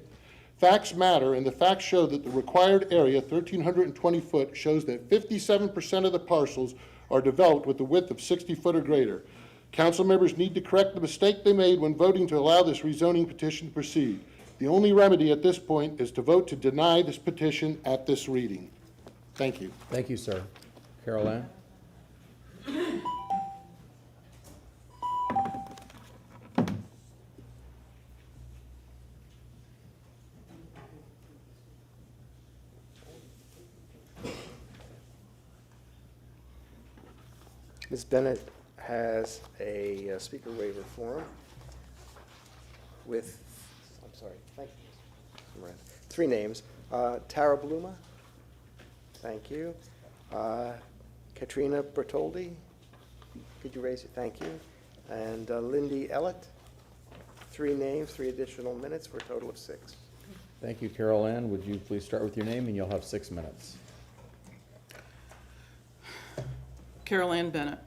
Facts matter, and the facts show that the required area, 1,320 foot, shows that 57% of the parcels are developed with a width of 60 foot or greater. Council members need to correct the mistake they made when voting to allow this rezoning petition to proceed. The only remedy at this point is to vote to deny this petition at this reading. Thank you. Thank you, sir. Carol Ann? Ms. Bennett has a speaker waiver form with, I'm sorry, thank you, Miranda. 3 names. Tara Bluma, thank you. Katrina Bertoldi, could you raise it? Thank you. And Lindy Ellett, 3 names, 3 additional minutes for a total of 6. Thank you, Carol Ann. Would you please start with your name, and you'll have 6 minutes. Carol Ann Bennett.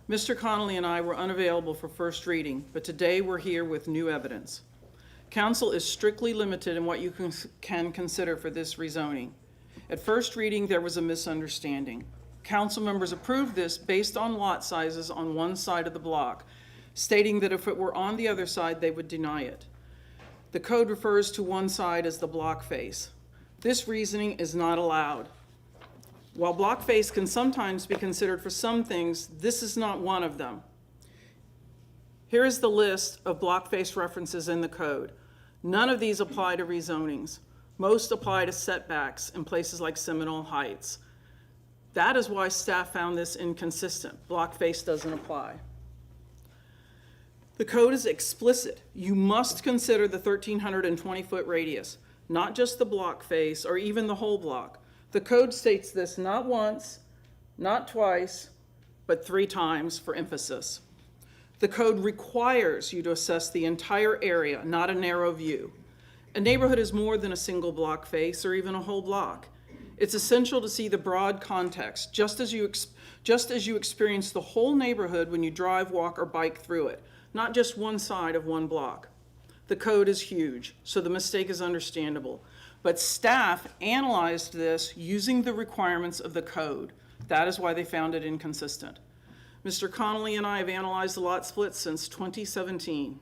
Mr. Connolly and I were unavailable for first reading, but today we're here with new evidence. Council is strictly limited in what you can consider for this rezoning. At first reading, there was a misunderstanding. Council members approved this based on lot sizes on one side of the block, stating that if it were on the other side, they would deny it. The code refers to one side as the block face. This reasoning is not allowed. While block face can sometimes be considered for some things, this is not one of them. Here is the list of block face references in the code. None of these apply to rezonings. Most apply to setbacks in places like Seminole Heights. That is why staff found this inconsistent. Block face doesn't apply. The code is explicit. You must consider the 1,320-foot radius, not just the block face or even the whole block. The code states this not once, not twice, but 3 times for emphasis. The code requires you to assess the entire area, not a narrow view. A neighborhood is more than a single block face or even a whole block. It's essential to see the broad context, just as you experience the whole neighborhood when you drive, walk, or bike through it, not just one side of one block. The code is huge, so the mistake is understandable. But staff analyzed this using the requirements of the code. That is why they found it inconsistent. Mr. Connolly and I have analyzed the lot splits since 2017.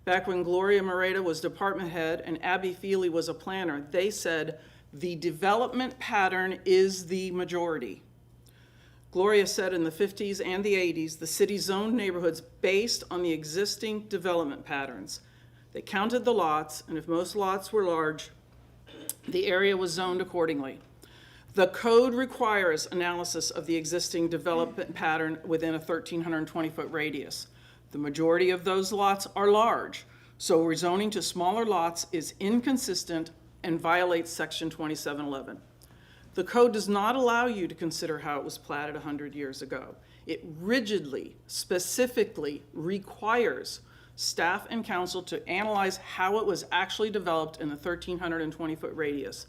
Back when Gloria Moreta was department head and Abby Feely was a planner, they said the development pattern is the majority. Gloria said in the 50s and the 80s, the city zoned neighborhoods based on the existing development patterns. They counted the lots, and if most lots were large, the area was zoned accordingly. The code requires analysis of the existing development pattern within a 1,320-foot radius. The majority of those lots are large, so rezoning to smaller lots is inconsistent and violates Section 2711. The code does not allow you to consider how it was platted 100 years ago. It rigidly, specifically requires staff and council to analyze how it was actually developed in the 1,320-foot radius.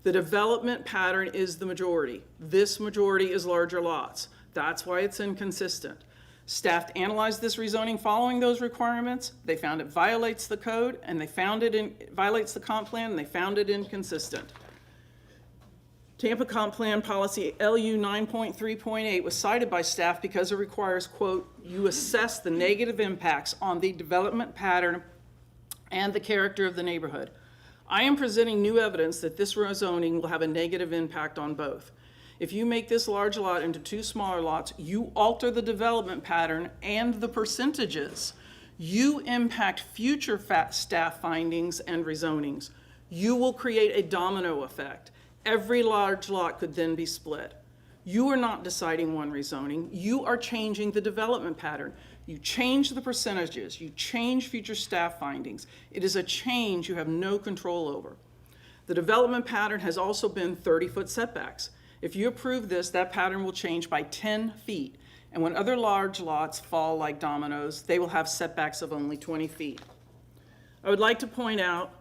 The development pattern is the majority. This majority is larger lots. That's why it's inconsistent. Staff analyzed this rezoning following those requirements. They found it violates the code, and they found it violates the comp plan, and they found it inconsistent. Tampa Comp Plan Policy LU 9.3.8 was cited by staff because it requires, quote, you assess the negative impacts on the development pattern and the character of the neighborhood. I am presenting new evidence that this rezoning will have a negative impact on both. If you make this large lot into two smaller lots, you alter the development pattern and the percentages. You impact future staff findings and rezonings. You will create a domino effect. Every large lot could then be split. You are not deciding one rezoning. You are changing the development pattern. You change the percentages. You change future staff findings. It is a change you have no control over. The development pattern has also been 30-foot setbacks. If you approve this, that pattern will change by 10 feet. And when other large lots fall like dominoes, they will have setbacks of only 20 feet. I would like to point out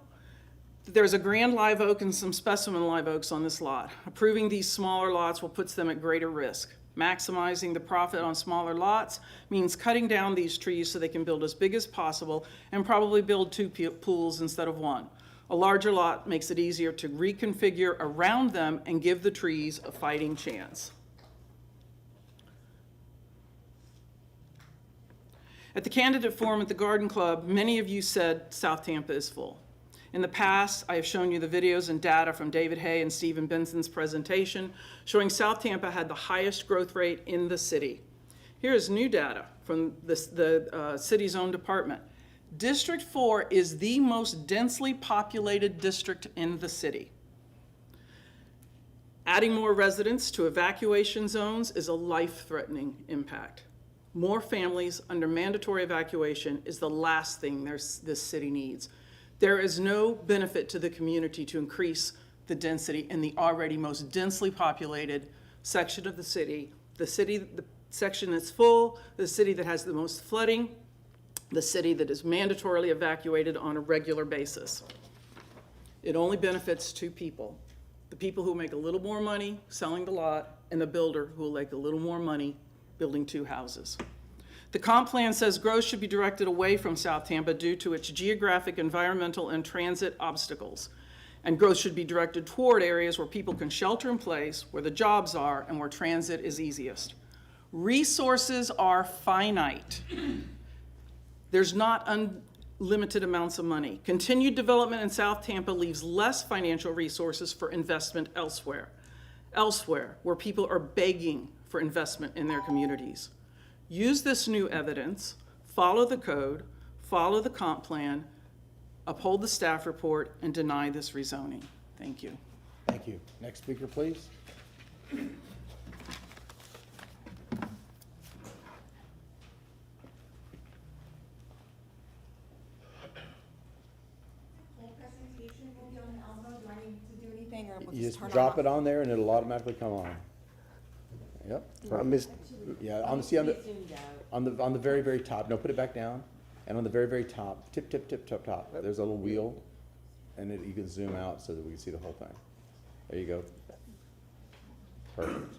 that there's a grand live oak and some specimen live oaks on this lot. Approving these smaller lots will put them at greater risk. Maximizing the profit on smaller lots means cutting down these trees so they can build as big as possible and probably build 2 pools instead of 1. A larger lot makes it easier to reconfigure around them and give the trees a fighting chance. At the candidate forum at the Garden Club, many of you said South Tampa is full. In the past, I have shown you the videos and data from David Hay and Stephen Benson's presentation showing South Tampa had the highest growth rate in the city. Here is new data from the city's own department. District 4 is the most densely populated district in the city. Adding more residents to evacuation zones is a life-threatening impact. More families under mandatory evacuation is the last thing this city needs. There is no benefit to the community to increase the density in the already most densely populated section of the section that's full, the city that has the most flooding, the city that is mandatorily evacuated on a regular basis. It only benefits 2 people. The people who make a little more money selling the lot and the builder who will make a little more money building 2 houses. The comp plan says growth should be directed away from South Tampa due to its geographic, environmental, and transit obstacles. And growth should be directed toward areas where people can shelter in place, where the jobs are, and where transit is easiest. Resources are finite. There's not unlimited amounts of money. Continued development in South Tampa leaves less financial resources for investment elsewhere where people are begging for investment in their communities. Use this new evidence, follow the code, follow the comp plan, uphold the staff report, and deny this rezoning. Thank you. Thank you. Next speaker, please. You just drop it on there and it'll automatically come on. Yep. Yeah, on the very, very top. No, put it back down. And on the very, very top, tip, top. There's a little wheel, and you can zoom out so that we can see the whole thing. There you go. Perfect.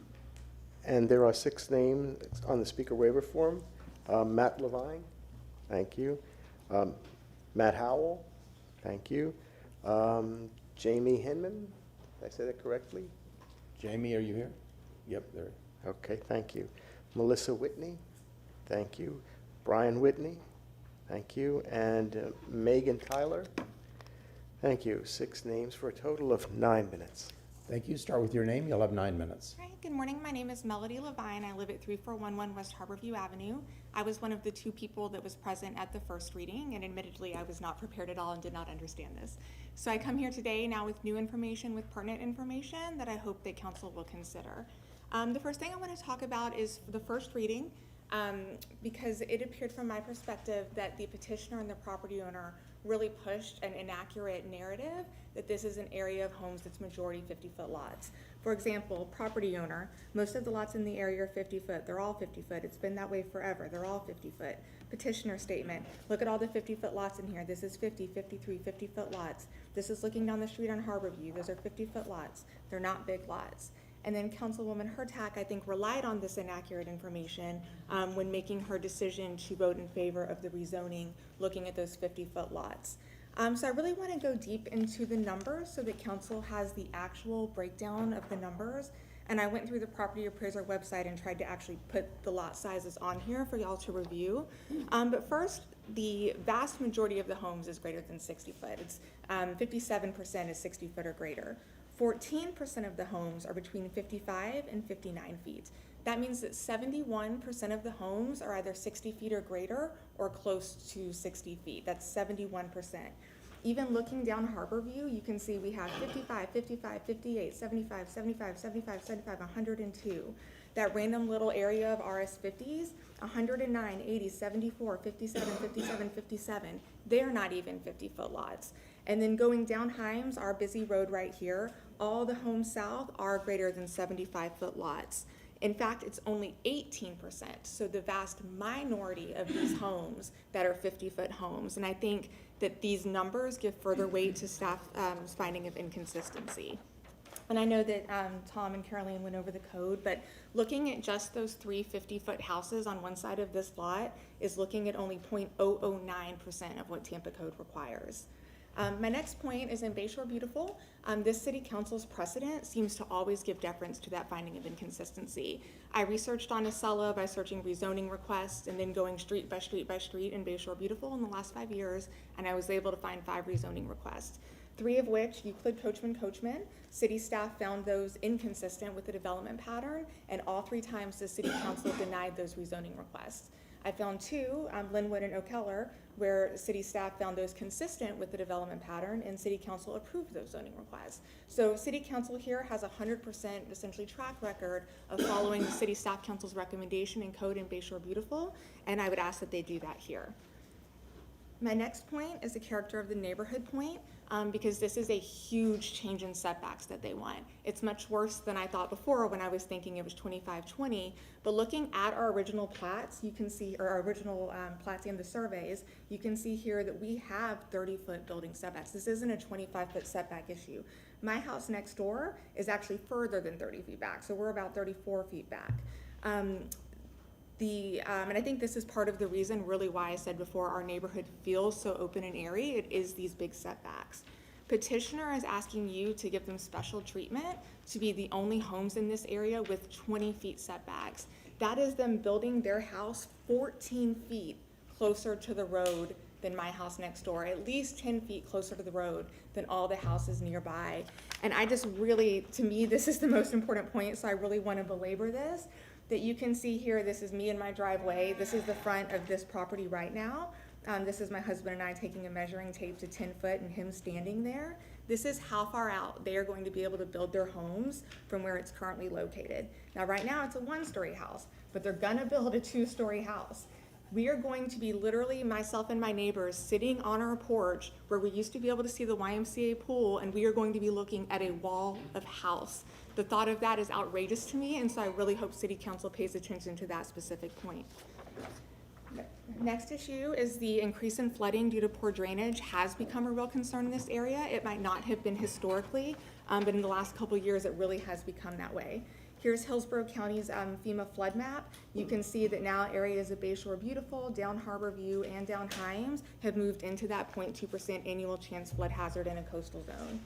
And there are 6 names on the speaker waiver form. Matt Levine, thank you. Matt Howell, thank you. Jamie Hinman, did I say that correctly? Jamie, are you here? Yep, there. Okay, thank you. Melissa Whitney, thank you. Brian Whitney, thank you. And Megan Tyler, thank you. 6 names for a total of 9 minutes. Thank you. Start with your name. You'll have 9 minutes. Hi, good morning. My name is Melody Levine. I live at 3411 West Harborview Avenue. I was one of the 2 people that was present at the first reading, and admittedly, I was not prepared at all and did not understand this. So I come here today now with new information, with pertinent information that I hope that council will consider. The first thing I want to talk about is the first reading, because it appeared from my perspective that the petitioner and the property owner really pushed an inaccurate narrative that this is an area of homes that's majority 50-foot lots. For example, property owner, most of the lots in the area are 50-foot. They're all 50-foot. It's been that way forever. They're all 50-foot. Petitioner statement, look at all the 50-foot lots in here. This is 50, 53, 50-foot lots. This is looking down the street on Harborview. Those are 50-foot lots. They're not big lots. And then Councilwoman Hurtak, I think, relied on this inaccurate information when making her decision to vote in favor of the rezoning, looking at those 50-foot lots. So I really want to go deep into the numbers so that council has the actual breakdown of the numbers. And I went through the property appraiser website and tried to actually put the lot sizes on here for y'all to review. But first, the vast majority of the homes is greater than 60 foot. It's 57% is 60 foot or greater. 14% of the homes are between 55 and 59 feet. That means that 71% of the homes are either 60 feet or greater or close to 60 feet. That's 71%. Even looking down Harborview, you can see we have 55, 55, 58, 75, 75, 75, 75, 102. That random little area of RS50s, 109, 80, 74, 57, 57, 57. They're not even 50-foot lots. And then going down Himes, our busy road right here, all the homes south are greater than 75-foot lots. In fact, it's only 18%, so the vast minority of these homes that are 50-foot homes. And I think that these numbers give further weight to staff's finding of inconsistency. And I know that Tom and Caroline went over the code, but looking at just those 3 50-foot houses on one side of this lot is looking at only 0.009% of what Tampa code requires. My next point is in Bayshore Beautiful. This city council's precedent seems to always give deference to that finding of inconsistency. I researched on Acela by searching rezoning requests and then going street by street by street in Bayshore Beautiful in the last 5 years, and I was able to find 5 rezoning requests. 3 of which, Euclid, Coachman, city staff found those inconsistent with the development pattern, and all 3 times the city council denied those rezoning requests. I found 2, Linwood and O'Keller, where city staff found those consistent with the development pattern and city council approved those zoning requests. So city council here has a 100% essentially track record of following the city staff council's recommendation and code in Bayshore Beautiful, and I would ask that they do that here. My next point is the character of the neighborhood point, because this is a huge change in setbacks that they want. It's much worse than I thought before when I was thinking it was 25-20, but looking at our original plats, you can see, or our original plats and the surveys, you can see here that we have 30-foot building setbacks. This isn't a 25-foot setback issue. My house next door is actually further than 30 feet back, so we're about 34 feet back. And I think this is part of the reason really why I said before our neighborhood feels so open and airy. It is these big setbacks. Petitioner is asking you to give them special treatment to be the only homes in this area with 20 feet setbacks. That is them building their house 14 feet closer to the road than my house next door, at least 10 feet closer to the road than all the houses nearby. And I just really, to me, this is the most important point, so I really want to belabor this. That you can see here, this is me in my driveway. This is the front of this property right now. This is my husband and I taking a measuring tape to 10 foot and him standing there. This is how far out they are going to be able to build their homes from where it's currently located. Now, right now it's a 1-story house, but they're gonna build a 2-story house. We are going to be literally, myself and my neighbors, sitting on our porch where we used to be able to see the YMCA pool, and we are going to be looking at a wall of house. The thought of that is outrageous to me, and so I really hope City Council pays attention to that specific point. Next issue is the increase in flooding due to poor drainage has become a real concern in this area. It might not have been historically, but in the last couple of years, it really has become that way. Here's Hillsborough County's FEMA flood map. You can see that now areas of Bayshore Beautiful, down Harborview, and down Himes have moved into that 0.2% annual chance flood hazard in a coastal zone.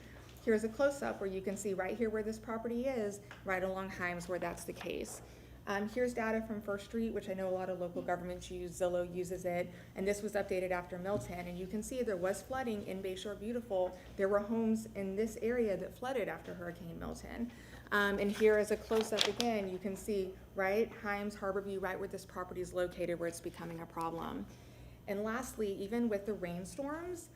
Here's a close-up where you can see right here where this property is, right along Himes where that's the case. Here's data from First Street, which I know a lot of local governments use. Zillow uses it, and this was updated after Milton. And you can see there was flooding in Bayshore Beautiful. There were homes in this area that flooded after Hurricane Milton. And here is a close-up again. You can see, right, Himes, Harborview, right where this property is located, where it's becoming a problem. And lastly, even with the rainstorms,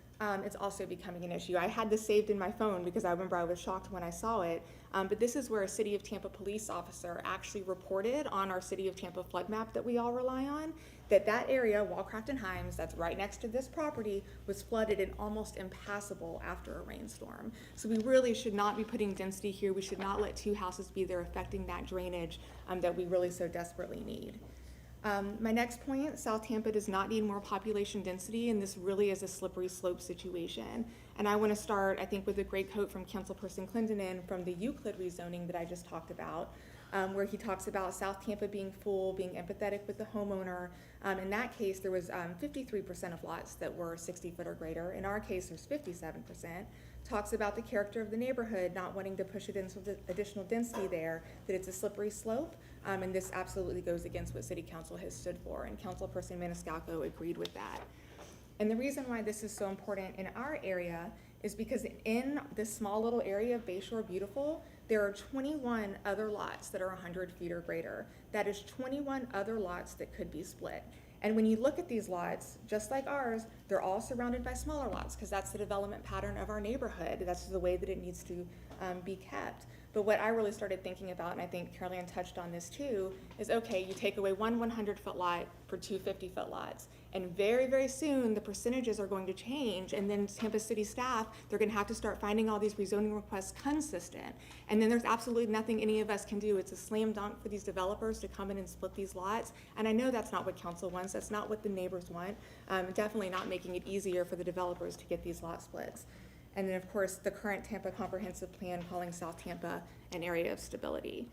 it's also becoming an issue. I had this saved in my phone because I remember I was shocked when I saw it. But this is where a City of Tampa police officer actually reported on our City of Tampa flood map that we all rely on, that area, Wallcraft and Himes, that's right next to this property, was flooded and almost impassable after a rainstorm. So we really should not be putting density here. We should not let two houses be there affecting that drainage that we really so desperately need. My next point, South Tampa does not need more population density, and this really is a slippery slope situation. And I want to start, I think, with a great quote from Councilperson Clendenin from the Euclid rezoning that I just talked about, where he talks about South Tampa being full, being empathetic with the homeowner. In that case, there was 53% of lots that were 60 foot or greater. In our case, there's 57%. Talks about the character of the neighborhood, not wanting to push it into the additional density there, that it's a slippery slope. And this absolutely goes against what City Council has stood for, and Councilperson Maniscalco agreed with that. And the reason why this is so important in our area is because in this small little area of Bayshore Beautiful, there are 21 other lots that are 100 feet or greater. That is 21 other lots that could be split. And when you look at these lots, just like ours, they're all surrounded by smaller lots because that's the development pattern of our neighborhood. That's the way that it needs to be kept. But what I really started thinking about, and I think Caroline touched on this too, is okay, you take away one 100-foot lot for two 50-foot lots. And very, very soon, the percentages are going to change. And then Tampa City staff, they're going to have to start finding all these rezoning requests consistent. And then there's absolutely nothing any of us can do. It's a slam dunk for these developers to come in and split these lots. And I know that's not what council wants. That's not what the neighbors want. Definitely not making it easier for the developers to get these lot splits. And then, of course, the current Tampa Comprehensive Plan calling South Tampa an area of stability.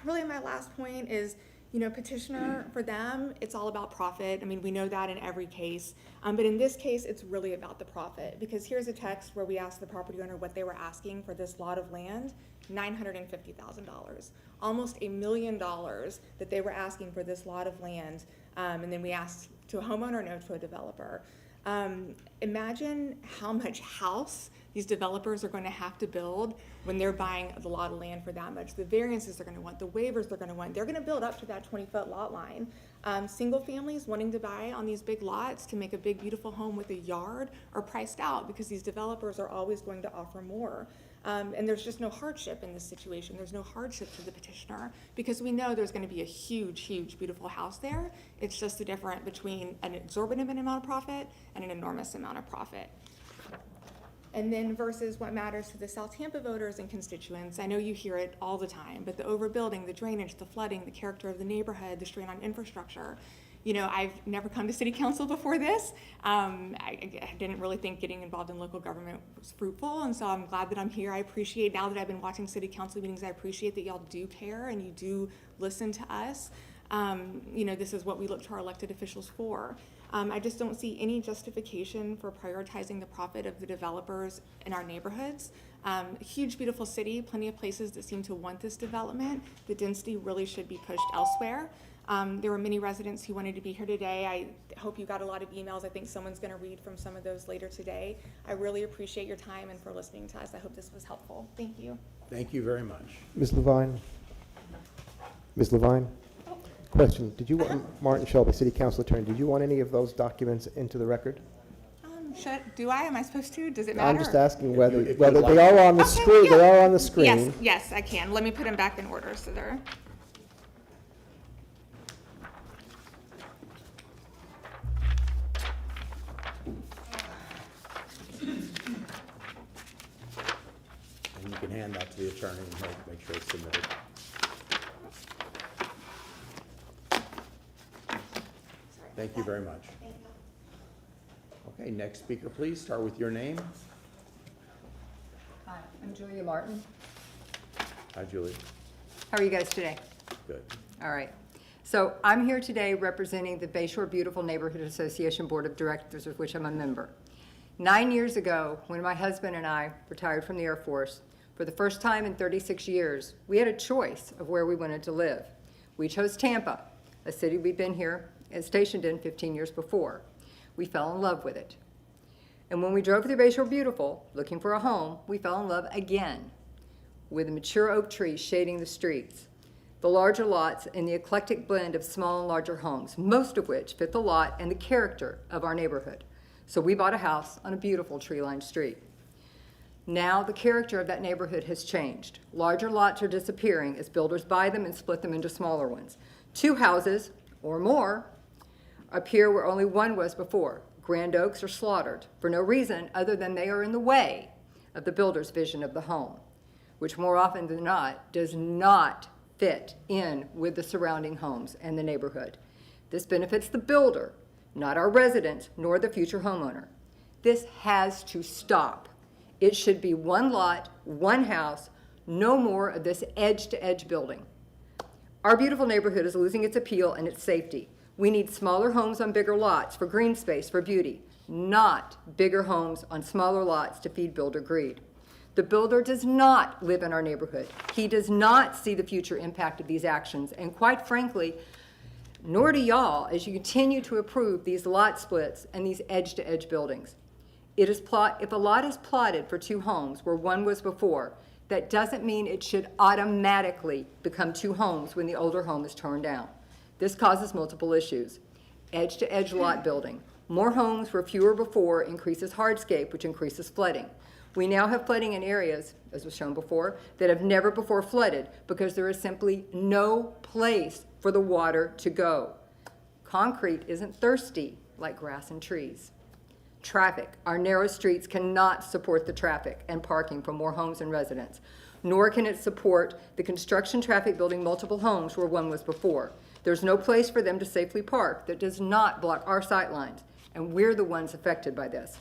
Really, my last point is, you know, petitioner, for them, it's all about profit. I mean, we know that in every case. But in this case, it's really about the profit. Because here's a text where we asked the property owner what they were asking for this lot of land, $950,000. Almost $1 million that they were asking for this lot of land. And then we asked to a homeowner, no to a developer. Imagine how much house these developers are going to have to build when they're buying a lot of land for that much. The variances they're going to want, the waivers they're going to want. They're going to build up to that 20-foot lot line. Single families wanting to buy on these big lots to make a big, beautiful home with a yard are priced out because these developers are always going to offer more. And there's just no hardship in this situation. There's no hardship to the petitioner because we know there's going to be a huge, huge, beautiful house there. It's just the difference between an exorbitant amount of profit and an enormous amount of profit. And then versus what matters to the South Tampa voters and constituents. I know you hear it all the time, but the overbuilding, the drainage, the flooding, the character of the neighborhood, the strain on infrastructure. You know, I've never come to city council before this. I didn't really think getting involved in local government was fruitful, and so I'm glad that I'm here. I appreciate, now that I've been watching city council meetings, I appreciate that y'all do care and you do listen to us. You know, this is what we look to our elected officials for. I just don't see any justification for prioritizing the profit of the developers in our neighborhoods. Huge, beautiful city, plenty of places that seem to want this development. The density really should be pushed elsewhere. There were many residents who wanted to be here today. I hope you got a lot of emails. I think someone's going to read from some of those later today. I really appreciate your time and for listening to us. I hope this was helpful. Thank you. Thank you very much. Ms. Levine? Ms. Levine? Question, did you want, Martin Shelby, City Council Attorney, did you want any of those documents into the record? Do I? Am I supposed to? Does it matter? I'm just asking whether they are on the screen. Yeah. They are on the screen. Yes, I can. Let me put them back in order so they're. And you can hand that to the attorney and he'll make sure it's submitted. Thank you very much. Thank you. Okay, next speaker, please. Start with your name. Hi, I'm Julia Martin. Hi, Julie. How are you guys today? Good. All right. So I'm here today representing the Bayshore Beautiful Neighborhood Association Board of Directors, of which I'm a member. 9 years ago, when my husband and I retired from the Air Force, for the first time in 36 years, we had a choice of where we wanted to live. We chose Tampa, a city we'd been here and stationed in 15 years before. We fell in love with it. And when we drove through Bayshore Beautiful, looking for a home, we fell in love again with the mature oak trees shading the streets, the larger lots, and the eclectic blend of small and larger homes, most of which fit the lot and the character of our neighborhood. So we bought a house on a beautiful tree-lined street. Now the character of that neighborhood has changed. Larger lots are disappearing as builders buy them and split them into smaller ones. 2 houses or more appear where only one was before. Grand oaks are slaughtered for no reason other than they are in the way of the builder's vision of the home, which more often than not does not fit in with the surrounding homes and the neighborhood. This benefits the builder, not our residents nor the future homeowner. This has to stop. It should be one lot, one house, no more of this edge-to-edge building. Our beautiful neighborhood is losing its appeal and its safety. We need smaller homes on bigger lots for green space, for beauty, not bigger homes on smaller lots to feed builder greed. The builder does not live in our neighborhood. He does not see the future impact of these actions, and quite frankly, nor do y'all as you continue to approve these lot splits and these edge-to-edge buildings. If a lot is plotted for 2 homes where one was before, that doesn't mean it should automatically become 2 homes when the older home is torn down. This causes multiple issues. Edge-to-edge lot building. More homes where fewer before increases hardscape, which increases flooding. We now have flooding in areas, as was shown before, that have never before flooded because there is simply no place for the water to go. Concrete isn't thirsty like grass and trees. Traffic. Our narrow streets cannot support the traffic and parking for more homes and residents, nor can it support the construction traffic building multiple homes where one was before. There's no place for them to safely park that does not block our sight lines, and we're the ones affected by this.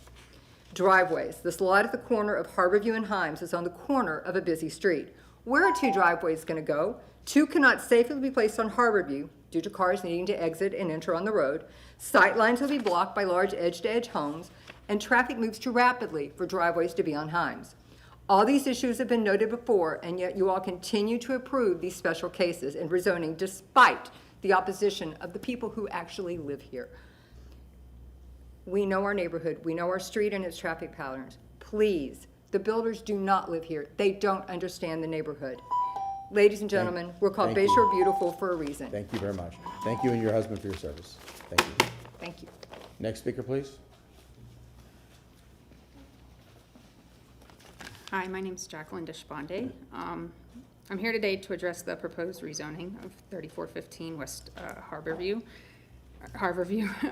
Driveways. This lot at the corner of Harborview and Himes is on the corner of a busy street. Where are 2 driveways going to go? 2 cannot safely be placed on Harborview due to cars needing to exit and enter on the road. Sight lines will be blocked by large edge-to-edge homes, and traffic moves too rapidly for driveways to be on Himes. All these issues have been noted before, and yet you all continue to approve these special cases in rezoning despite the opposition of the people who actually live here. We know our neighborhood. We know our street and its traffic patterns. Please, the builders do not live here. They don't understand the neighborhood. Ladies and gentlemen, we're called thank you. Bayshore Beautiful for a reason. Thank you very much. Thank you and your husband for your service. Thank you. Thank you. Next speaker, please. Hi, my name is Jacqueline Deshpande. I'm here today to address the proposed rezoning of 3415 West Harborview.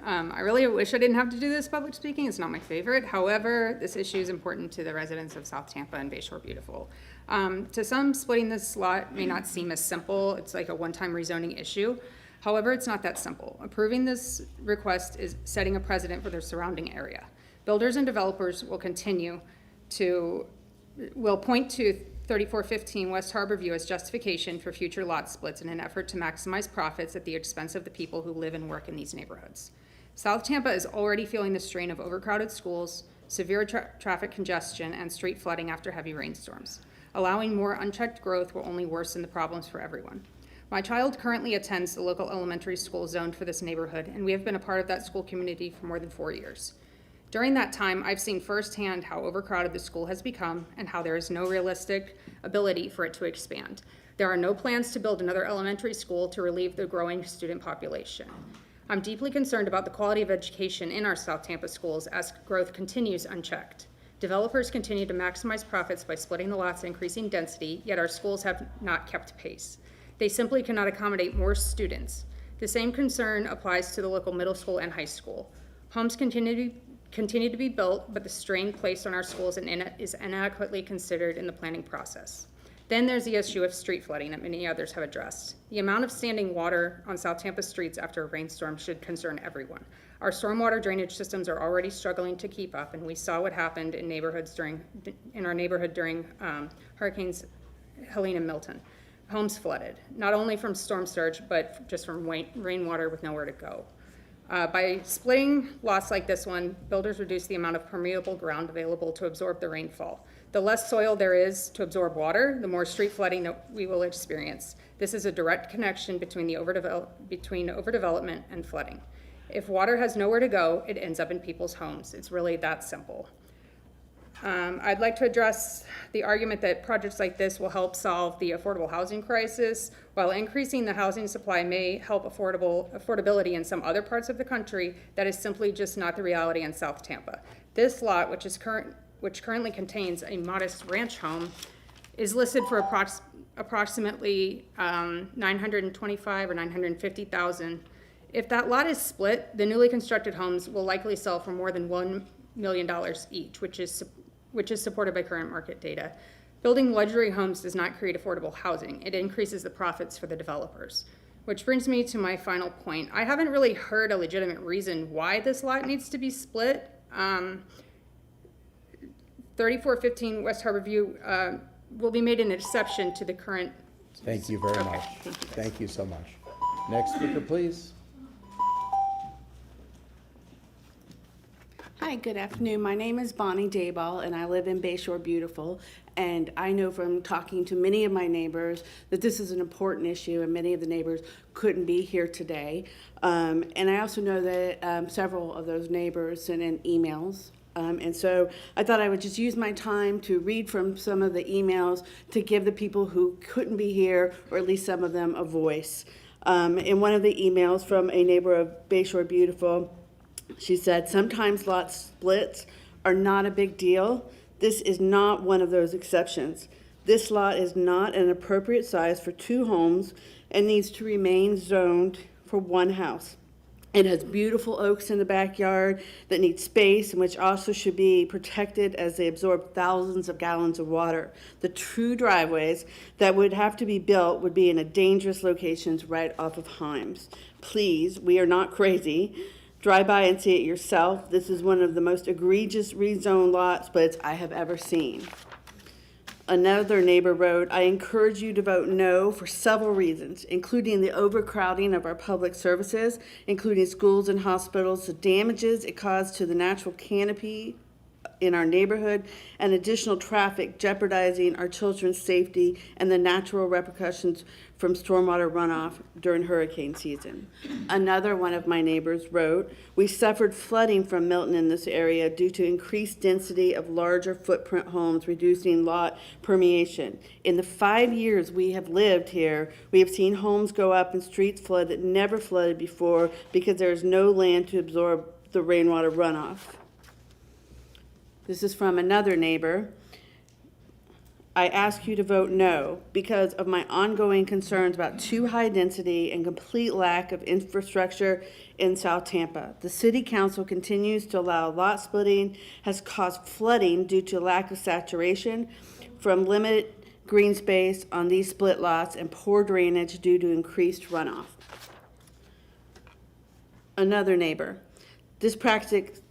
I really wish I didn't have to do this public speaking. It's not my favorite. However, this issue is important to the residents of South Tampa and Bayshore Beautiful. To some, splitting this lot may not seem as simple. It's like a one-time rezoning issue. However, it's not that simple. Approving this request is setting a precedent for the surrounding area. Builders and developers will point to 3415 West Harborview as justification for future lot splits in an effort to maximize profits at the expense of the people who live and work in these neighborhoods. South Tampa is already feeling the strain of overcrowded schools, severe traffic congestion, and street flooding after heavy rainstorms. Allowing more unchecked growth will only worsen the problems for everyone. My child currently attends the local elementary school zoned for this neighborhood, and we have been a part of that school community for more than 4 years. During that time, I've seen firsthand how overcrowded the school has become and how there is no realistic ability for it to expand. There are no plans to build another elementary school to relieve the growing student population. I'm deeply concerned about the quality of education in our South Tampa schools as growth continues unchecked. Developers continue to maximize profits by splitting the lots and increasing density, yet our schools have not kept pace. They simply cannot accommodate more students. The same concern applies to the local middle school and high school. Homes continue to be built, but the strain placed on our schools is inadequately considered in the planning process. Then there's the issue of street flooding that many others have addressed. The amount of standing water on South Tampa streets after a rainstorm should concern everyone. Our stormwater drainage systems are already struggling to keep up, and we saw what happened in our neighborhood during Hurricanes Helene and Milton. Homes flooded, not only from storm surge, but just from rainwater with nowhere to go. By splitting lots like this one, builders reduce the amount of permeable ground available to absorb the rainfall. The less soil there is to absorb water, the more street flooding that we will experience. This is a direct connection between overdevelopment and flooding. If water has nowhere to go, it ends up in people's homes. It's really that simple. I'd like to address the argument that projects like this will help solve the affordable housing crisis. While increasing the housing supply may help affordability in some other parts of the country, that is simply just not the reality in South Tampa. This lot, which currently contains a modest ranch home, is listed for approximately $925,000 or $950,000. If that lot is split, the newly constructed homes will likely sell for more than $1 million each, which is supported by current market data. Building luxury homes does not create affordable housing. It increases the profits for the developers. Which brings me to my final point. I haven't really heard a legitimate reason why this lot needs to be split. 3415 West Harborview will be made an exception to the current. Thank you very much. Thank you so much. Next speaker, please. Hi, good afternoon. My name is Bonnie Dayball, and I live in Bayshore Beautiful. And I know from talking to many of my neighbors that this is an important issue, and many of the neighbors couldn't be here today. And I also know that several of those neighbors sent in emails. And so I thought I would just use my time to read from some of the emails to give the people who couldn't be here, or at least some of them, a voice. In one of the emails from a neighbor of Bayshore Beautiful, she said, "Sometimes lot splits are not a big deal. This is not one of those exceptions. This lot is not an appropriate size for 2 homes and needs to remain zoned for 1 house. It has beautiful oaks in the backyard that need space and which also should be protected as they absorb thousands of gallons of water. The true driveways that would have to be built would be in a dangerous locations right off of Himes. Please, we are not crazy. Drive by and see it yourself. This is one of the most egregious rezone lot splits I have ever seen." Another neighbor wrote, "I encourage you to vote no for several reasons, including the overcrowding of our public services, including schools and hospitals, the damages it caused to the natural canopy in our neighborhood, and additional traffic jeopardizing our children's safety and the natural repercussions from stormwater runoff during hurricane season." Another one of my neighbors wrote, "We suffered flooding from Milton in this area due to increased density of larger footprint homes, reducing lot permeation. In the 5 years we have lived here, we have seen homes go up and streets flood that never flooded before because there is no land to absorb the rainwater runoff." This is from another neighbor. "I ask you to vote no because of my ongoing concerns about too high density and complete lack of infrastructure in South Tampa. The city council continues to allow lot splitting, has caused flooding due to lack of saturation from limited green space on these split lots and poor drainage due to increased runoff." Another neighbor, "This practice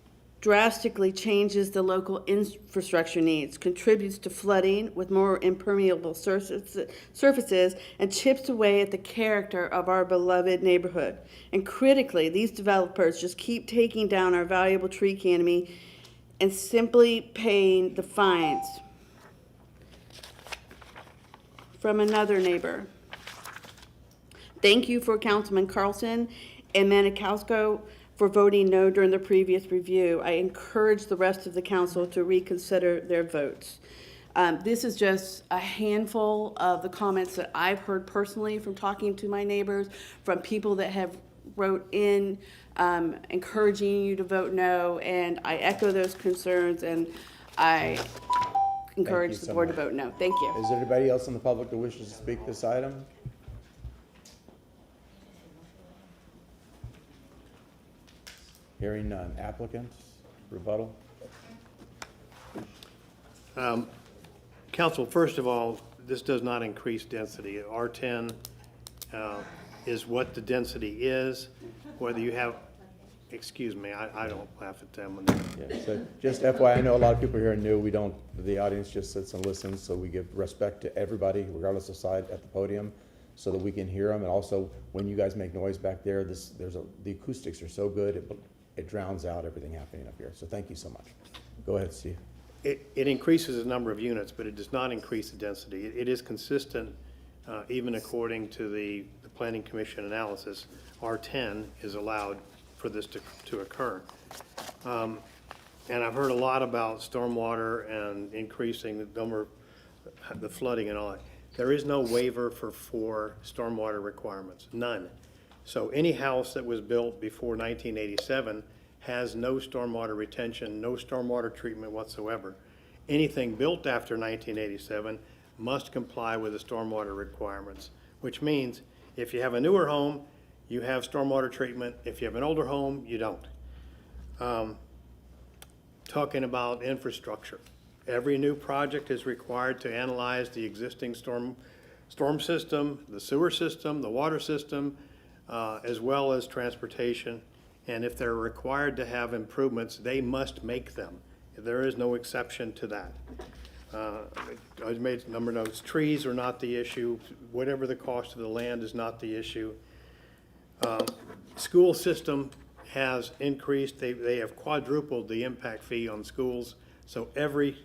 drastically changes the local infrastructure needs, contributes to flooding with more impermeable surfaces, and chips away at the character of our beloved neighborhood. And critically, these developers just keep taking down our valuable tree canopy and simply paying the fines." From another neighbor, "Thank you for Councilman Carlson and Manikowsko for voting no during the previous review. I encourage the rest of the council to reconsider their votes." This is just a handful of the comments that I've heard personally from talking to my neighbors, from people that have wrote in encouraging you to vote no, and I echo those concerns, and I encourage the board to vote no. Thank you. Is there anybody else in the public that wishes to speak this item? Hearing none. Applicants, rebuttal? Council, first of all, this does not increase density. R10 is what the density is, whether you have, excuse me, I don't laugh at them. Yeah, so just FYI, I know a lot of people here are new. We don't, the audience just sits and listens, so we give respect to everybody, regardless of side, at the podium, so that we can hear them. And also, when you guys make noise back there, the acoustics are so good, it drowns out everything happening up here. So thank you so much. Go ahead, Steve. It increases the number of units, but it does not increase the density. It is consistent even according to the Planning Commission analysis, R10 is allowed for this to occur. And I've heard a lot about stormwater and increasing the number, the flooding and all that. There is no waiver for stormwater requirements, none. So any house that was built before 1987 has no stormwater retention, no stormwater treatment whatsoever. Anything built after 1987 must comply with the stormwater requirements, which means if you have a newer home, you have stormwater treatment. If you have an older home, you don't. Talking about infrastructure. Every new project is required to analyze the existing storm system, the sewer system, the water system, as well as transportation. And if they're required to have improvements, they must make them. There is no exception to that. I made a number of notes. Trees are not the issue. Whatever the cost of the land is not the issue. School system has increased. They have quadrupled the impact fee on schools. So every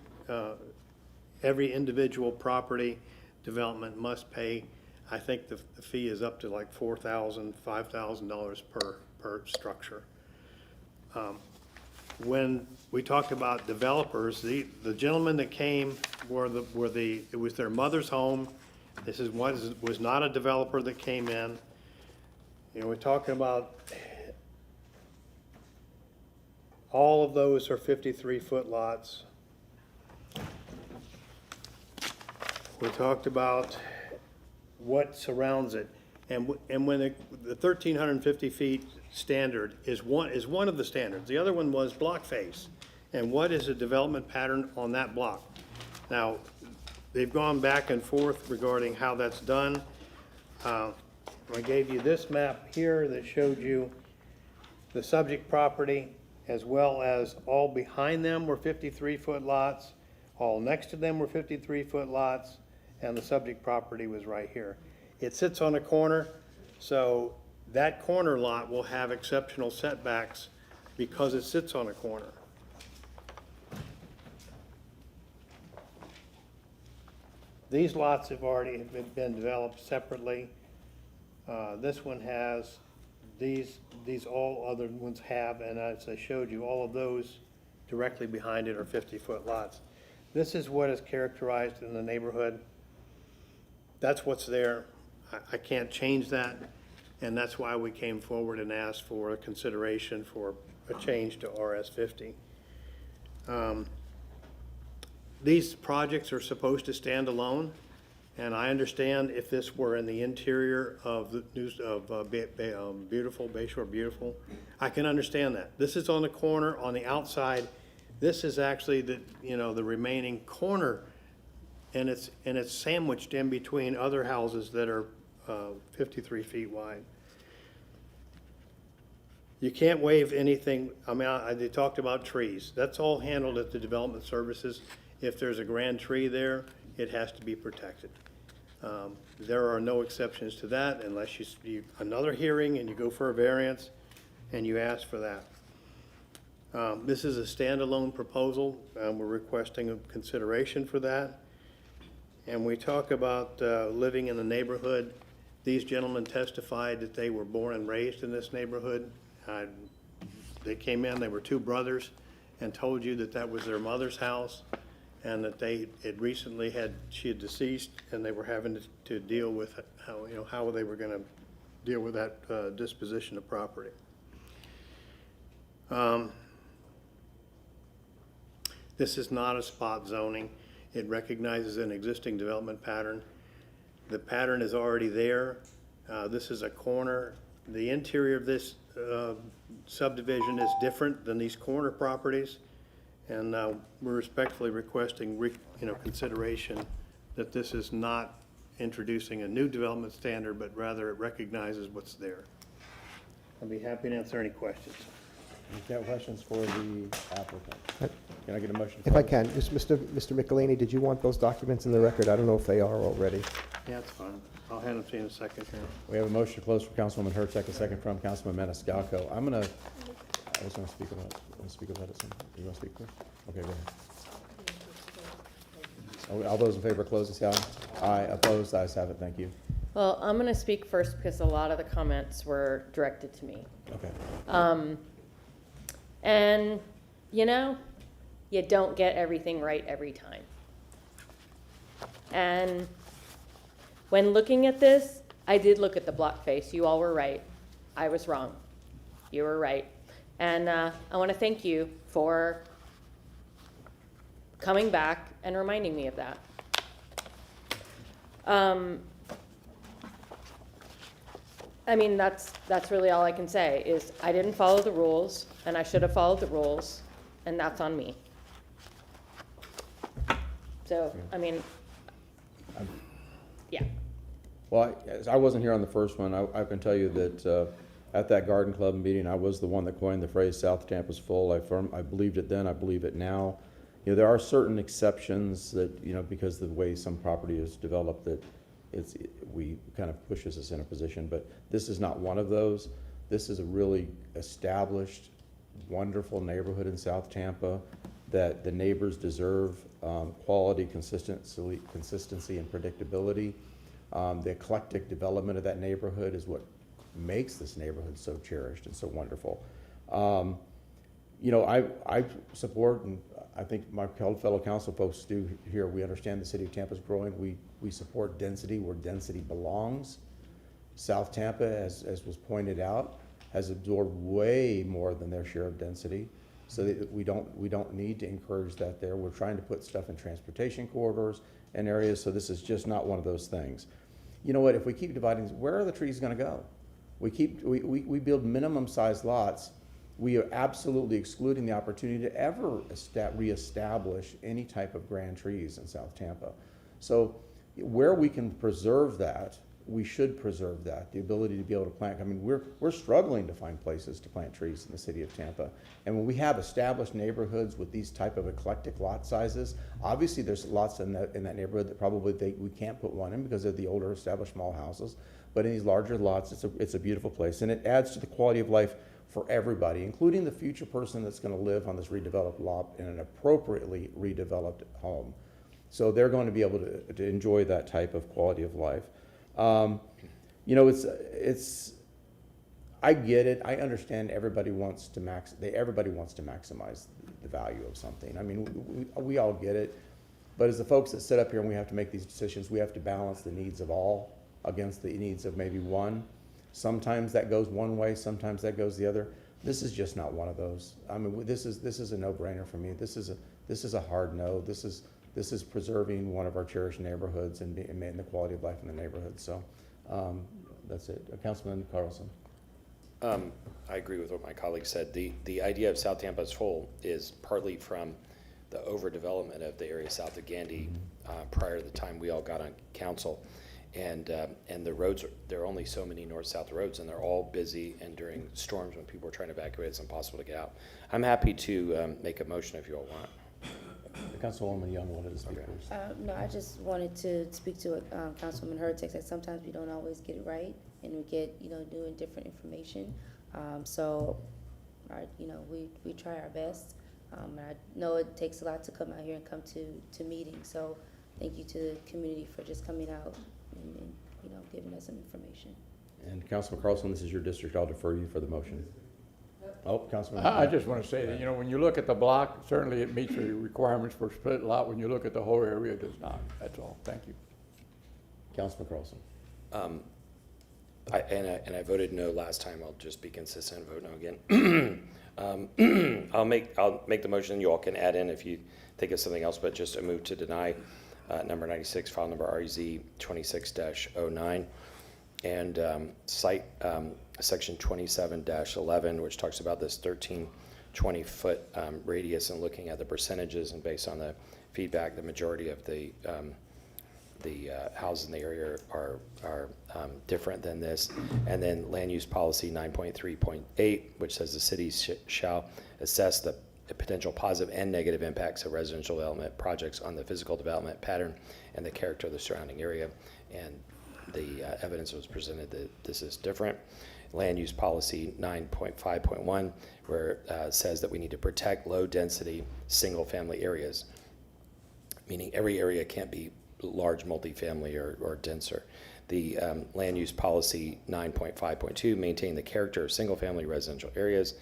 individual property development must pay. I think the fee is up to like $4,000, $5,000 per structure. When we talked about developers, the gentleman that came it was their mother's home. This was not a developer that came in. You know, we're talking about all of those are 53-foot lots. We talked about what surrounds it, and when the 1,350 feet standard is one of the standards. The other one was block face, and what is the development pattern on that block? Now, they've gone back and forth regarding how that's done. I gave you this map here that showed you the subject property, as well as all behind them were 53-foot lots, all next to them were 53-foot lots, and the subject property was right here. It sits on a corner, so that corner lot will have exceptional setbacks because it sits on a corner. These lots have already been developed separately. This one has, these all other ones have, and as I showed you, all of those directly behind it are 50-foot lots. This is what is characterized in the neighborhood. That's what's there. I can't change that, and that's why we came forward and asked for a consideration for a change to RS50. These projects are supposed to stand alone, and I understand if this were in the interior of the beautiful Bayshore Beautiful, I can understand that. This is on the corner on the outside. This is actually the remaining corner, and it's sandwiched in between other houses that are 53 feet wide. You can't waive anything. I mean, they talked about trees. That's all handled at the development services. If there's a grand tree there, it has to be protected. There are no exceptions to that unless you another hearing and you go for a variance and you ask for that. This is a standalone proposal. We're requesting a consideration for that. And we talk about living in the neighborhood. These gentlemen testified that they were born and raised in this neighborhood. They came in, they were two brothers, and told you that that was their mother's house, and that she had deceased, and they were having to deal with how they were going to deal with that disposition of property. This is not a spot zoning. It recognizes an existing development pattern. The pattern is already there. This is a corner. The interior of this subdivision is different than these corner properties, and we're respectfully requesting consideration that this is not introducing a new development standard, but rather it recognizes what's there. I'd be happy to answer any questions. Any questions for the applicant? Can I get a motion? If I can, just Mr. Michelini, did you want those documents in the record? I don't know if they are already. Yeah, that's fine. I'll hand them to you in a second here. We have a motion to close from Councilwoman Hurtak, a second from Councilman Maniscalco. I just want to speak about it. You want to speak first? Okay, go ahead. All those in favor, close, say aye. Aye, opposed, ayes have it, thank you. Well, I'm going to speak first because a lot of the comments were directed to me. Okay. And, you know, you don't get everything right every time. And when looking at this, I did look at the block face. You all were right. I was wrong. You were right. And I want to thank you for coming back and reminding me of that. I mean, that's really all I can say is I didn't follow the rules, and I should have followed the rules, and that's on me. So, I mean, yeah. Well, I wasn't here on the first one. I can tell you that at that Garden Club meeting, I was the one that coined the phrase "South Tampa's full." I believed it then. I believe it now. You know, there are certain exceptions that, you know, because of the way some property is developed, that we kind of pushes us in a position. But this is not one of those. This is a really established, wonderful neighborhood in South Tampa that the neighbors deserve quality, consistency, and predictability. The eclectic development of that neighborhood is what makes this neighborhood so cherished and so wonderful. You know, I support, and I think my fellow council folks do here, we understand the city of Tampa is growing. We support density where density belongs. South Tampa, as was pointed out, has absorbed way more than their share of density. So that we don't need to encourage that there. We're trying to put stuff in transportation corridors and areas, so this is just not one of those things. You know what, if we keep dividing, where are the trees gonna go? We build minimum sized lots. We are absolutely excluding the opportunity to ever reestablish any type of grand trees in South Tampa. So where we can preserve that, we should preserve that, the ability to be able to plant. I mean, we're struggling to find places to plant trees in the city of Tampa. And when we have established neighborhoods with these type of eclectic lot sizes, obviously there's lots in that neighborhood that probably we can't put one in because of the older established small houses. But in these larger lots, it's a beautiful place, and it adds to the quality of life for everybody, including the future person that's going to live on this redeveloped lot in an appropriately redeveloped home. So they're going to be able to enjoy that type of quality of life. You know, I get it. I understand everybody wants to maximize the value of something. I mean, we all get it. But as the folks that sit up here and we have to make these decisions, we have to balance the needs of all against the needs of maybe one. Sometimes that goes one way, sometimes that goes the other. This is just not one of those. I mean, this is a no-brainer for me. This is a hard no. This is preserving one of our cherished neighborhoods and the quality of life in the neighborhood. So that's it. Councilman Carlson. I agree with what my colleague said. The idea of South Tampa as full is partly from the overdevelopment of the area south of Gandy prior to the time we all got on council. And the roads, there are only so many north-south roads, and they're all busy, and during storms when people are trying to evacuate, it's impossible to get out. I'm happy to make a motion if you all want. Councilwoman Young wanted to speak first. No, I just wanted to speak to Councilwoman Hurtek, that sometimes we don't always get it right, and we get, new and different information. So, we try our best. And I know it takes a lot to come out here and come to meetings, so thank you to the community for just coming out and giving us some information. And Councilman Carlson, this is your district. I'll defer you for the motion. Oh, Councilman. I just want to say that, when you look at the block, certainly it meets the requirements for a split lot. When you look at the whole area, it does not. That's all. Thank you. Councilman Carlson. I voted no last time. I'll just be consistent and vote no again. I'll make the motion. You all can add in if you think of something else, but just a move to deny number 96, file number REZ 26-09, and cite section 27-11, which talks about this 20-foot radius, and looking at the percentages, and based on the feedback, the majority of the houses in the area are different than this. And then land use policy 9.3.8, which says the city shall assess the potential positive and negative impacts of residential development projects on the physical development pattern and the character of the surrounding area. And the evidence was presented that this is different. Land use policy 9.5.1, where it says that we need to protect low density single family areas. meaning every area can't be large multifamily or denser. The land use policy 9.5.2, maintain the character of single-family residential areas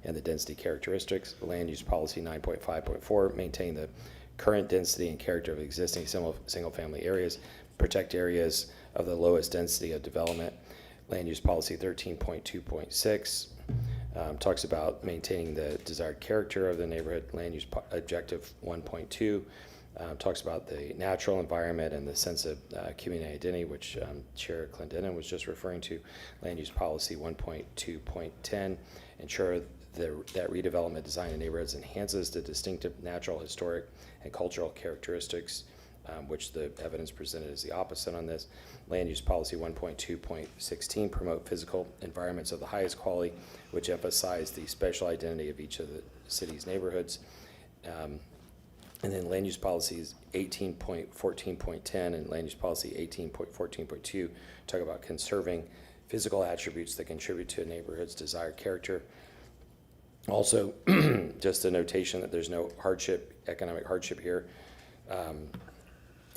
and the density characteristics. Land use policy 9.5.4, maintain the current density and character of existing single-family areas, protect areas of the lowest density of development. Land use policy 13.2.6 talks about maintaining the desired character of the neighborhood. Land use objective 1.2 talks about the natural environment and the sense of community identity, which Chair Clendenin was just referring to. Land use policy 1.2.10, ensure that redevelopment design in neighborhoods enhances the distinctive natural, historic, and cultural characteristics, which the evidence presented is the opposite on this. Land use policy 1.2.16, promote physical environments of the highest quality, which emphasize the special identity of each of the city's neighborhoods. And then land use policies 18.14.10 and land use policy 18.14.2 talk about conserving physical attributes that contribute to a neighborhood's desired character. Also, just a notation that there's no hardship, economic hardship here.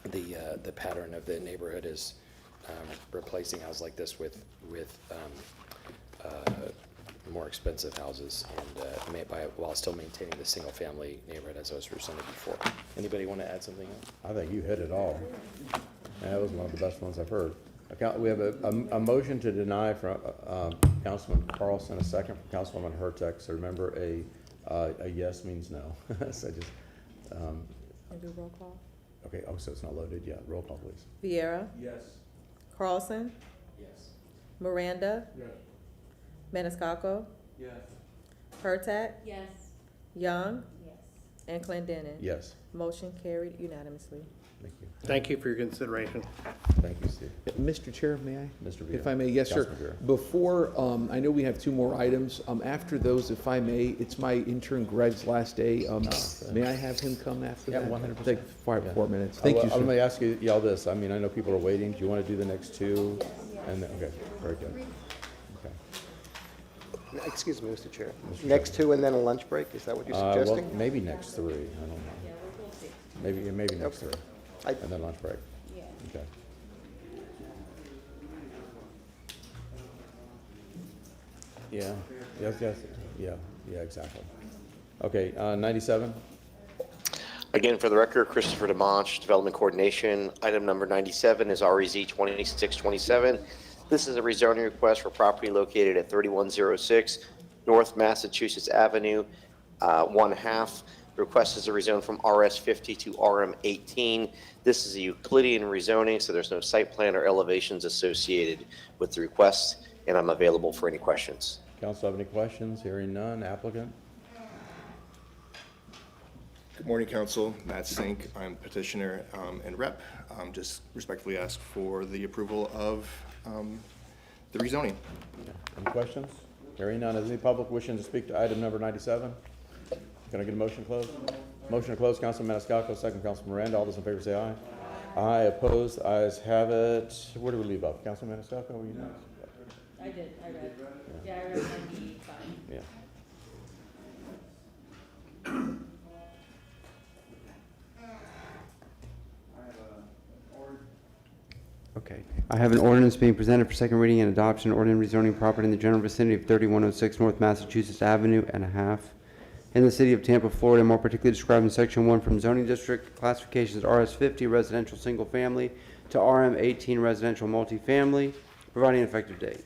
The pattern of the neighborhood is replacing houses like this with more expensive houses, and while still maintaining the single-family neighborhood as I was presented before. Anybody want to add something else? I think you hit it all. That was one of the best ones I've heard. We have a motion to deny from Councilman Carlson, a second from Councilwoman Hurtek. So remember, a yes means no. So just. And do roll call. Okay. Oh, so it's not loaded yet. Roll call, please. Vieira. Yes. Carlson. Yes. Miranda. Yes. Maniscalco. Yes. Hurtak. Yes. Young. Yes. And Clendenin. Yes. Motion carried unanimously. Thank you. Thank you for your consideration. Thank you, Steve. Mr. Chair, may I? Mr. Vieira. If I may, yes, sir. Councilman Vieira. Before, I know we have two more items. After those, if I may, it's my intern Greg's last day. May I have him come after Yeah, that? 100%. Take 4 minutes. Thank you, Let sir. me ask you all this. I mean, I know people are waiting. Do you want to do the next two? And then, okay, very good. Okay. Excuse me, Mr. Chair. Next two and then a lunch break, is that what you're Well, suggesting? maybe next three. I don't know. Maybe next three. And then lunch break. Yeah. Okay. Yeah, yes, yeah, exactly. Okay, 97? Again, for the record, Christopher DeMonch, Development Coordination. Item number 97 is REZ 2627. This is a rezoning request for property located at 3106 North Massachusetts Avenue, 1/2. Request is a rezone from RS 50 to RM 18. This is a Euclidean rezoning, so there's no site plan or elevations associated with the request, and I'm available for any questions. Council have any questions? Hearing none. Applicant? Good morning, Council. Matt Sink. I'm petitioner and rep. Just respectfully ask for the approval of the rezoning. Any questions? Hearing none. Is any public wishing to speak to item number 97? Can I get a motion to close? Motion to close, Councilman Maniscalco, second Councilman Miranda. All those in favor say aye. Aye. Opposed? Ayes have it. Where do we leave off? Councilman Maniscalco, were you next? I did, I read. Yeah, I read 95. Yeah. Okay. I have an ordinance being presented for second reading and adoption, ordinance rezoning property in the general vicinity of 3106 North Massachusetts Avenue and a half in the city of Tampa, Florida, more particularly described in Section 1 from zoning district classifications RS 50 residential single family to RM 18 residential multifamily, providing an effective date.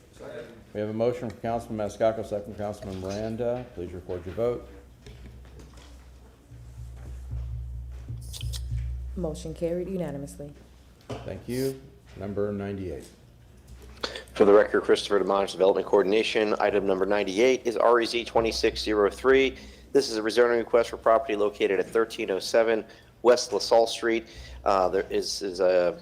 We have a motion from Councilman Maniscalco, second from Councilman Miranda. Please record your vote. Motion carried unanimously. Thank you. Number 98. For the record, Christopher DeMonch, Development Coordination. Item number 98 is REZ 2603. This is a rezoning request for property located at 1307 West LaSalle Street. It's the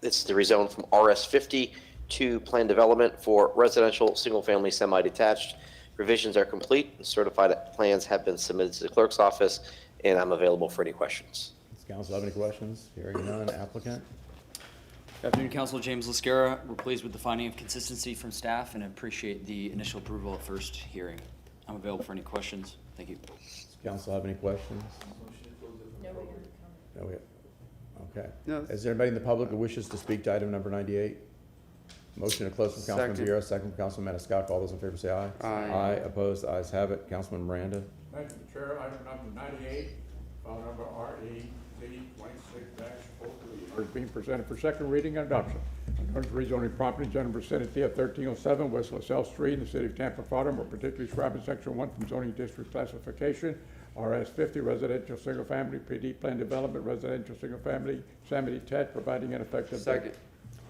rezone from RS 50 to Plan Development for residential, single-family, semi-detached. Revisions are complete, and certified plans have been submitted to the clerk's office, and I'm available for any questions. Does council have any questions? Hearing none. Applicant? Good afternoon, Council. James Lascara. We're pleased with the finding of consistency from staff and appreciate the initial approval at first hearing. I'm available for any questions. Thank you. Does council have any questions? No, No, okay. No. Is there anybody in the public who wishes to speak to item number 98? Motion to close from Councilman Second. Vieira, second from Councilman Maniscalco. All those in favor say aye. Aye. Aye, opposed, ayes have it. Councilman Miranda. Thank you, Chair. Item number 98, file number REZ 26-03, is being presented for second reading and adoption. An ordinance rezoning property in general vicinity of 1307 West LaSalle Street in the city of Tampa, Florida, more particularly described in section 1 from zoning district classification, RS50 residential single family, PD plan development, residential single family, semi-detached, providing an effective date. Second.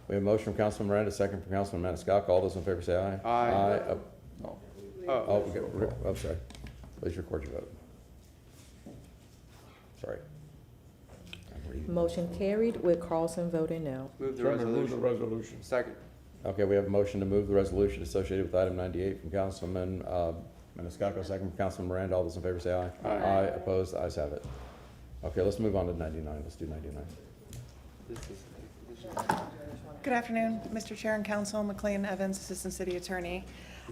We have a motion from Councilman Miranda, second from Councilman Maniscalco. All those in favor say aye. Aye. I'm sorry. Please record your vote. Sorry. I'm reading. Motion carried with Carlson voting no. Move the Chairman, move the resolution. resolution. Second. Okay, we have a motion to move the resolution associated with item 98 from Councilman Maniscalco, second from Councilman Miranda. All those in favor say aye. Aye. Opposed, ayes have it. Okay, let's move on to 99. Let's do 99. Good afternoon, Mr. Chair and Council. McLean Evans, Assistant City Attorney.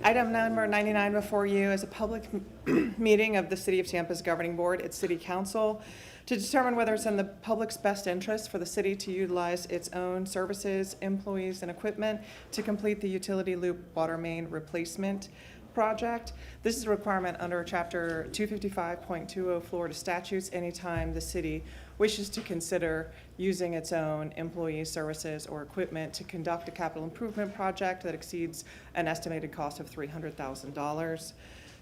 Item number 99 before you is a public meeting of the City of Tampa's Governing Board, its City Council, to determine whether it's in the public's best interest for the city to utilize its own services, employees, and equipment to complete the utility loop water main replacement project. This is a requirement under Chapter 255.20 Florida statutes anytime the city wishes to consider using its own employees, services, or equipment to conduct a capital improvement project that exceeds an estimated cost of $300,000.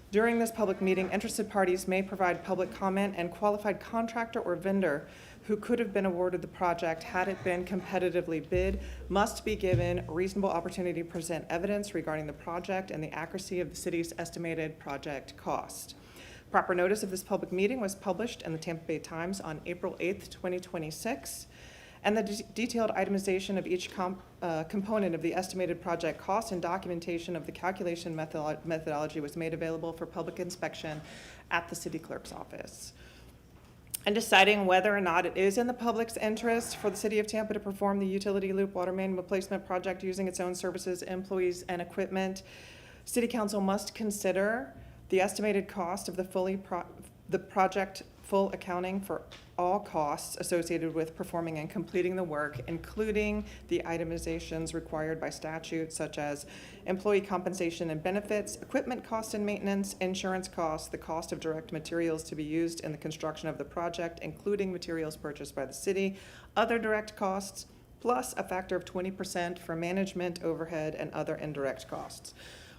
During this public meeting, interested parties may provide public comment, and qualified contractor or vendor who could have been awarded the project had it been competitively bid must be given reasonable opportunity to present evidence regarding the project and the accuracy of the city's estimated project cost. Proper notice of this public meeting was published in the Tampa Bay Times on April 8th, 2026, and the detailed itemization of each component of the estimated project cost and documentation of the calculation methodology was made available for public inspection at the city clerk's office. And deciding whether or not it is in the public's interest for the city of Tampa to perform the utility loop water main replacement project using its own services, employees, and equipment, City Council must consider the estimated cost of the project full accounting for all costs associated with performing and completing the work, including the itemizations required by statute, such as employee compensation and benefits, equipment cost and maintenance, insurance costs, the cost of direct materials to be used in the construction of the project, including materials purchased by the city, other direct costs, plus a factor of 20% for management, overhead, and other indirect costs.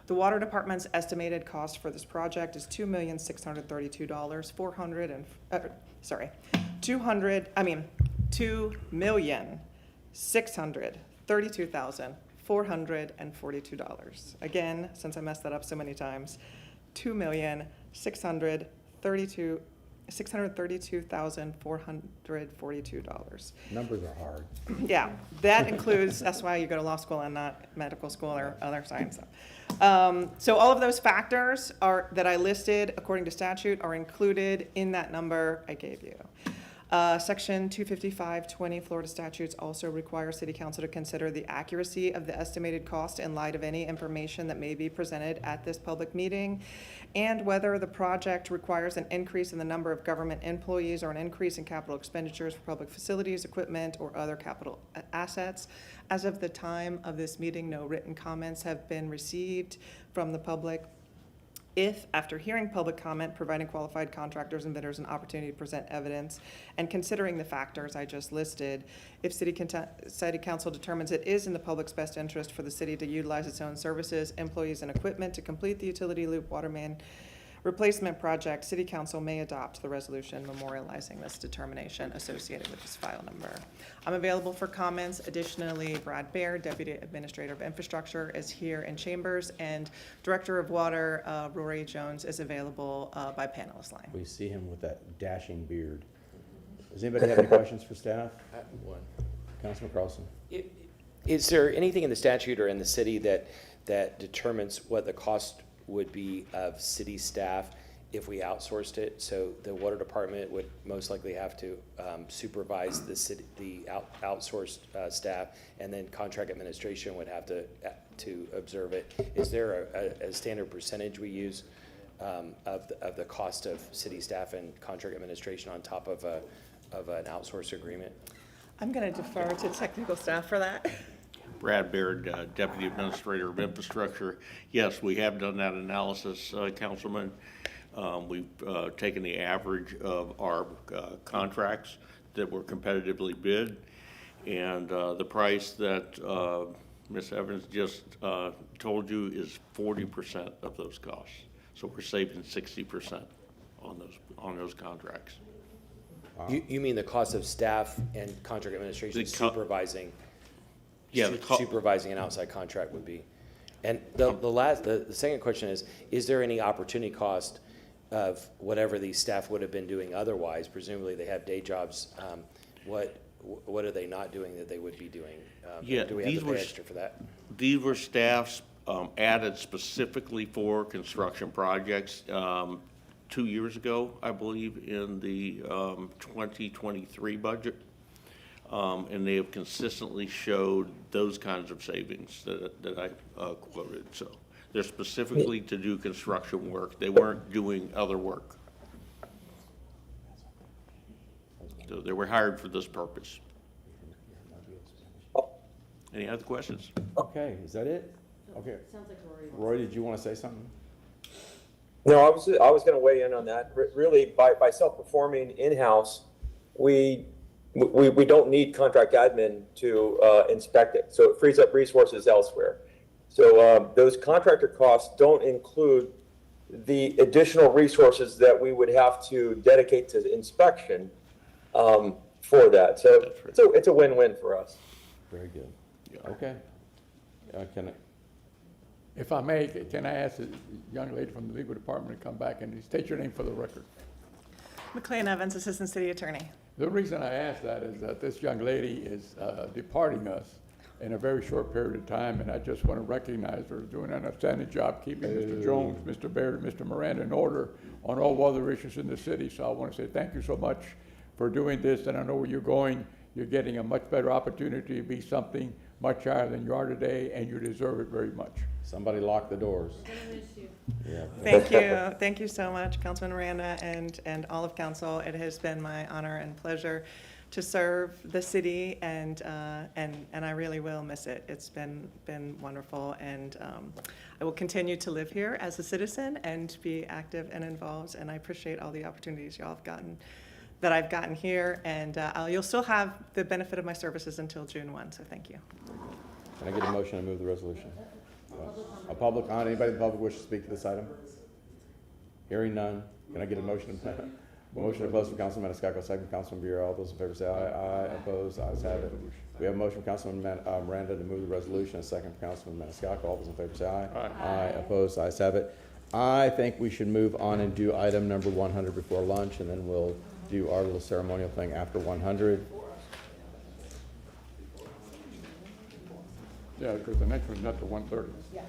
The Water Department's estimated cost for this project is $2,632,442. Again, since I messed that up so many times, $2,632,442. Numbers are hard. Yeah, that includes, that's why you go to law school and not medical school or other science. So all of those factors that I listed according to statute are included in that number I gave you. Section 255.20 Florida statutes also require City Council to consider the accuracy of the estimated cost in light of any information that may be presented at this public meeting, and whether the project requires an increase in the number of government employees or an increase in capital expenditures for public facilities, equipment, or other capital assets. As of the time of this meeting, no written comments have been received from the public. If, after hearing public comment, providing qualified contractors and vendors an opportunity to present evidence, and considering the factors I just listed, if City Council determines it is in the public's best interest for the city to utilize its own services, employees, and equipment to complete the utility loop water main replacement project, City Council may adopt the resolution memorializing this determination associated with this file number. I'm available for comments. Additionally, Brad Baer, Deputy Administrator of Infrastructure, is here in chambers, and Director of Water, Rory Jones, is available by panelist line. We see him with that dashing beard. Does anybody have any questions for staff? I have one. Councilman Carlson. Is there anything in the statute or in the city that determines what the cost would be of city staff if we outsourced it? So the water department would most likely have to supervise the outsourced staff, and then contract administration would have to observe it. Is there a standard percentage we use of the cost of city staff and contract administration on top of of an outsource agreement? I'm going to defer to technical staff for that. Brad Baird, Deputy Administrator of Infrastructure. Yes, we have done that analysis, Councilman. We've taken the average of our contracts that were competitively bid, and the price that Ms. Evans just told you is 40% of those costs. So we're saving 60% on those contracts. You mean the cost of staff and contract administration supervising? Yeah, supervising an outside contract would be. And the second question is there any opportunity cost of whatever these staff would have been doing otherwise? Presumably they have day jobs. What are they not doing that they would be doing? Yeah, do we have to pay extra for that? These were staffs added specifically for construction projects 2 years ago, I believe, in the 2023 budget. And they have consistently showed those kinds of savings that I quoted. So they're specifically to do construction work. They weren't doing other work. So they were hired for this purpose. Any other questions? Okay, is that it? Okay. Sounds like Roy, did you want to say something? No, I was going to weigh in on that. Really, by self-performing in-house, we don't need contract admin to inspect it. So it frees up resources elsewhere. So those contractor costs don't include the additional resources that we would have to dedicate to inspection for that. So it's a win-win for us. Very good. Okay. If I may, can I ask the young lady from the legal department to come back and state your name for the record? McLean Evans, Assistant City Attorney. The reason I ask that is that this young lady is departing us in a very short period of time, and I just want to recognize her as doing an outstanding job keeping Mr. Jones, Mr. Baird, and Mr. Miranda in order on all other issues in the city. So I want to say thank you so much for doing this, and I know where you're going. You're getting a much better opportunity to be something much higher than you are today, and you deserve it very much. Somebody lock the doors. Yeah. Thank you. Thank you so much, Councilman Miranda and all of council. It has been my honor and pleasure to serve the city, and I really will miss it. It's been wonderful, and I will continue to live here as a citizen and be active and involved, and I appreciate all the opportunities y'all have gotten, that I've gotten here, and you'll still have the benefit of my services until June 1, so thank you. Can I get a motion to move the resolution? Anybody in the public wish to speak to this item? Hearing none, can I get a motion? Motion to close from Councilman Maniscalco, second from Councilman Bureau. All those in favor say aye. Aye. Opposed? Ayes have it. We have a motion from Councilman Miranda to move the resolution, a second from Councilman Maniscalco. All those in favor say aye. Aye. Aye. Opposed? Ayes have it. I think we should move on and do item number 100 before lunch, and then we'll do our little ceremonial thing after 100. Yeah, because the next one's not to 1:30. Yeah.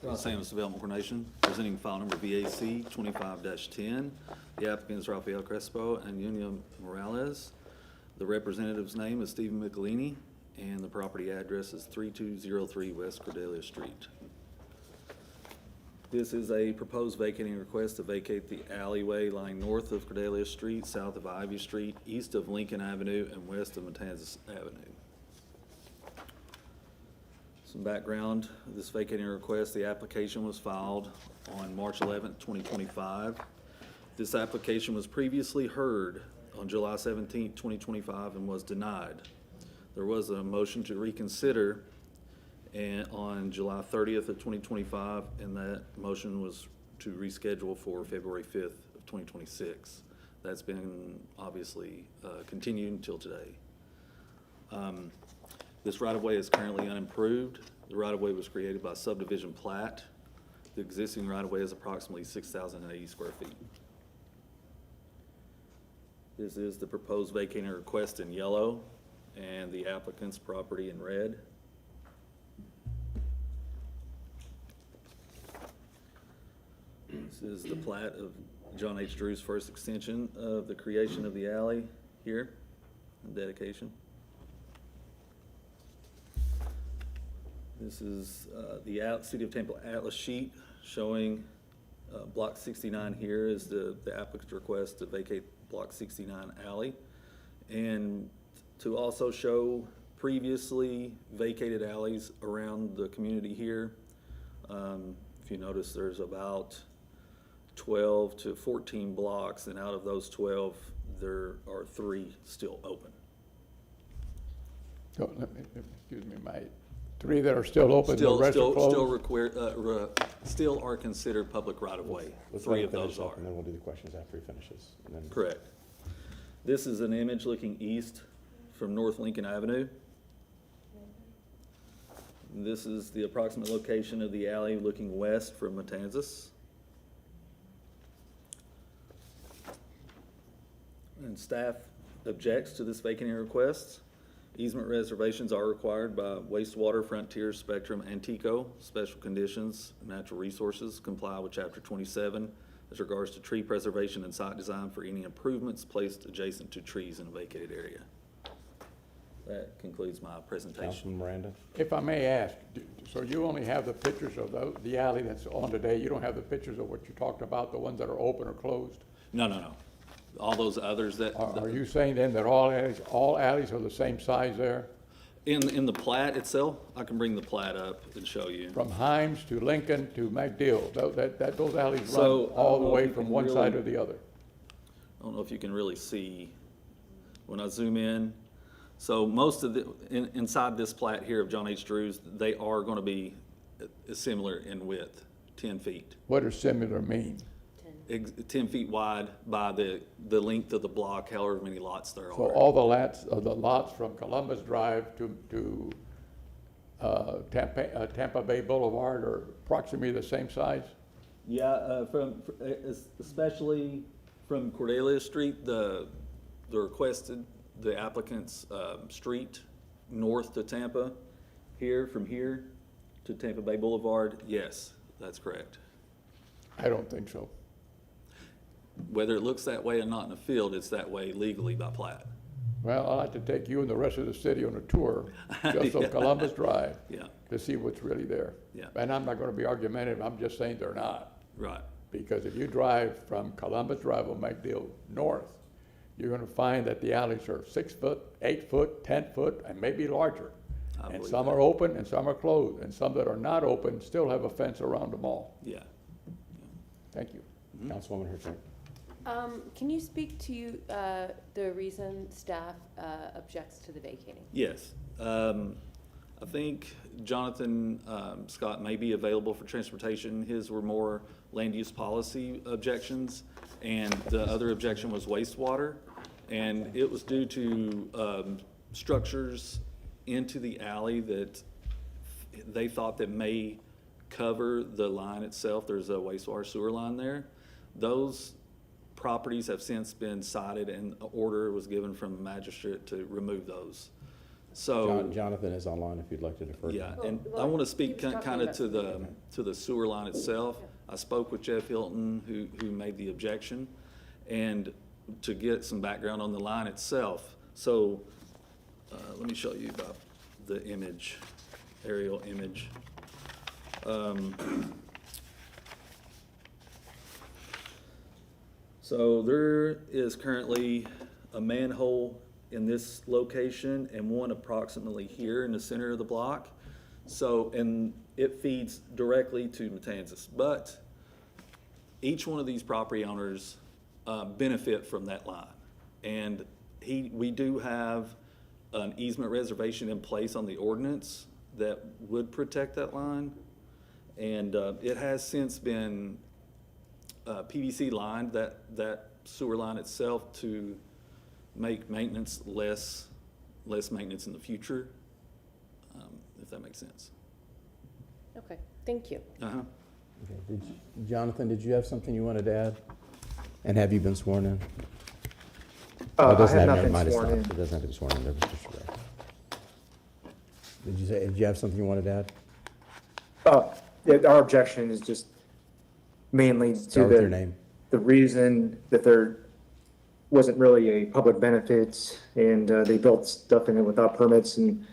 Los Angeles Development Coordination, presenting file number VAC 25-10. The applicant is Rafael Crespo and Yunia Morales. The representative's name is Stephen Michelini, and the property address is 3203 West Cordelia Street. This is a proposed vacating request to vacate the alleyway lying north of Cordelia Street, south of Ivy Street, east of Lincoln Avenue, and west of Matanzas Avenue. Some background, this vacating request, the application was filed on March 11th, 2025. This application was previously heard on July 17th, 2025 and was denied. There was a motion to reconsider on July 30th of 2025, and that motion was to reschedule for February 5th of 2026. That's been obviously continued until today. This right-of-way is currently unimproved. The right-of-way was created by subdivision plat. The existing right-of-way is approximately 6,080 square feet. This is the proposed vacating request in yellow and the applicant's property in red. This is the plat of John H. Drew's first extension of the creation of the alley here, and dedication. This is the City of Tampa Atlas sheet showing Block 69 here is the applicant's request to vacate Block 69 alley. And to also show previously vacated alleys around the community here. If you notice, there's about 12 to 14 blocks, and out of those 12, there are 3 still open. So, excuse me, my 3 that are still open, the rest are closed? Still are considered public right-of-way. Let's 3 let of him those finish up, are. and then we'll do the questions after he finishes. And then- Correct. This is an image looking east from North Lincoln Avenue. This is the approximate location of the alley looking west from Matanzas. And staff objects to this vacating request. Easement reservations are required by Wastewater, Frontier, Spectrum, and TECO. Special conditions, natural resources comply with Chapter 27 as regards to tree preservation and site design for any improvements placed adjacent to trees in a vacated area. That concludes my presentation. Councilman Miranda? If I may ask, so you only have the pictures of the alley that's on today? You don't have the pictures of what you talked about, the ones that are open or closed? No. All those others that. Are you saying then that all alleys are the same size there? In the plat itself, I can bring the plat up and show you. From Himes to Lincoln to MacDill, those alleys run So, all the I don't know way if you from can one side really- or the other? I don't know if you can really see when I zoom in. So most of inside this plat here of John H. Drews, they are going to be similar in width, 10 feet. What does similar mean? 10 feet wide by the length of the block, however many lots there So are. all the lots from Columbus Drive to Tampa Bay Boulevard are approximately the same size? Yeah, especially from Cordelia Street, the applicant's street north to Tampa, from here to Tampa Bay Boulevard, yes, that's correct. I don't think so. Whether it looks that way or not in the field, it's that way legally by plat. Well, I'd like to take you and the rest of the city on a tour just Yeah. on Columbus Drive. Yeah. To see what's really there. Yeah. And I'm not gonna be argumentative, I'm just saying they're not. Right. Because if you drive from Columbus Drive on MacDill north, you're gonna find that the alleys are 6 foot, 8 foot, 10 foot, and maybe larger. I And believe some that. are open and some are closed, and some that are not open still have a fence around them all. Yeah. Thank you. Councilwoman Hurtak. Can you speak to the reason staff objects to the vacating? Yes. I think Jonathan Scott may be available for transportation. His were more land use policy objections, and the other objection was wastewater. And it was due to structures into the alley that they thought that may cover the line itself. There's a wastewater sewer line there. Those properties have since been cited, and an order was given from the magistrate to remove those. So. Jonathan is online if you'd like to defer. Yeah, and I want to speak kind of to the sewer line itself. I spoke with Jeff Hilton, who made the objection, and to get some background on the line itself. So, let me show you about the image, aerial image. So there is currently a manhole in this location and one approximately here in the center of the block. So, and it feeds directly to Matanzas. But each one of these property owners benefit from that line. And we do have an easement reservation in place on the ordinance that would protect that line. And it has since been PVC lined, that sewer line itself, to make maintenance less maintenance in the future, if that makes sense. Okay, thank you. Uh-huh. Okay. Jonathan, did you have something you wanted to add? And have you been sworn in? I It doesn't have have- not it been might have sworn stopped. in. It doesn't have to be sworn in there, Mr. Shabbat. Did you have something you wanted to add? Yeah, our objection is just mainly to Start with your name. the reason that there wasn't really a public benefit, and they built stuff in it without permits, and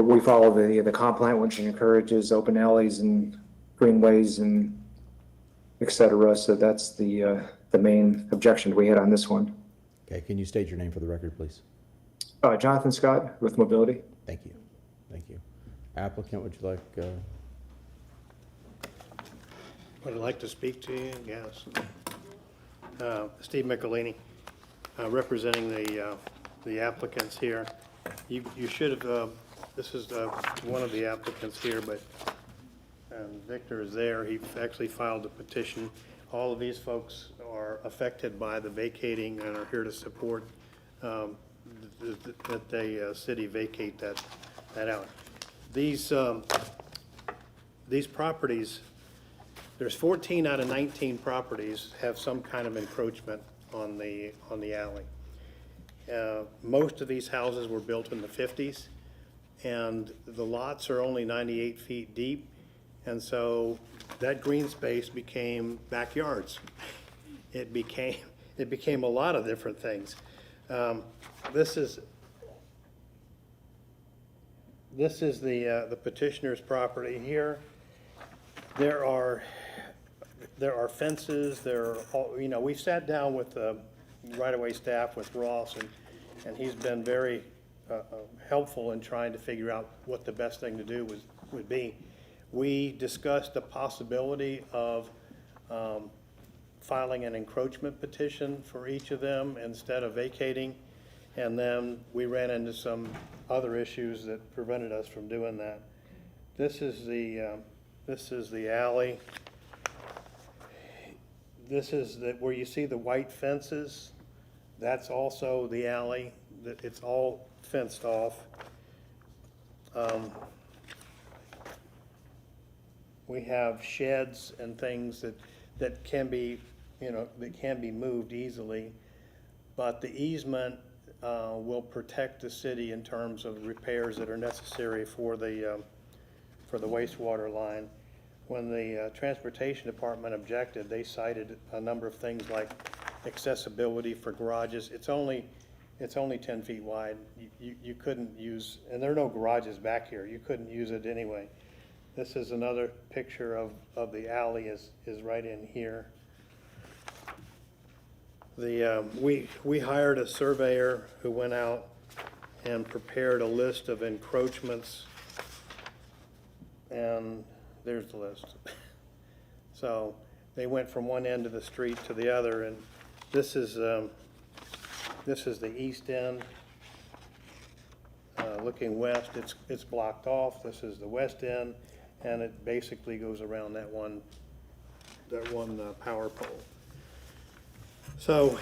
we follow the comp plan, which encourages open alleys and greenways and et cetera. So that's the main objection we had on this one. Okay, can you state your name for the record, please? Jonathan Scott with Mobility. Thank you. Thank you. Applicant, would you like, Would like to speak to you? Yes. Steve Michelini, representing the applicants here. You should have, this is one of the applicants here, but Victor is there. He actually filed a petition. All of these folks are affected by the vacating and are here to support that the city vacate that out. These properties, there's 14 out of 19 properties have some kind of encroachment on the alley. Most of these houses were built in the 50s, and the lots are only 98 feet deep, and so that green space became backyards. It became a lot of different things. This is the petitioner's property here. There are fences. We've sat down with the right-of-way staff with Ross, and he's been very helpful in trying to figure out what the best thing to do would be. We discussed the possibility of filing an encroachment petition for each of them instead of vacating, and then we ran into some other issues that prevented us from doing that. This is the alley. This is where you see the white fences. That's also the alley. It's all fenced off. We have sheds and things that can be, that can be moved easily, but the easement will protect the city in terms of repairs that are necessary for the wastewater line. When the Transportation Department objected, they cited a number of things like accessibility for garages. It's only 10 feet wide. You couldn't use, and there are no garages back here. You couldn't use it anyway. This is another picture of the alley is right in here. We hired a surveyor who went out and prepared a list of encroachments, and there's the list. So they went from one end of the street to the other, and this is the east end. Looking west, it's blocked off. This is the west end, and it basically goes around that one power pole. So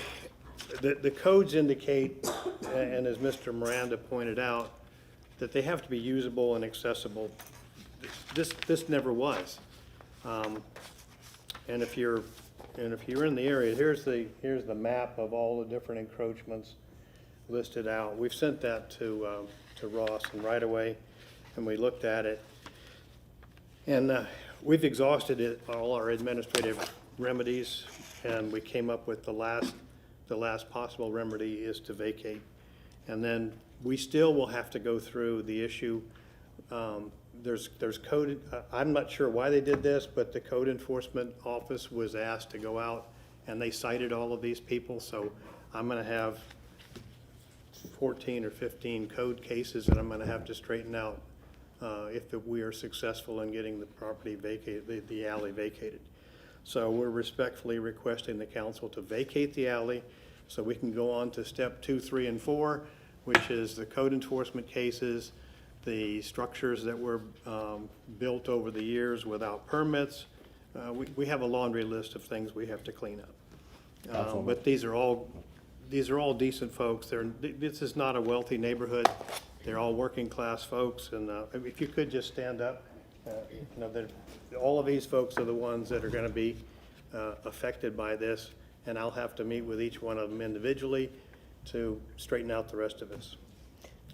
the codes indicate, and as Mr. Miranda pointed out, that they have to be usable and accessible. This never was. And if you're in the area, here's the map of all the different encroachments listed out. We've sent that to Ross and right away, and we looked at it. And we've exhausted all our administrative remedies, and we came up with the last possible remedy is to vacate. And then we still will have to go through the issue. There's code, I'm not sure why they did this, but the code enforcement office was asked to go out, and they cited all of these people. So I'm going to have 14 or 15 code cases that I'm going to have to straighten out if we are successful in getting the property vacated, the alley vacated. So we're respectfully requesting the council to vacate the alley so we can go on to step 2, 3, and 4, which is the code enforcement cases, the structures that were built over the years without permits. We have a laundry list of things we have to clean up. But these are all decent folks. This is not a wealthy neighborhood. They're all working class folks, and if you could just stand up, all of these folks are the ones that are going to be affected by this, and I'll have to meet with each one of them individually to straighten out the rest of us.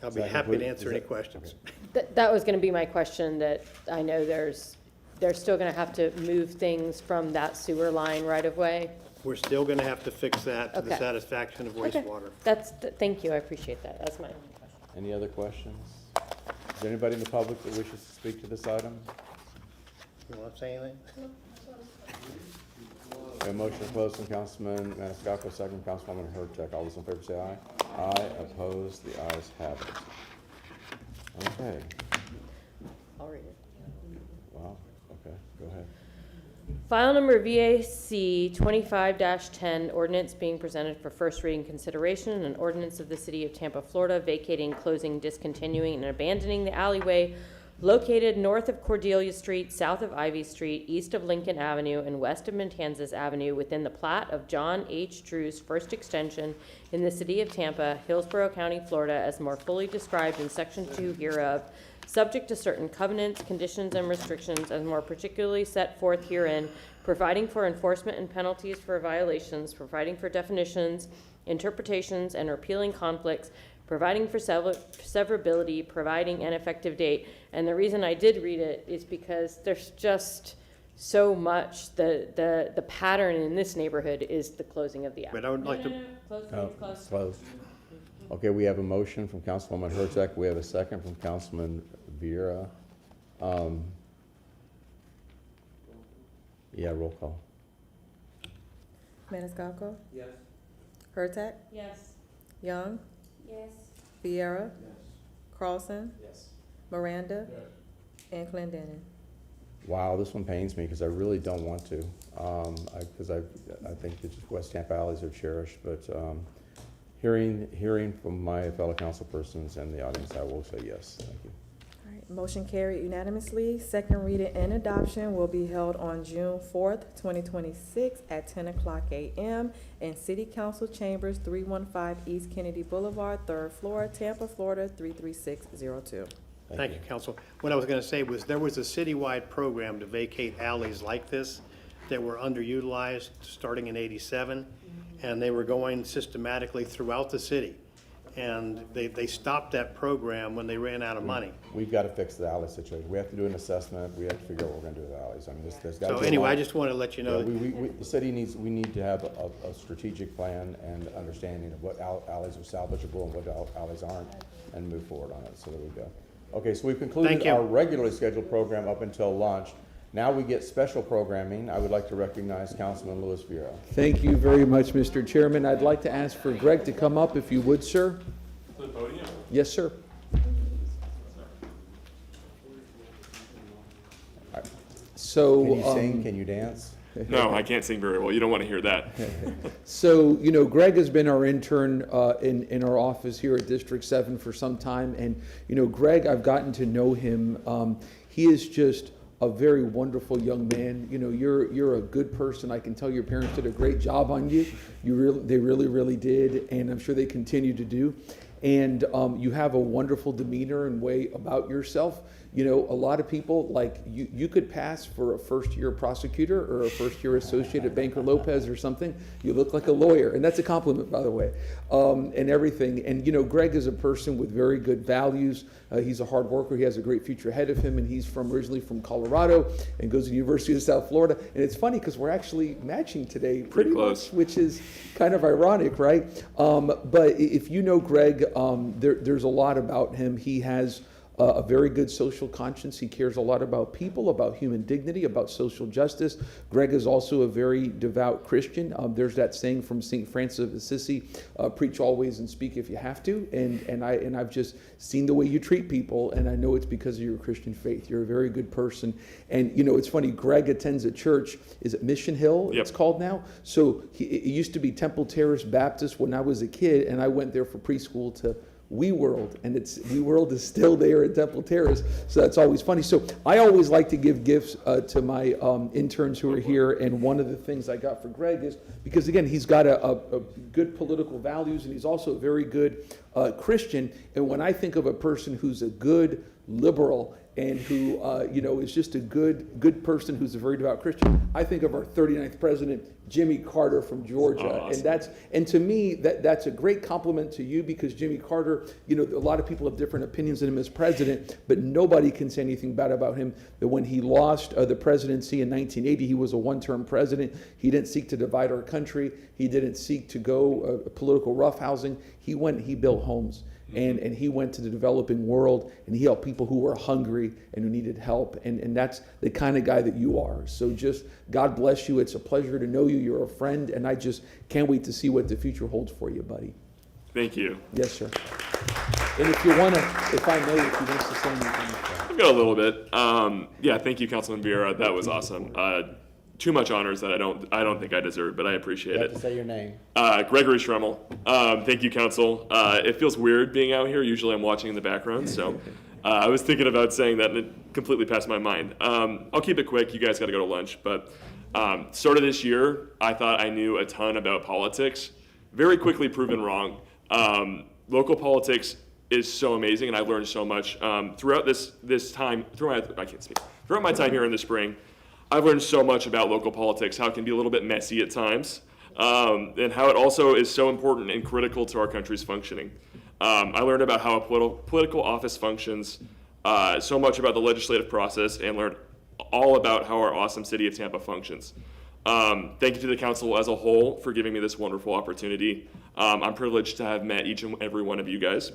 I'll be happy to answer any questions. That was going to be my question, that I know they're still going to have to move things from that sewer line right of way. We're still going to have to fix that to the Okay. satisfaction of Okay. wastewater. Thank you, I appreciate that. That's my only question. any other questions? Is there anybody in the public that wishes to speak to this item? You want to say anything? A motion to close from Councilman Maniscalco, second from Councilwoman Hurtak. All those in favor say aye. Aye. Opposed? The ayes have it. Okay. I'll read it. Wow. Okay. Go ahead. File number VAC 25-10, ordinance being presented for first reading consideration, an ordinance of the City of Tampa, Florida, vacating, closing, discontinuing, and abandoning the alleyway located north of Cordelia Street, south of Ivy Street, east of Lincoln Avenue, and west of Matanzas Avenue within the plat of John H. Drew's first extension in the City of Tampa, Hillsborough County, Florida, as more fully described in Section 2 hereof, subject to certain covenants, conditions, and restrictions as more particularly set forth herein, providing for enforcement and penalties for violations, providing for definitions, interpretations, and repealing conflicts, providing for severability, providing an effective date. And the reason I did read it is because there's just so much, the pattern in this neighborhood is the closing of the alley. But I would like to, Close. Closed. Okay, we have a motion from Councilwoman Hurtak. We have a second from Councilman Vieira. Yeah, roll call. Maniscalco? Yes. Hurtak? Yes. Young? Yes. Vieira? Carlson? Yes. Miranda? And Clendenin. Wow, this one pains me because I really don't want to. Because I think that West Tampa alleys are cherished, but hearing from my fellow councilpersons and the audience, I will say yes. Thank you. All right, motion carried unanimously. Second reading and adoption will be held on June 4th, 2026 at 10 o'clock a.m. in City Council Chambers, 315 East Kennedy Boulevard, 3rd floor, Tampa, Florida, 33602. thank you, Council. What I was going to say was there was a citywide program to vacate alleys like this that were underutilized starting in '87, and they were going systematically throughout the city. And they stopped that program when they ran out of money. We've got to fix the alley situation. We have to do an assessment. We have to figure out what we're going to do with the alleys. I mean, there's got to So be a anyway, I line. just want to let you know. Yeah, the city we need to have a strategic plan and understanding of what alleys are salvageable and what alleys aren't, and move forward on it. So there we go. Okay, so we've concluded Thank you. our regularly scheduled program up until lunch. Now we get special programming. I would like to recognize Councilman Louis Vieira. Thank you very much, Mr. Chairman. I'd like to ask for Greg to come up, if you would, sir. The podium? Yes, sir. So, Can you sing? Can you dance? No, I can't sing very well. You don't want to hear that. So, Greg has been our intern in our office here at District 7 for some time. And, Greg, I've gotten to know him. He is just a very wonderful young man. You're a good person. I can tell your parents did a great job on you. They really did. And I'm sure they continue to do. And you have a wonderful demeanor and way about yourself. A lot of people, like you could pass for a first-year prosecutor or a first-year associate at Banker Lopez or something. You look like a lawyer, and that's a compliment, by the way, and everything. And Greg is a person with very good values. He's a hard worker. He has a great future ahead of him, and he's originally from Colorado and goes to the University of South Florida. And it's funny because we're actually matching today, pretty close, much, which is kind of ironic, right? But if you know Greg, there's a lot about him. He has a very good social conscience. He cares a lot about people, about human dignity, about social justice. Greg is also a very devout Christian. There's that saying from St. Francis of Assisi, preach always and speak if you have to. And I've just seen the way you treat people, and I know it's because of your Christian faith. You're a very good person. And it's funny, Greg attends a church, is it Mission Hill? Yep. It's called now? So it used to be Temple Terrace Baptist when I was a kid, and I went there for preschool to WeWorld, and WeWorld is still there at Temple Terrace, so that's always funny. So I always like to give gifts to my interns who are here, and one of the things I got for Greg is, because again, he's got a good political values, and he's also a very good Christian, and when I think of a person who's a good liberal and who is just a good person who's a very devout Christian, I think of our 39th president, Jimmy Carter from Georgia. Awesome. And to me, that's a great compliment to you, because Jimmy Carter, a lot of people have different opinions of him as president, but nobody can say anything bad about him. That when he lost the presidency in 1980, he was a one-term president. He didn't seek to divide our country. He didn't seek to go political roughhousing. He went and he built homes. And he went to the developing world and he helped people who were hungry and who needed help. And that's the kind of guy that you are. So just God bless you. It's a pleasure to know you. You're a friend. And I just can't wait to see what the future holds for you, buddy. Thank you. Yes, sir. And if you want to, if I may, if you want to say anything. I've got a little bit. Yeah, thank you, Councilman Vieira. That was awesome. Too much honors that I don't think I deserve, but I appreciate You have it. to say your name. Gregory Schremmel. Thank you, Council. It feels weird being out here. Usually I'm watching in the background, so I was thinking about saying that and it completely passed my mind. I'll keep it quick. You guys got to go to lunch, but start of this year, I thought I knew a ton about politics. Very quickly proven wrong. Local politics is so amazing, and I've learned so much throughout this time. Throughout my time here in the spring, I've learned so much about local politics, how it can be a little bit messy at times, and how it also is so important and critical to our country's functioning. I learned about how a political office functions, so much about the legislative process, and learned all about how our awesome city of Tampa functions. Thank you to the council as a whole for giving me this wonderful opportunity. I'm privileged to have met each and every one of you guys.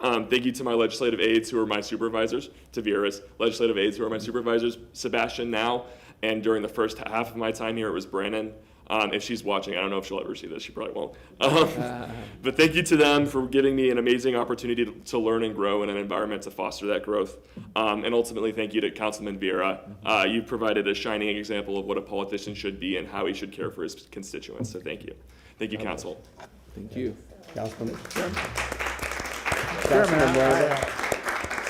Thank you to my legislative aides who are my supervisors, to Vieira's legislative aides who are my supervisors, Sebastian now, and during the first half of my time here, it was Brandon. If she's watching, I don't know if she'll ever see this, she probably won't. But thank you to them for giving me an amazing opportunity to learn and grow in an environment to foster that growth. And ultimately, thank you to Councilman Vieira. You've provided a shining example of what a politician should be and how he should care for his constituents, so thank you. Thank you, Council. Thank you. Councilman.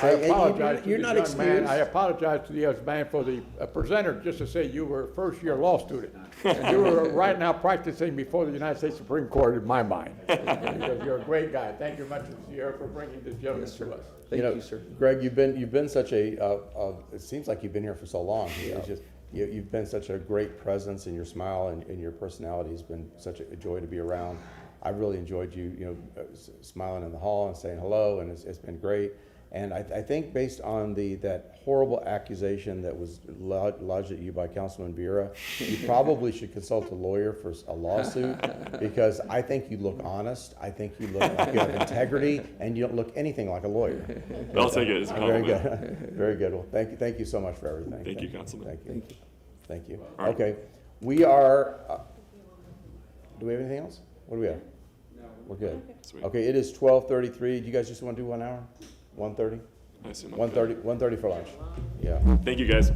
I apologize to You're the not young man. excused. I apologize to the young man for the presenter, just to say you were a first-year law student. And you were right now practicing before the United States Supreme Court in my mind. Because you're a great guy. Thank you very much, Sierra, for bringing this gentleman to us. Thank you, sir. Greg, you've been such a, it seems like you've been here for so long. It's just, you've been such a great presence, and your smile and your personality has been such a joy to be around. I've really enjoyed you, smiling in the hall and saying hello, and it's been great. And I think based on that horrible accusation that was lodged at you by Councilman Vieira, you probably should consult a lawyer for a lawsuit, because I think you look honest. I think you look like you have integrity, and you don't look anything like a lawyer. I'll take it as a Very compliment. good. Very good. Well, thank you so much for everything. Thank you, Councilman. Thank you. All right. Okay, we are. Do we have anything else? What do we have? No. We're good. Sweet. Okay, it is 12:33. Do you guys just want to do 1 hour? 1:30? I assume 1:30 for lunch. Yeah. Thank you, guys.